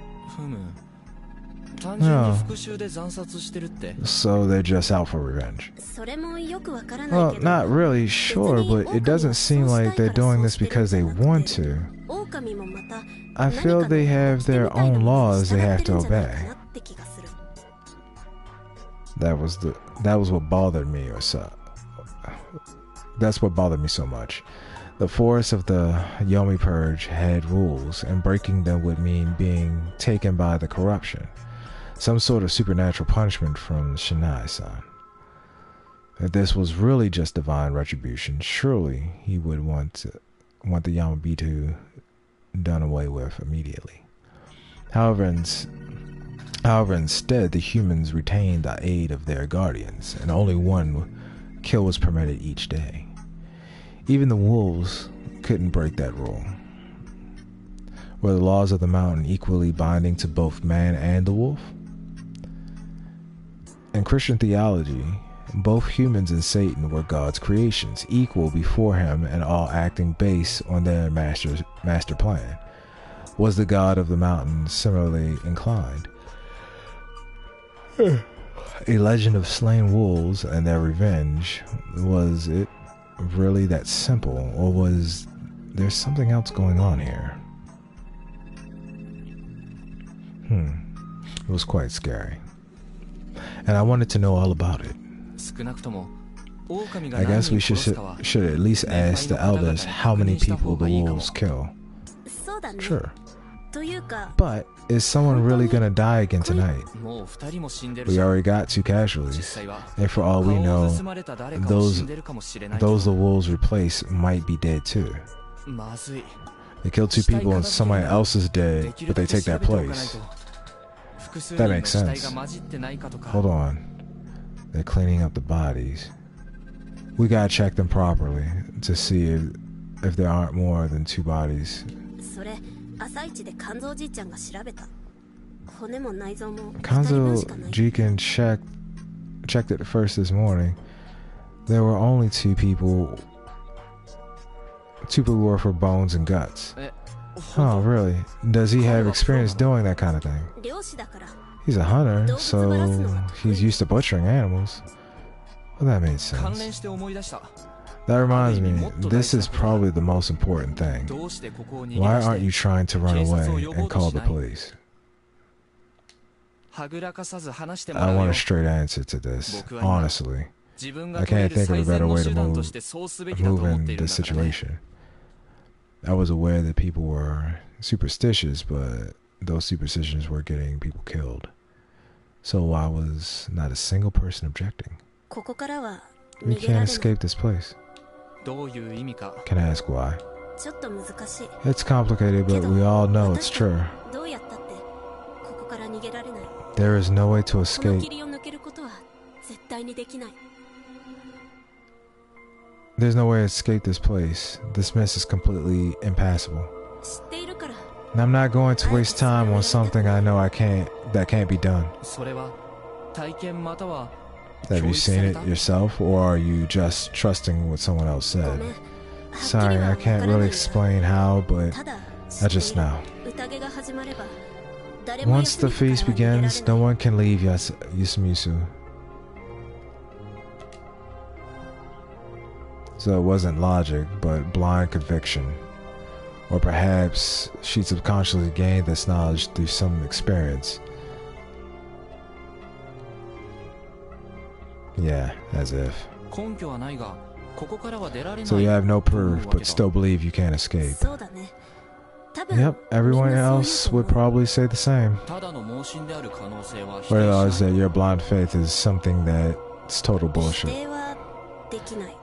No. So they're just out for revenge. Well, not really sure, but it doesn't seem like they're doing this because they want to. I feel they have their own laws they have to obey. That was what bothered me, that's what bothered me so much. The force of the Yomi Purge had rules, and breaking them would mean being taken by the corruption. Some sort of supernatural punishment from Shinai-san. If this was really just divine retribution, surely he would want the Yamabitu done away with immediately. However, instead, the humans retained the aid of their guardians, and only 1 kill was permitted each day. Even the wolves couldn't break that rule. Were the laws of the mountain equally binding to both man and the wolf? In Christian theology, Both humans and Satan were God's creations, equal before him and all acting based on their master plan. Was the god of the mountain similarly inclined? A legend of slain wolves and their revenge. Was it really that simple, or was there something else going on here? It was quite scary, and I wanted to know all about it. I guess we should at least ask the elders how many people the wolves kill. Sure. But is someone really gonna die again tonight? We already got 2 casualties, and for all we know, those the wolves replace might be dead too. They killed 2 people and somebody else is dead, but they take that place. That makes sense. Hold on. They're cleaning up the bodies. We gotta check them properly to see if there aren't more than 2 bodies. Kanzo-jiken checked it first this morning. There were only 2 people. 2 people were for bones and guts. Oh, really? Does he have experience doing that kind of thing? He's a hunter, so he's used to butchering animals. Well, that made sense. That reminds me, this is probably the most important thing. Why aren't you trying to run away and call the police? I want a straight answer to this, honestly. I can't think of a better way to move in this situation. I was aware that people were superstitious, but those superstitions were getting people killed. So why was not a single person objecting? We can't escape this place. Can I ask why? It's complicated, but we all know it's true. There is no way to escape. There's no way to escape this place. This mess is completely impassable. And I'm not going to waste time on something I know that can't be done. Have you seen it yourself, or are you just trusting what someone else said? Sorry, I can't really explain how, but I just know. Once the feast begins, no one can leave Yasumisu. So it wasn't logic, but blind conviction. Or perhaps she subconsciously gained this knowledge through some experience. Yeah, as if. So you have no proof, but still believe you can't escape. Yep, everyone else would probably say the same. Realize that your blind faith is something that's total bullshit.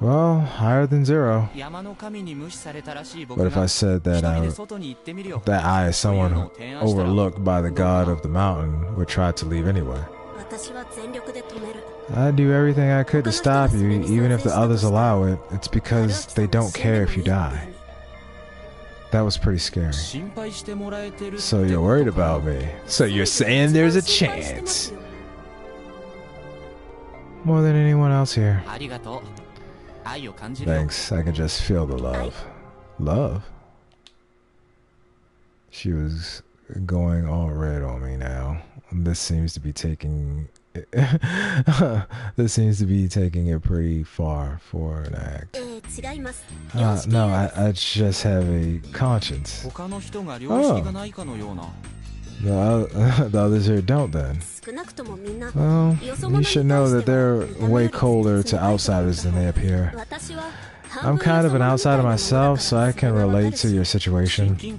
Well, higher than 0. But if I said that I, as someone overlooked by the god of the mountain, would try to leave anyway. I'd do everything I could to stop you, even if the others allow it. It's because they don't care if you die. That was pretty scary. So you're worried about me. So you're saying there's a chance. More than anyone else here. Thanks, I can just feel the love. Love? She was going all red on me now. This seems to be taking it pretty far for an act. No, I just have a conscience. Oh. The others here don't then. Well, you should know that they're way colder to outsiders than they appear. I'm kind of an outsider myself, so I can relate to your situation. You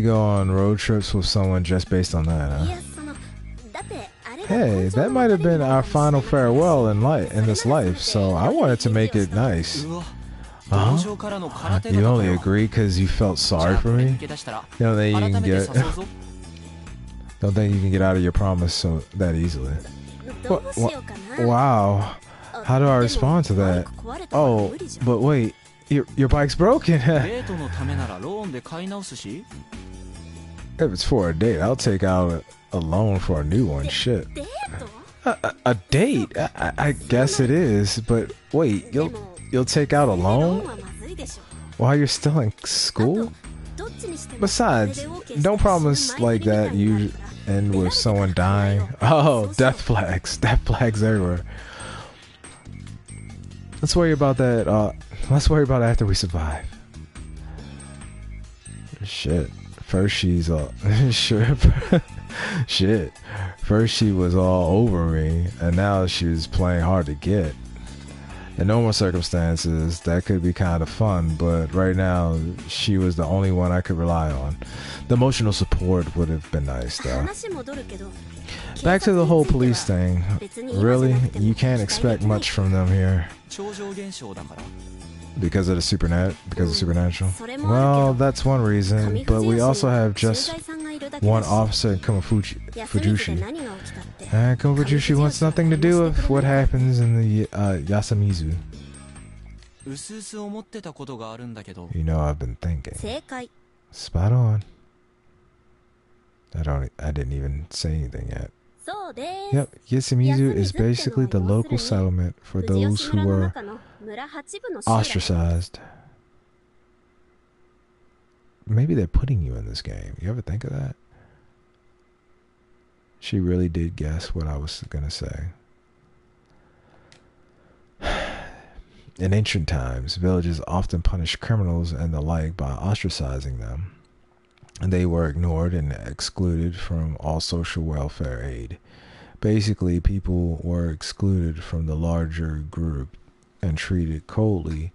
go on road trips with someone just based on that, huh? Hey, that might have been our final farewell in this life, so I wanted to make it nice. You only agreed because you felt sorry for me? Don't think you can get out of your promise so that easily. Wow. How do I respond to that? Oh, but wait, your bike's broken. If it's for a date, I'll take out a loan for a new one. Shit. A date? I guess it is, but wait, you'll take out a loan while you're still in school? Besides, don't promise like that you end with someone dying. Oh, death flags everywhere. Let's worry about that. Let's worry about it after we survive. Shit. First she's shit. First she was all over me, and now she's playing hard to get. In normal circumstances, that could be kind of fun, but right now, she was the only one I could rely on. The emotional support would have been nice, though. Back to the whole police thing. Really? You can't expect much from them here. Because of the supernatural? Well, that's one reason, but we also have just one officer in Kumafuji. And Kumafuji wants nothing to do with what happens in the Yasamizu. You know, I've been thinking. Spot on. I didn't even say anything yet. Yep, Yasamizu is basically the local settlement for those who were ostracized. Maybe they're putting you in this game. You ever think of that? She really did guess what I was gonna say. In ancient times, villages often punished criminals and the like by ostracizing them. And they were ignored and excluded from all social welfare aid. Basically, people were excluded from the larger group and treated coldly.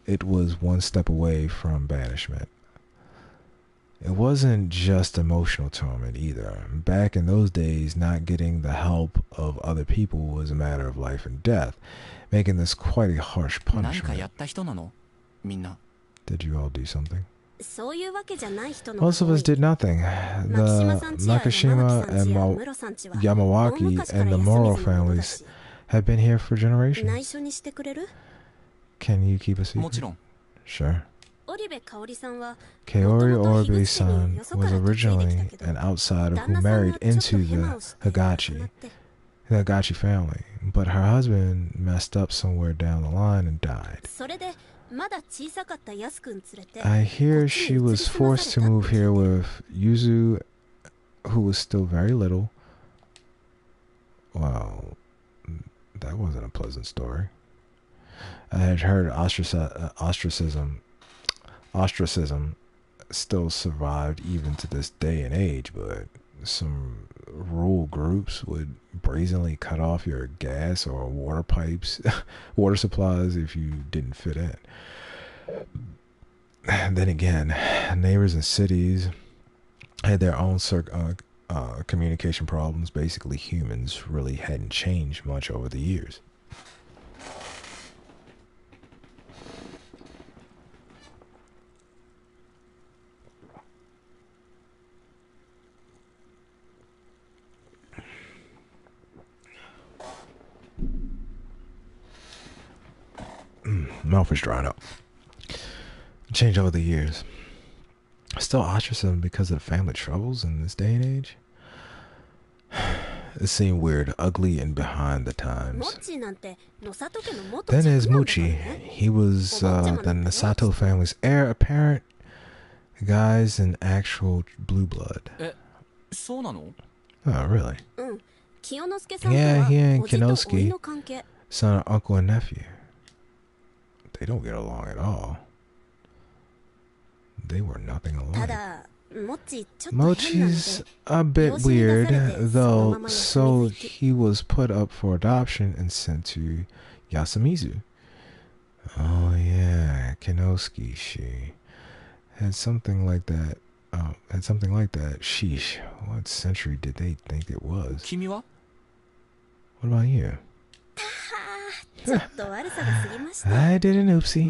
It was one step away from banishment. It wasn't just emotional torment either. Back in those days, not getting the help of other people was a matter of life and death, making this quite a harsh punishment. Did you all do something? Most of us did nothing. The Nakashima and Yamawaki and the Moro families have been here for generations. Can you keep a secret? Sure. Kaori Oribe-san was originally an outsider who married into the Higachi family, but her husband messed up somewhere down the line and died. I hear she was forced to move here with Yuzu, who was still very little. Well, that wasn't a pleasant story. I had heard ostracism still survived even to this day and age, but some rural groups would brazenly cut off your gas or water pipes, water supplies if you didn't fit in. And then again, neighbors in cities had their own communication problems. Basically, humans really hadn't changed much over the years. Mouth is drying up. Changed over the years. Still ostracism because of the family troubles in this day and age. It seemed weird, ugly, and behind the times. Then there's Muchi. He was the Nasato family's heir apparent. The guy's an actual blue blood. Oh, really? Yeah, he and Kinosuke, son of uncle and nephew. They don't get along at all. They were nothing alike. Mochi's a bit weird, though, so he was put up for adoption and sent to Yasamizu. Oh yeah, Kinosuke, she had something like that. Sheesh, what century did they think it was? What about you? I did an oopsie.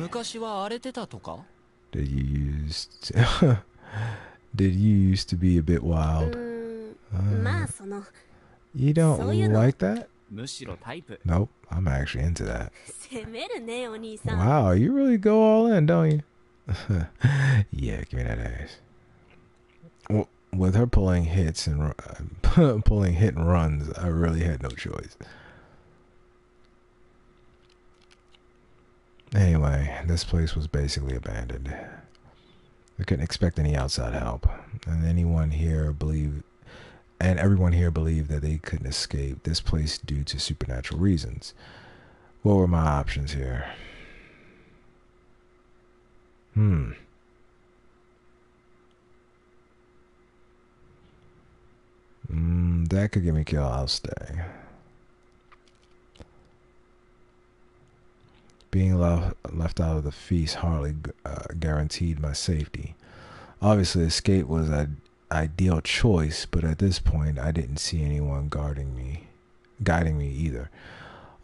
Did you used to be a bit wild? You don't like that? Nope, I'm actually into that. Wow, you really go all in, don't you? Yeah, give me that ass. with her pulling hits and pulling hit and runs, I really had no choice. Anyway, this place was basically abandoned. We couldn't expect any outside help, and everyone here believed that they couldn't escape this place due to supernatural reasons. What were my options here? That could get me killed. I'll stay. Being left out of the feast hardly guaranteed my safety. Obviously, escape was an ideal choice, but at this point, I didn't see anyone guiding me either.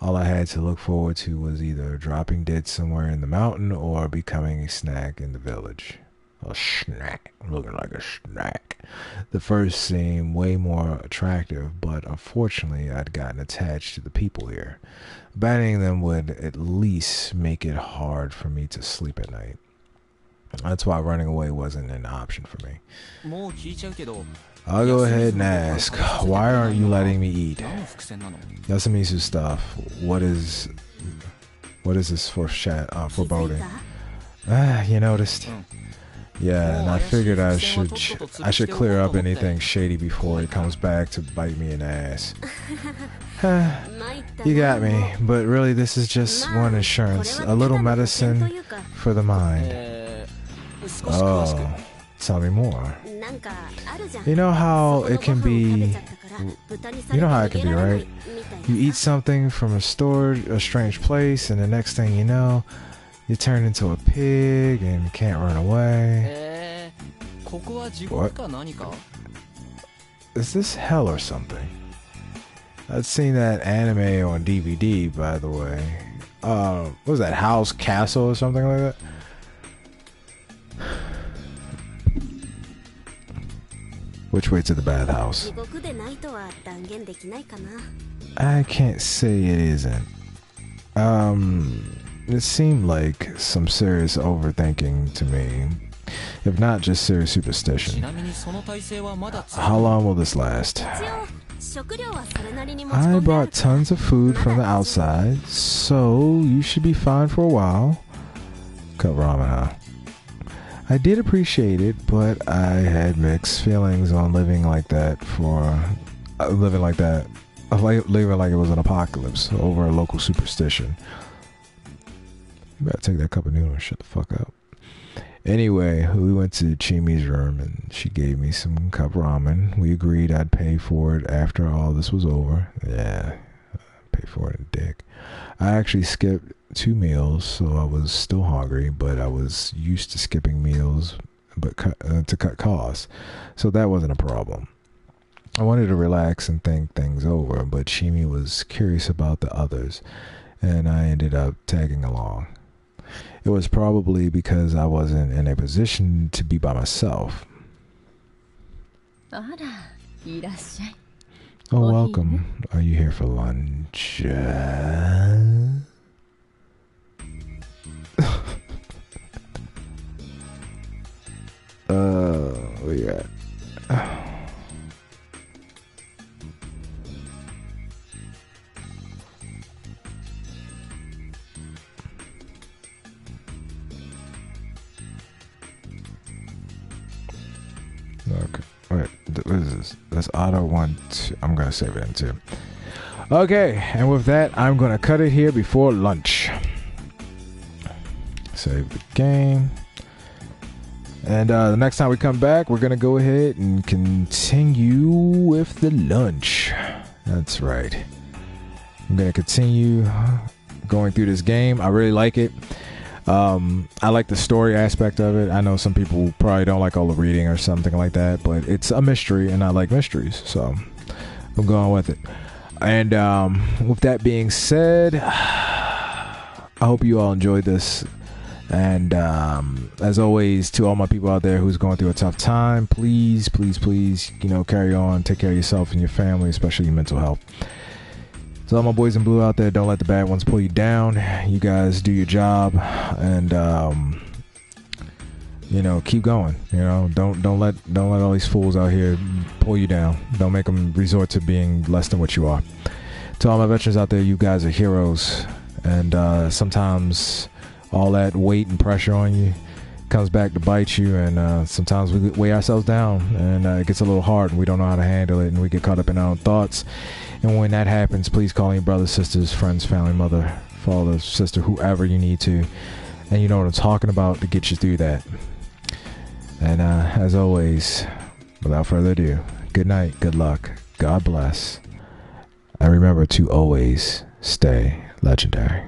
All I had to look forward to was either dropping dead somewhere in the mountain or becoming a snack in the village. A snack, looking like a snack. The first seemed way more attractive, but unfortunately, I'd gotten attached to the people here. Abandoning them would at least make it hard for me to sleep at night. That's why running away wasn't an option for me. I'll go ahead and ask, why aren't you letting me eat? Yasamisu stuff. What is this for foreboding? You noticed? Yeah, and I figured I should clear up anything shady before he comes back to bite me in the ass. You got me, but really this is just one insurance, a little medicine for the mind. Oh, tell me more. You know how it can be, right? You eat something from a strange place, and the next thing you know, you turn into a pig and can't run away. What? Is this hell or something? I'd seen that anime on DVD, by the way. What was that, House Castle or something like that? Which way to the bathhouse? I can't say it isn't. It seemed like some serious overthinking to me, if not just serious superstition. How long will this last? I brought tons of food from the outside, so you should be fine for a while. Cup ramen, huh? I did appreciate it, but I had mixed feelings on living like it was an apocalypse over a local superstition. You better take that cup of noodle and shut the fuck up. Anyway, we went to Chimi's room and she gave me some cup ramen. We agreed I'd pay for it after all this was over. Yeah, pay for it in dick. I actually skipped 2 meals, so I was still hungry, but I was used to skipping meals to cut costs, so that wasn't a problem. I wanted to relax and think things over, but Chimi was curious about the others, and I ended up tagging along. It was probably because I wasn't in a position to be by myself. Oh, welcome. Are you here for lunch? Where you at? Okay, wait, what is this? That's auto 1, 2. I'm gonna save it in 2. Okay, and with that, I'm gonna cut it here before lunch. Save the game. And the next time we come back, we're gonna go ahead and continue with the lunch. That's right. I'm gonna continue going through this game. I really like it. I like the story aspect of it. I know some people probably don't like all the reading or something like that, but it's a mystery and I like mysteries, so I'm going with it. And with that being said, I hope you all enjoyed this. And as always, to all my people out there who's going through a tough time, please, carry on, take care of yourself and your family, especially your mental health. So all my boys in blue out there, don't let the bad ones pull you down. You guys do your job, and keep going. Don't let all these fools out here pull you down. Don't make them resort to being less than what you are. To all my veterans out there, you guys are heroes, and sometimes all that weight and pressure on you comes back to bite you, and sometimes we weigh ourselves down, and it gets a little hard, and we don't know how to handle it, and we get caught up in our own thoughts. And when that happens, please call your brothers, sisters, friends, family, mother, father, sister, whoever you need to, and you know what I'm talking about, to get you through that. And as always, without further ado, good night, good luck, God bless, and remember to always stay legendary.